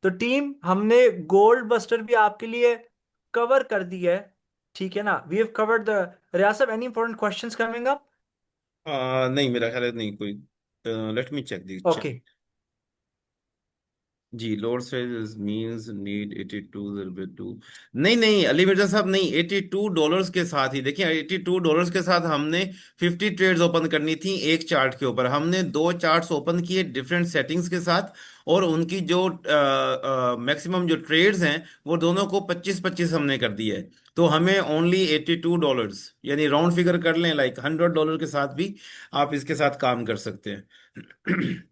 तो टीम, हमने गोल्ड बस्टर भी आपके लिए कवर कर दिया है। ठीक है ना, we have covered the. Riyasat, any important questions coming up? नहीं, मेरा ख्याल है नहीं कोई। Let me check the. Okay. जी, लोड साइज मींस नीड 82 नहीं नहीं अली मिर्जा साहब, नहीं, $82 के साथ ही देखिए, $82 के साथ हमने 50 ट्रेड्स ओपन करनी थी एक चार्ट के ऊपर। हमने दो चार्ट्स ओपन किए डिफरेंट सेटिंग्स के साथ, और उनकी जो मैक्सिमम जो ट्रेड्स हैं वो दोनों को 25-25 हमने कर दिए है। तो हमें ओनली $82, यानी राउंड फिगर कर लें लाइक $100 के साथ भी आप इसके साथ काम कर सकते हैं।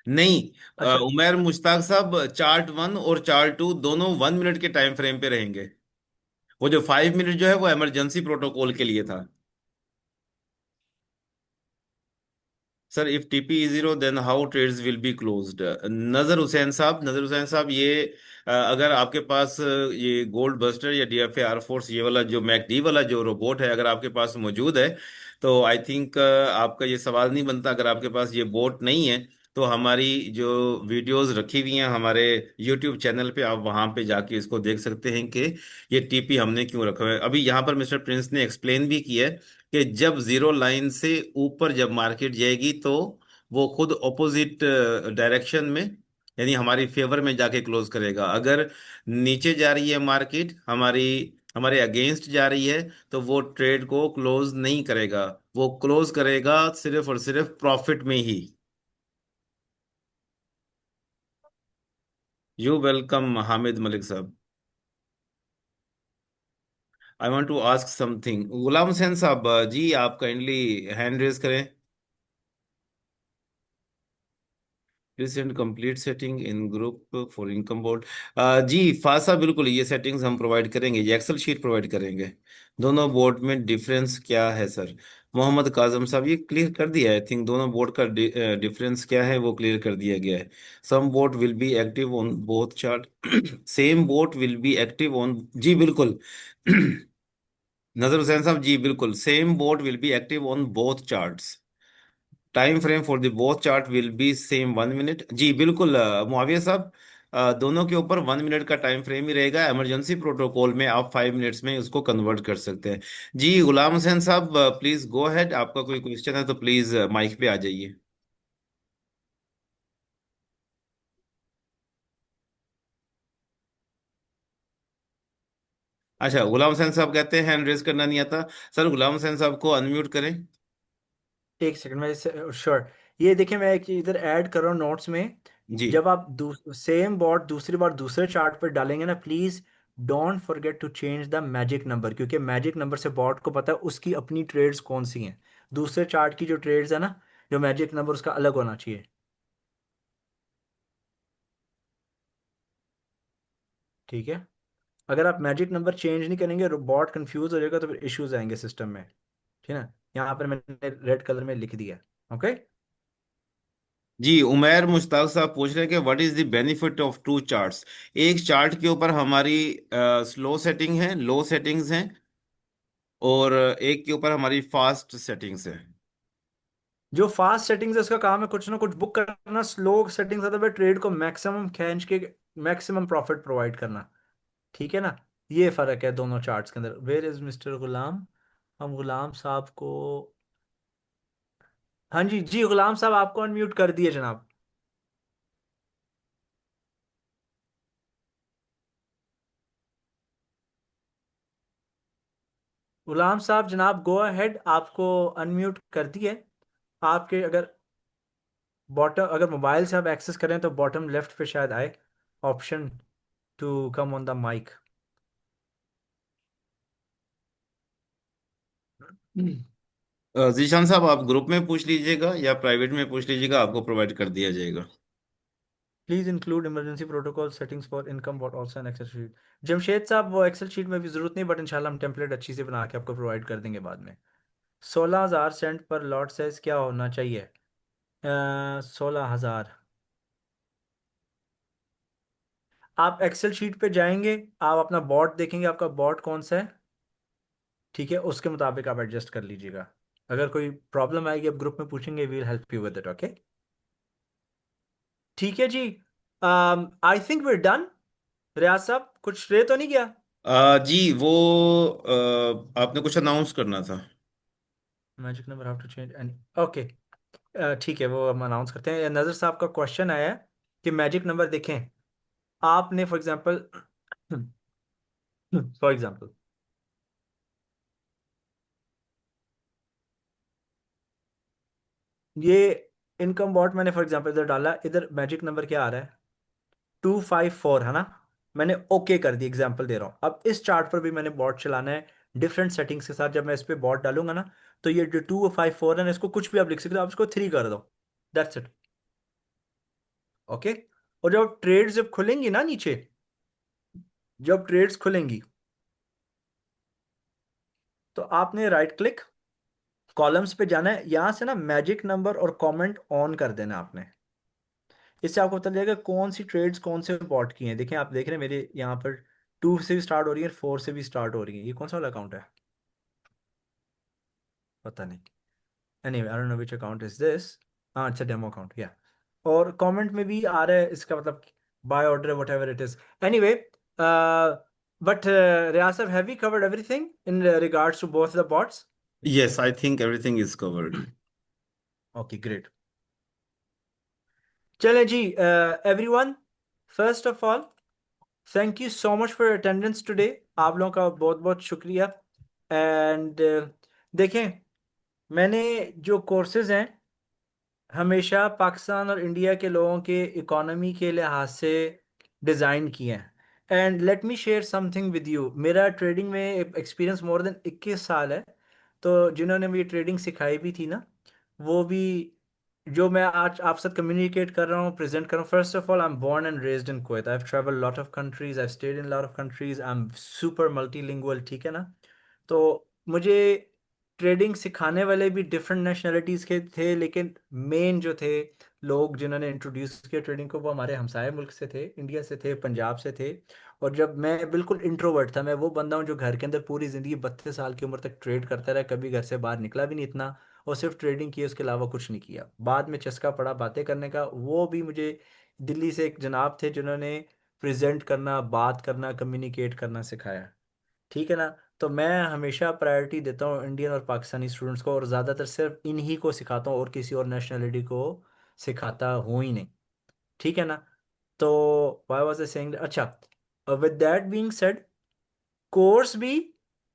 नहीं, अच्छा। उमर मुश्ताक साहब, चार्ट 1 और चार्ट 2 दोनों 1 मिनट के टाइम फ्रेम पे रहेंगे। वो जो 5 मिनट जो है वो इमरजेंसी प्रोटोकॉल के लिए था। Sir, if TP is zero then how trades will be closed? Nazar Hussain साहब, ये अगर आपके पास ये गोल्ड बस्टर या डीएफए आर फोर्स, ये वाला जो मैकडी वाला जो रोबोट है, अगर आपके पास मौजूद है, तो आई थिंक आपका ये सवाल नहीं बनता। अगर आपके पास ये बोट नहीं है, तो हमारी जो वीडियोस रखी हुई हैं हमारे यूट्यूब चैनल पे, आप वहां पे जाके इसको देख सकते हैं कि ये टीपी हमने क्यों रखा हुआ है। अभी यहाँ पर मिस्टर प्रिंस ने एक्सप्लेन भी किया है कि जब जीरो लाइन से ऊपर जब मार्केट जाएगी, तो वो खुद ऑपोजिट डायरेक्शन में, यानी हमारी फेवर में जाके क्लोज करेगा। अगर नीचे जा रही है मार्केट, हमारे अगेंस्ट जा रही है, तो वो ट्रेड को क्लोज नहीं करेगा। वो क्लोज करेगा सिर्फ और सिर्फ प्रॉफिट में ही। You welcome Hamid Malik sahab. I want to ask something. Ghulam Hussain sahab, जी आप काइंडली हैंड रेज करें। Please and complete setting in group for income board. जी फासा, बिल्कुल ये सेटिंग्स हम प्रोवाइड करेंगे, ये एक्सेल शीट प्रोवाइड करेंगे। दोनों बोर्ड में डिफरेंस क्या है सर? मोहम्मद काजम साहब, ये क्लियर कर दिया है। आई थिंक दोनों बोर्ड का डिफरेंस क्या है वो क्लियर कर दिया गया है। Some board will be active on both chart, same board will be active on, जी बिल्कुल। नजर हुसैन साहब, जी बिल्कुल, same board will be active on both charts. Time frame for the both chart will be same 1 minute, जी बिल्कुल। मुआविया साहब, दोनों के ऊपर 1 मिनट का टाइम फ्रेम ही रहेगा। इमरजेंसी प्रोटोकॉल में आप 5 मिनट्स में उसको कन्वर्ट कर सकते हैं। जी गुलाम हुसैन साहब, प्लीज गो अहेड। आपका कोई क्वेश्चन है तो प्लीज माइक पे आ जाइए। अच्छा, गुलाम हुसैन साहब कहते हैं हैंड रेज करना नहीं आता। सर, गुलाम हुसैन साहब को अनम्यूट करें। एक सेकंड में, श्योर। ये देखिए, मैं एक इधर ऐड कर रहा हूँ नोट्स में। जी जब आप सेम बॉट दूसरी बार दूसरे चार्ट पर डालेंगे ना, please don't forget to change the magic number, क्योंकि मैजिक नंबर से बॉट को पता है उसकी अपनी ट्रेड्स कौन सी हैं। दूसरे चार्ट की जो ट्रेड्स है ना, जो मैजिक नंबर उसका अलग होना चाहिए। ठीक है, अगर आप मैजिक नंबर चेंज नहीं करेंगे रोबोट कंफ्यूज हो जाएगा, तो फिर इश्यूज आएंगे सिस्टम में। ठीक है ना, यहाँ पर मैंने रेड कलर में लिख दिया। ओके। जी, उमैर मुश्ताक साहब पूछ रहे हैं कि what is the benefit of two charts. एक चार्ट के ऊपर हमारी स्लो सेटिंग है, लो सेटिंग्स हैं, और एक के ऊपर हमारी फास्ट सेटिंग्स है। जो फास्ट सेटिंग्स है उसका काम है कुछ ना कुछ बुक करना, स्लो सेटिंग्स है ट्रेड को मैक्सिमम खींच के मैक्सिमम प्रॉफिट प्रोवाइड करना। ठीक है ना, ये फर्क है दोनों चार्ट्स के अंदर। वेयर इज मिस्टर गुलाम, हम गुलाम साहब को, हाँ जी जी गुलाम साहब आपको अनम्यूट कर दिए जनाब। गुलाम साहब जनाब गो अहेड, आपको अनम्यूट कर दिए। आपके अगर बॉटम, अगर मोबाइल से आप एक्सेस करें तो बॉटम लेफ्ट पे शायद आए option to come on the mic. Zeeshan साहब, आप ग्रुप में पूछ लीजिएगा या प्राइवेट में पूछ लीजिएगा, आपको प्रोवाइड कर दिया जाएगा। Please include emergency protocol settings for income bot also an excel sheet. Jamshed साहब वो एक्सेल शीट में भी जरूरत नहीं, बट इंशाल्लाह हम टेम्पलेट अच्छी से बना के आपको प्रोवाइड कर देंगे बाद में। 16,000 सेंट पर लॉट साइज क्या होना चाहिए? 16,000। आप एक्सेल शीट पे जाएंगे, आप अपना बॉट देखेंगे, आपका बॉट कौन सा है, ठीक है, उसके मुताबिक आप एडजस्ट कर लीजिएगा। अगर कोई प्रॉब्लम आएगी आप ग्रुप में पूछेंगे, we will help you with it. Okay, ठीक है जी। I think we done. Riyaz sahab कुछ रह तो नहीं गया? जी, वो आपने कुछ अनाउंस करना था। Magic number how to change and, okay. ठीक है, वो हम अनाउंस करते हैं। नज़र साहब का क्वेश्चन आया है कि मैजिक नंबर देखें, आपने फॉर एग्जांपल फॉर एग्जांपल ये इनकम बॉट मैंने फॉर एग्जांपल इधर डाला, इधर मैजिक नंबर क्या आ रहा है? 254 है ना। मैंने ओके कर दी, एग्जांपल दे रहा हूँ। अब इस चार्ट पर भी मैंने बॉट चलाना है डिफरेंट सेटिंग्स के साथ। जब मैं इस पे बॉट डालूंगा ना, तो ये जो 254 है ना, इसको कुछ भी आप लिख सकते हो, आप इसको 3 कर दो, दैट्स इट। ओके। और जब ट्रेड्स जब खुलेंगी ना नीचे, जब ट्रेड्स खुलेंगी तो आपने राइट क्लिक कॉलम्स पे जाना है, यहां से ना मैजिक नंबर और कमेंट ऑन कर देना आपने। इससे आपको पता चलेगा कौन सी ट्रेड्स कौन से बॉट की हैं। देखें, आप देख रहे हैं मेरे यहाँ पर 2 से भी स्टार्ट हो रही है, 4 से भी स्टार्ट हो रही है। ये कौन सा वाला अकाउंट है पता नहीं। Anyway I don't know which account is this. हाँ अच्छा, डेमो अकाउंट या। और कमेंट में भी आ रहा है इसका मतलब buy order whatever it is. Anyway, but Riyaz sahab have we covered everything in regards to both the bots? Yes, I think everything is covered. Okay great. चलें जी everyone, first of all thank you so much for attendance today. आप लोगों का बहुत बहुत शुक्रिया। And देखें, मैंने जो कोर्सेज हैं हमेशा पाकिस्तान और इंडिया के लोगों के इकोनॉमी के लिहाज से डिज़ाइन किए हैं। And let me share something with you. मेरा ट्रेडिंग में एक्सपीरियंस मोर देन 21 साल है। तो जिन्होंने मुझे ट्रेडिंग सिखाई भी थी ना, वो भी जो मैं आज आप साथ कम्युनिकेट कर रहा हूँ, प्रेजेंट कर रहा हूँ। First of all I am born and raised in Kuwait, I have travel lot of countries, I have stayed in lot of countries, I am super multilingual. ठीक है ना। तो मुझे ट्रेडिंग सिखाने वाले भी डिफरेंट नेशनलिटीज़ के थे, लेकिन मेन जो थे लोग जिन्होंने इंट्रोड्यूस किया ट्रेडिंग को, वो हमारे हमसाए मुल्क से थे, इंडिया से थे, पंजाब से थे। और जब मैं बिल्कुल इंट्रोवर्ट था, मैं वो बंदा हूँ जो घर के अंदर पूरी ज़िंदगी 32 साल की उम्र तक ट्रेड करता रहा, कभी घर से बाहर निकला भी नहीं इतना, और सिर्फ ट्रेडिंग की, उसके अलावा कुछ नहीं किया। बाद में चस्का पड़ा बातें करने का, वो भी मुझे दिल्ली से एक जनाब थे जिन्होंने प्रेजेंट करना, बात करना, कम्युनिकेट करना सिखाया। ठीक है ना। तो मैं हमेशा प्रायोरिटी देता हूँ इंडियन और पाकिस्तानी स्टूडेंट्स को, और ज़्यादातर सिर्फ इन्हीं को सिखाता हूँ, और किसी और नेशनलिटी को सिखाता हूँ ही नहीं। ठीक है ना। तो व्हाई वाज आई सेइंग, अच्छा, with that being said, course भी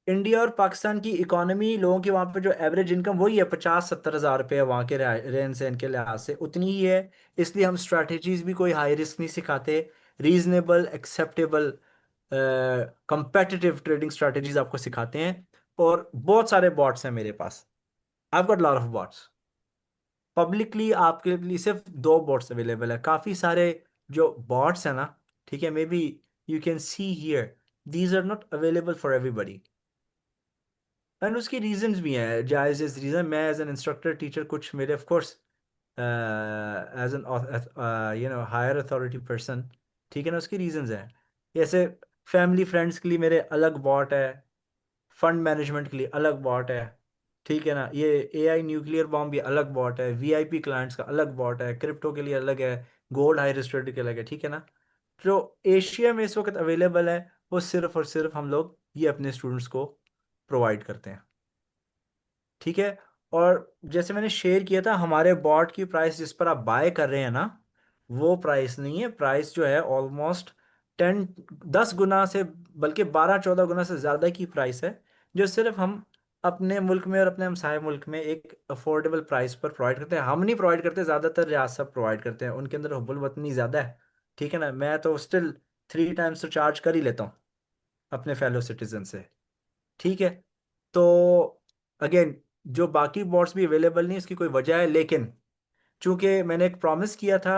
इंडिया और पाकिस्तान की इकोनॉमी, लोगों की वहाँ पे जो एवरेज इनकम वही है, 50-70 हज़ार रुपये वहाँ के रहन सहन के लिहाज से उतनी ही है। इसलिए हम स्ट्रैटेजीज भी कोई हाई रिस्क नहीं सिखाते, reasonable acceptable competitive trading strategies आपको सिखाते हैं। और बहुत सारे बॉट्स हैं मेरे पास, I got lot of bots. Publicly आपके लिए सिर्फ दो बॉट्स अवेलेबल है। काफ़ी सारे जो बॉट्स है ना, ठीक है, maybe you can see here, these are not available for everybody. And उसकी रीजंस भी हैं, जायज़ इस रीज़न। मैं एज एन इंस्ट्रक्टर टीचर, कुछ मेरे of course as an higher authority person, ठीक है ना, उसकी रीजंस हैं। जैसे फैमिली फ्रेंड्स के लिए मेरे अलग बॉट है, फंड मैनेजमेंट के लिए अलग बॉट है, ठीक है ना, ये एआई न्यूक्लियर बॉम्ब भी अलग बॉट है, वीआईपी क्लाइंट्स का अलग बॉट है, क्रिप्टो के लिए अलग है, गोल्ड हाई रिस्ट्रेटेड के अलग है, ठीक है ना। जो एशिया में इस वक्त अवेलेबल है वो सिर्फ और सिर्फ हम लोग ये अपने स्टूडेंट्स को प्रोवाइड करते हैं, ठीक है। और जैसे मैंने शेयर किया था, हमारे बॉट की प्राइस जिस पर आप बाय कर रहे हैं ना, वो प्राइस नहीं है। प्राइस जो है ऑलमोस्ट 10 गुना से, बल्कि 12-14 गुना से ज़्यादा की प्राइस है, जो सिर्फ हम अपने मुल्क में और अपने हमसाय मुल्क में एक अफोर्डेबल प्राइस पर प्रोवाइड करते हैं। हम नहीं प्रोवाइड करते, ज़्यादातर रियासत प्रोवाइड करते हैं, उनके अंदर हुब्बुल वतनी ज़्यादा है, ठीक है ना। मैं तो स्टिल 3 टाइम्स तो चार्ज कर ही लेता हूँ अपने फेलो सिटीजन से, ठीक है। तो अगेन, जो बाकी बॉट्स भी अवेलेबल नहीं, इसकी कोई वजह है, लेकिन चूंकि मैंने एक प्रॉमिस किया था,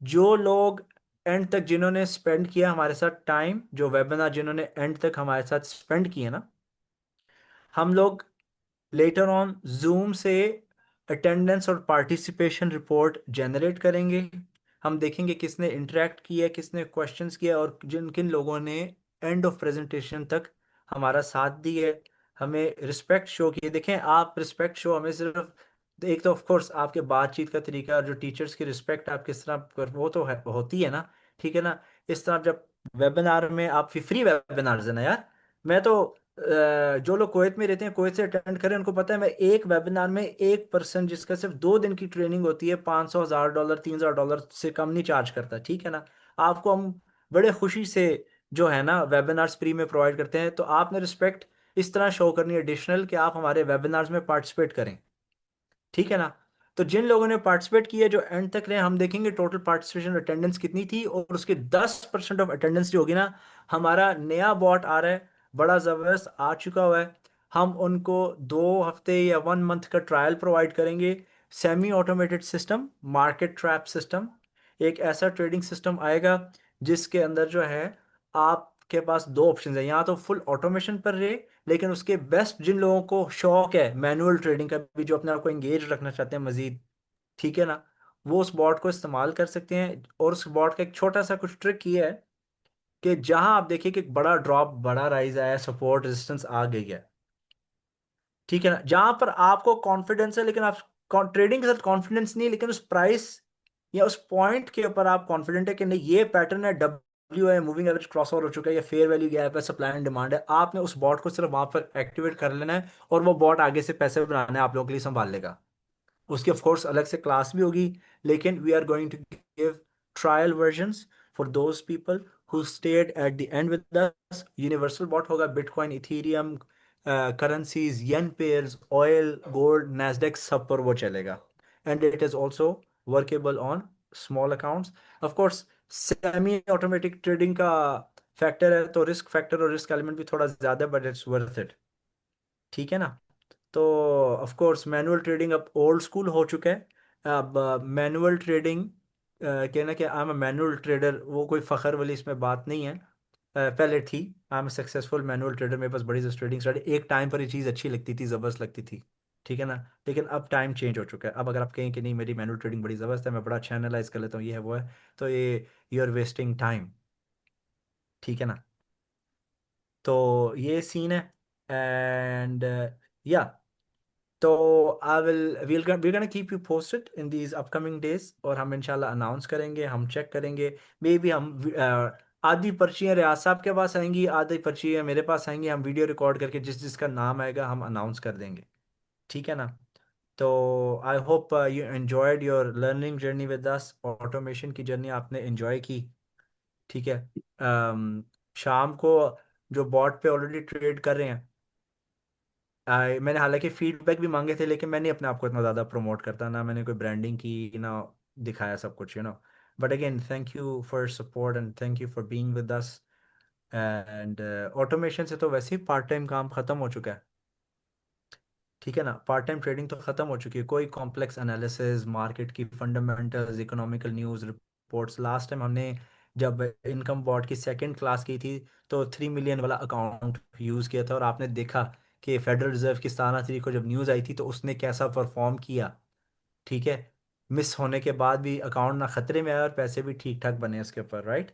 जो लोग एंड तक जिन्होंने स्पेंड किया हमारे साथ टाइम, जो वेबिनार जिन्होंने एंड तक हमारे साथ स्पेंड किए ना, हम लोग लेटर ऑन जूम से अटेंडेंस और पार्टिसिपेशन रिपोर्ट जनरेट करेंगे। हम देखेंगे किसने इंटरेक्ट किया, किसने क्वेश्चंस किया, और जिन किन लोगों ने एंड ऑफ प्रेजेंटेशन तक हमारा साथ दिया, हमें रिस्पेक्ट शो की। देखें, आप रिस्पेक्ट शो हमें सिर्फ, एक तो ऑफ कोर्स आपके बातचीत का तरीका और जो टीचर्स की रिस्पेक्ट आप किस तरह वो तो है, होती है ना, ठीक है ना। इस तरह जब वेबिनार में आप फ्री वेबिनार है ना यार, मैं तो जो लोग कुवैत में रहते हैं, कुवैत से अटेंड करें, उनको पता है मैं एक वेबिनार में एक पर्सन जिसका सिर्फ 2 दिन की ट्रेनिंग होती है, 500 $1,000 $3,000 से कम नहीं चार्ज करता, ठीक है ना। आपको हम बड़े खुशी से जो है ना वेबिनार्स फ्री में प्रोवाइड करते हैं। तो आपने रिस्पेक्ट इस तरह शो करनी है एडिशनल, कि आप हमारे वेबिनार्स में पार्टिसिपेट करें, ठीक है ना। तो जिन लोगों ने पार्टिसिपेट किया जो एंड तक रहे, हम देखेंगे टोटल पार्टिसिपेशन अटेंडेंस कितनी थी, और उसके 10% ऑफ अटेंडेंस जो होगी ना, हमारा नया बॉट आ रहा है, बड़ा ज़बरदस्त आ चुका हुआ है। हम उनको 2 हफ्ते या 1 मंथ का ट्रायल प्रोवाइड करेंगे। Semi automated system, market trap system, एक ऐसा ट्रेडिंग सिस्टम आएगा जिसके अंदर जो है आपके पास दो ऑप्शन है, या तो फुल ऑटोमेशन पर रहे, लेकिन उसके बेस्ट जिन लोगों को शौक है मैनुअल ट्रेडिंग का भी, जो अपने आप को एंगेज रखना चाहते हैं मजीद, ठीक है ना, वो उस बॉट को इस्तेमाल कर सकते हैं। और उस बॉट का एक छोटा सा कुछ ट्रिक ये है कि जहां आप देखिए कि एक बड़ा ड्रॉप, बड़ा राइज आया, सपोर्ट रेजिस्टेंस आ गई है, ठीक है ना, जहां पर आपको कॉन्फिडेंस है, लेकिन आप ट्रेडिंग के साथ कॉन्फिडेंस नहीं है, लेकिन उस प्राइस या उस पॉइंट के ऊपर आप कॉन्फिडेंट है कि नहीं, ये पैटर्न है, डब्ल्यू है, मूविंग एवरेज क्रॉस ओवर हो चुका है, या फेयर वैल्यू गैप है, सप्लाई एंड डिमांड है, आपने उस बॉट को सिर्फ वहां पर एक्टिवेट कर लेना है, और वो बॉट आगे से पैसे बनाने आप लोगों के लिए संभाल लेगा। उसकी ऑफ कोर्स अलग से क्लास भी होगी, लेकिन we are going to give trial versions for those people who stayed at the end with us. Universal bot होगा, bitcoin, ethereum, currencies, yen pairs, oil, gold, Nasdaq, सब पर वो चलेगा। And it is also workable on small accounts. Of course semi automatic trading का factor है, तो risk factor और risk element भी थोड़ा ज्यादा, बट इट्स वर्थ इट, ठीक है ना। तो ऑफ कोर्स मैनुअल ट्रेडिंग अब ओल्ड स्कूल हो चुका है। अब मैनुअल ट्रेडिंग, कहना कि I am a manual trader, वो कोई फ़ख्र वाली इसमें बात नहीं है। पहले थी, I am successful manual trader, मेरे पास बड़ी सी ट्रेडिंग स्ट्रेटजी, एक टाइम पर ये चीज़ अच्छी लगती थी, ज़बरदस्त लगती थी, ठीक है ना। लेकिन अब टाइम चेंज हो चुका है। अब अगर आप कहें कि नहीं मेरी मैनुअल ट्रेडिंग बड़ी ज़बरदस्त है, मैं बड़ा अच्छा एनालाइज कर लेता हूँ, ये है वो है, तो ये यू आर वेस्टिंग टाइम, ठीक है ना। तो ये सीन है। एंड या, तो I will we gonna keep you posted in these upcoming days, और हम इंशाल्लाह अनाउंस करेंगे, हम चेक करेंगे। मे बी हम आधी पर्चियाँ रियाज साहब के पास आएंगी, आधी पर्चियाँ मेरे पास आएंगी, हम वीडियो रिकॉर्ड करके जिस जिसका नाम आएगा हम अनाउंस कर देंगे, ठीक है ना। तो I hope you enjoyed your learning journey with us, automation की जर्नी आपने एंजॉय की, ठीक है। शाम को जो बॉट पे ऑलरेडी ट्रेड कर रहे हैं, मैंने हालांकि फीडबैक भी मांगे थे, लेकिन मैंने अपने आप को इतना ज़्यादा प्रमोट करता ना, मैंने कोई ब्रांडिंग की ना दिखाया सब कुछ, but again thank you for support and thank you for being with us. And automation से तो वैसे ही पार्ट टाइम काम ख़त्म हो चुका है, ठीक है ना। पार्ट टाइम ट्रेडिंग तो ख़त्म हो चुकी है, कोई कॉम्प्लेक्स एनालिसिस, मार्केट की fundamentals, economical news reports. Last time हमने जब इनकम बोर्ड की सेकंड क्लास की थी तो 3 मिलियन वाला अकाउंट यूज़ किया था, और आपने देखा कि फेडरल रिजर्व की 17 तारीख को जब न्यूज़ आई थी तो उसने कैसा परफॉर्म किया। ठीक है, मिस होने के बाद भी अकाउंट ना खतरे में आया और पैसे भी ठीक ठाक बने उसके ऊपर, राइट।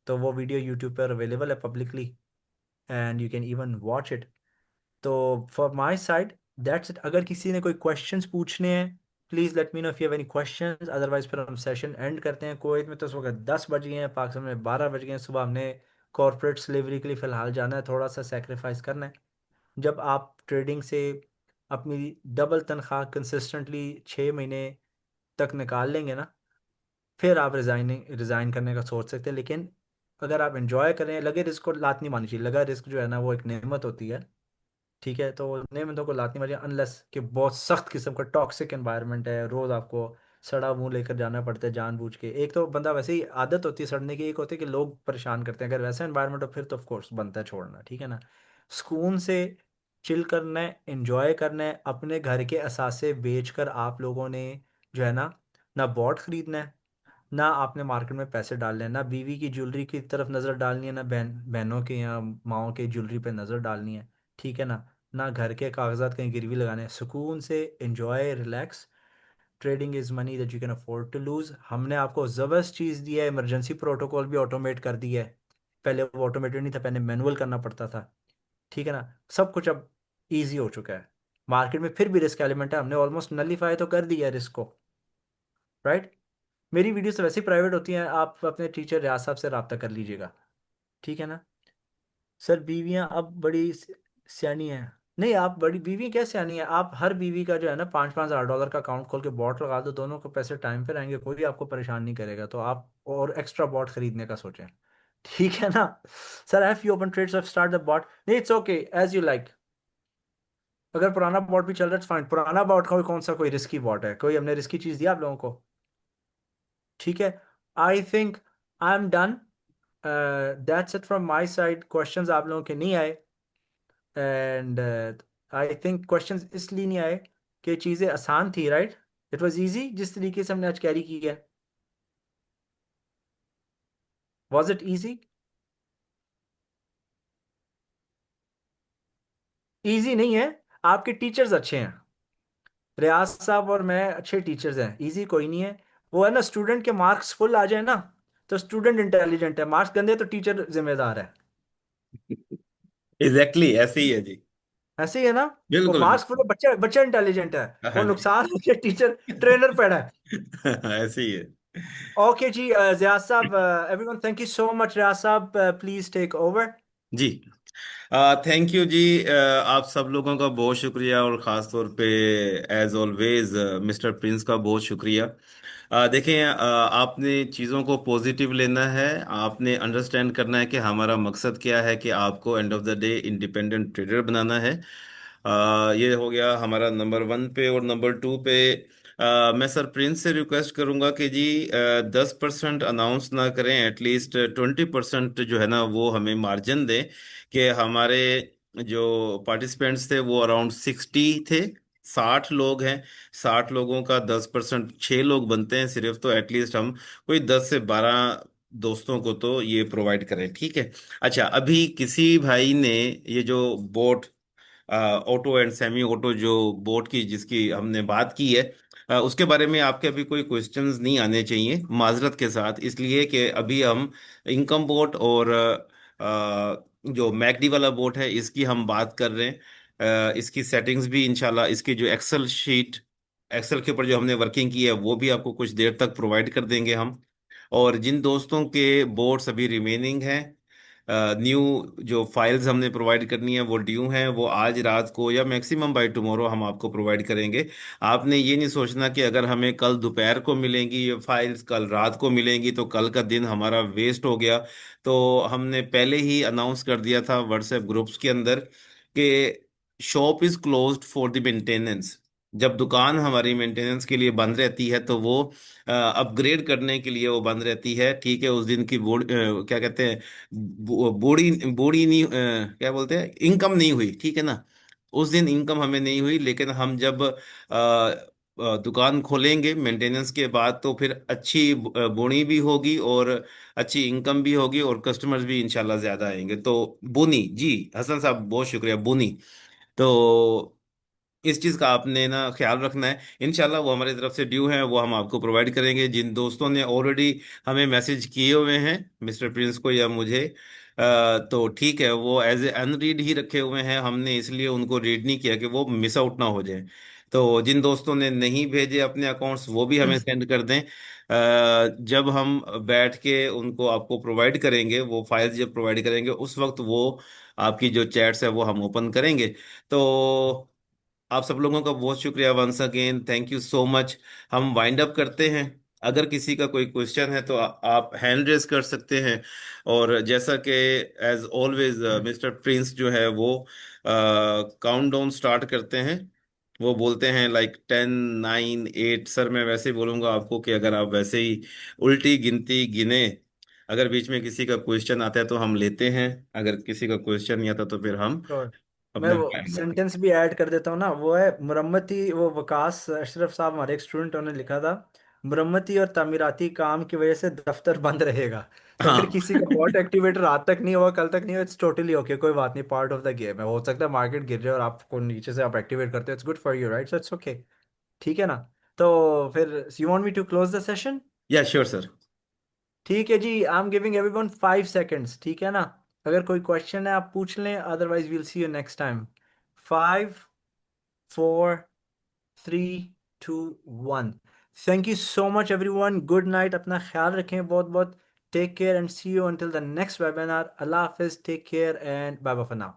तो वो वीडियो यूट्यूब पर अवेलेबल है publicly, and you can even watch it. तो for my side that's it. अगर किसी ने कोई क्वेश्चंस पूछने हैं, please let me know if you have any questions, otherwise फिर हम सेशन एंड करते हैं। कुवैत में तो इस वक्त 10 बज गए हैं, पाकिस्तान में 12 बज गए हैं सुबह। हमने कॉर्पोरेट स्लेवरी के लिए फ़िलहाल जाना है, थोड़ा सा सेक्रीफाइस करना है। जब आप ट्रेडिंग से अपनी डबल तनख्वाह कंसिस्टेंटली 6 महीने तक निकाल लेंगे ना, फिर आप रिज़ाइन करने का सोच सकते हैं। लेकिन अगर आप इंजॉय करें, लगे रिस्क को लात नहीं माननी चाहिए। लगा रिस्क जो है ना वो एक नेमत होती है, ठीक है। तो नेमतों को लात नहीं मारिए, अनलेस कि बहुत सख्त किस्म का टॉक्सिक एनवायरनमेंट है, रोज़ आपको सड़ा मुंह लेकर जाना पड़ता है जानबूझ के। एक तो बंदा वैसे ही आदत होती है सड़ने की, एक होती है कि लोग परेशान करते हैं। अगर वैसा एनवायरनमेंट हो फिर तो ऑफ कोर्स बनता है छोड़ना, ठीक है ना। सुकून से चिल करना है, इंजॉय करना है। अपने घर के असासे बेच कर आप लोगों ने जो है ना बॉट खरीदना है, ना आपने मार्केट में पैसे डालने हैं, ना बीवी की ज्वेलरी की तरफ नज़र डालनी है, ना बहनों के या माओ के ज्वेलरी पे नज़र डालनी है, ठीक है ना। ना घर के कागजात कहीं गिरवी लगाने हैं। सुकून से enjoy, relax. Trading is money that you can afford to lose. हमने आपको ज़बरदस्त चीज़ दी है, इमरजेंसी प्रोटोकॉल भी ऑटोमेट कर दिया है। पहले वो ऑटोमेटेड नहीं था, पहले मैनुअल करना पड़ता था, ठीक है ना। सब कुछ अब ईजी हो चुका है। मार्केट में फिर भी रिस्क एलिमेंट है, हमने ऑलमोस्ट नलीफाई तो कर दिया है रिस्क को, राइट। मेरी वीडियोस तो वैसे ही प्राइवेट होती हैं, आप अपने टीचर रियाज साहब से रब्ता कर लीजिएगा, ठीक है ना। सर बीवियां अब बड़ी सियानी हैं। नहीं, आप बड़ी बीवी क्या सियानी है, आप हर बीवी का जो है ना 5-5 हज़ार डॉलर का अकाउंट खोल के बॉट लगा दो, दोनों को पैसे टाइम पे रहेंगे, कोई आपको परेशान नहीं करेगा। तो आप और एक्स्ट्रा बॉट खरीदने का सोचें, ठीक है ना। Sir have you open trades of start the bot? नहीं, it's okay, as you like. अगर पुराना बॉट भी चल रहा है फाइन। पुराना बॉट का कौन सा कोई रिस्की बॉट है? कोई हमने रिस्की चीज़ दिया आप लोगों को? ठीक है। I think I am done. That's it from my side. Questions आप लोगों के नहीं आए, एंड आई थिंक क्वेश्चंस इसलिए नहीं आए कि चीज़ें आसान थी, राइट। इट वाज इजी जिस तरीके से हमने आज कैरी की है। Was it easy? इजी नहीं है, आपके टीचर्स अच्छे हैं। रियाज साहब और मैं अच्छे टीचर्स हैं, इजी कोई नहीं है। वो है ना, स्टूडेंट के मार्क्स फुल आ जाए ना तो स्टूडेंट इंटेलिजेंट है, मार्क्स गंदे तो टीचर जिम्मेदार है। एग्जैक्टली ऐसे ही है जी। ऐसे ही है ना। वो बिल्कुल मार्क्स फुल, बिल्कुल। बच्चा बच्चा इंटेलिजेंट है, वो हाँ जी। नुकसान है कि टीचर ट्रेनर पड़ा है। ऐसे ही है। ओके जी, Riyaz sahab, everyone thank you so much. Riyaz sahab please take over. जी, थैंक यू जी। आप सब लोगों का बहुत शुक्रिया, और ख़ास तौर पे एज ऑलवेज मिस्टर प्रिंस का बहुत शुक्रिया। देखें, आपने चीज़ों को पॉजिटिव लेना है, आपने अंडरस्टैंड करना है कि हमारा मकसद क्या है, कि आपको end of the day independent trader बनाना है। ये हो गया हमारा नंबर 1 पे। और नंबर 2 पे मैं सर प्रिंस से रिक्वेस्ट करूंगा कि जी 10% अनाउंस ना करें, एटलीस्ट 20% जो है ना वो हमें मार्जिन दें, कि हमारे जो पार्टिसिपेंट्स थे वो अराउंड 60 थे। 60 लोग हैं। 60 लोगों का 10%, 6 लोग बनते हैं सिर्फ, तो एटलीस्ट हम कोई 10 से 12 दोस्तों को तो ये प्रोवाइड करें, ठीक है। अच्छा, अभी किसी भाई ने ये जो boat, auto and semi auto जो बोट की जिसकी हमने बात की है, उसके बारे में आपके अभी कोई क्वेश्चंस नहीं आने चाहिए, माजरत के साथ, इसलिए कि अभी हम इनकम बोट और जो मैकडी वाला बोट है इसकी हम बात कर रहे हैं। इसकी सेटिंग्स भी इंशाल्लाह, इसकी जो एक्सेल शीट, एक्सेल के ऊपर जो हमने वर्किंग की है वो भी आपको कुछ देर तक प्रोवाइड कर देंगे हम। और जिन दोस्तों के बोर्ड्स अभी रिमेनिंग हैं, न्यू जो फाइल्स हमने प्रोवाइड करनी है वो ड्यू हैं, वो आज रात को या मैक्सिमम बाय टुमारो हम आपको प्रोवाइड करेंगे। आपने ये नहीं सोचना कि अगर हमें कल दोपहर को मिलेंगी ये फाइल्स, कल रात को मिलेंगी तो कल का दिन हमारा वेस्ट हो गया। तो हमने पहले ही अनाउंस कर दिया था व्हाट्सएप ग्रुप्स के अंदर कि shop is closed for the maintenance. जब दुकान हमारी मेंटेनेंस के लिए बंद रहती है तो वो अपग्रेड करने के लिए वो बंद रहती है, ठीक है। उस दिन की क्या कहते हैं, बूढ़ी बूढ़ी नहीं, क्या बोलते हैं, इनकम नहीं हुई, ठीक है ना। उस दिन इनकम हमें नहीं हुई, लेकिन हम जब दुकान खोलेंगे मेंटेनेंस के बाद, तो फिर अच्छी बोनी भी होगी और अच्छी इनकम भी होगी और कस्टमर्स भी इंशाल्लाह ज्यादा आएंगे। तो बोनी जी, हसन साहब बहुत शुक्रिया, बोनी। तो इस चीज का आपने ना ख्याल रखना है, इंशाल्लाह वो हमारी तरफ से ड्यू है, वो हम आपको प्रोवाइड करेंगे। जिन दोस्तों ने ऑलरेडी हमें मैसेज किए हुए हैं, मिस्टर प्रिंस को या मुझे, तो ठीक है, वो एज ए अनरीड ही रखे हुए हैं, हमने इसलिए उनको रीड नहीं किया कि वो मिस आउट ना हो जाए। तो जिन दोस्तों ने नहीं भेजे अपने अकाउंट्स, वो भी हमें सेंड कर दें। जब हम बैठ के उनको आपको प्रोवाइड करेंगे, वो फाइल्स जब प्रोवाइड करेंगे, उस वक्त वो आपकी जो चैट्स है वो हम ओपन करेंगे। तो आप सब लोगों का बहुत शुक्रिया, once again thank you so much. हम वाइंड अप करते हैं। अगर किसी का कोई क्वेश्चन है तो आप हैंड रेज कर सकते हैं। और जैसा कि एज ऑलवेज मिस्टर प्रिंस जो है वो काउंट डाउन स्टार्ट करते हैं। वो बोलते हैं लाइक 10, 9, 8। सर मैं वैसे ही बोलूंगा आपको कि अगर आप वैसे ही उल्टी गिनती गिने, अगर बीच में किसी का क्वेश्चन आता है तो हम लेते हैं, अगर किसी का क्वेश्चन नहीं आता तो फिर हम श्योर। मैं अपना वो टाइम बढ़ाते सेंटेंस भी ऐड कर देता हूँ ना, वो है मुरम्मती, वो वकास अशरफ साहब हमारे एक स्टूडेंट, उन्होंने लिखा था मुरम्मती और तामीराती काम की वजह से दफ्तर बंद रहेगा। तो हैं। अगर हाँ। किसी का बॉट एक्टिवेटर आज तक नहीं हुआ, कल तक नहीं हुआ, इट्स टोटली ओके, कोई बात नहीं, पार्ट ऑफ द गेम है। हो सकता है मार्केट गिर जाए और आपको नीचे से आप एक्टिवेट करते हो, it's good for you, right? So it's okay. ठीक है ना? तो फिर you want me to close the session? या श्योर सर। ठीक है जी, I am giving everyone 5 seconds, ठीक है ना? अगर कोई क्वेश्चन है आप पूछ लें, otherwise we'll see you next time. 5, 4, 3, 2, 1। Thank you so much everyone, good night, अपना ख्याल रखें बहुत बहुत। Take care and see you until the next webinar. अल्लाह हाफिज, take care and bye bye for now.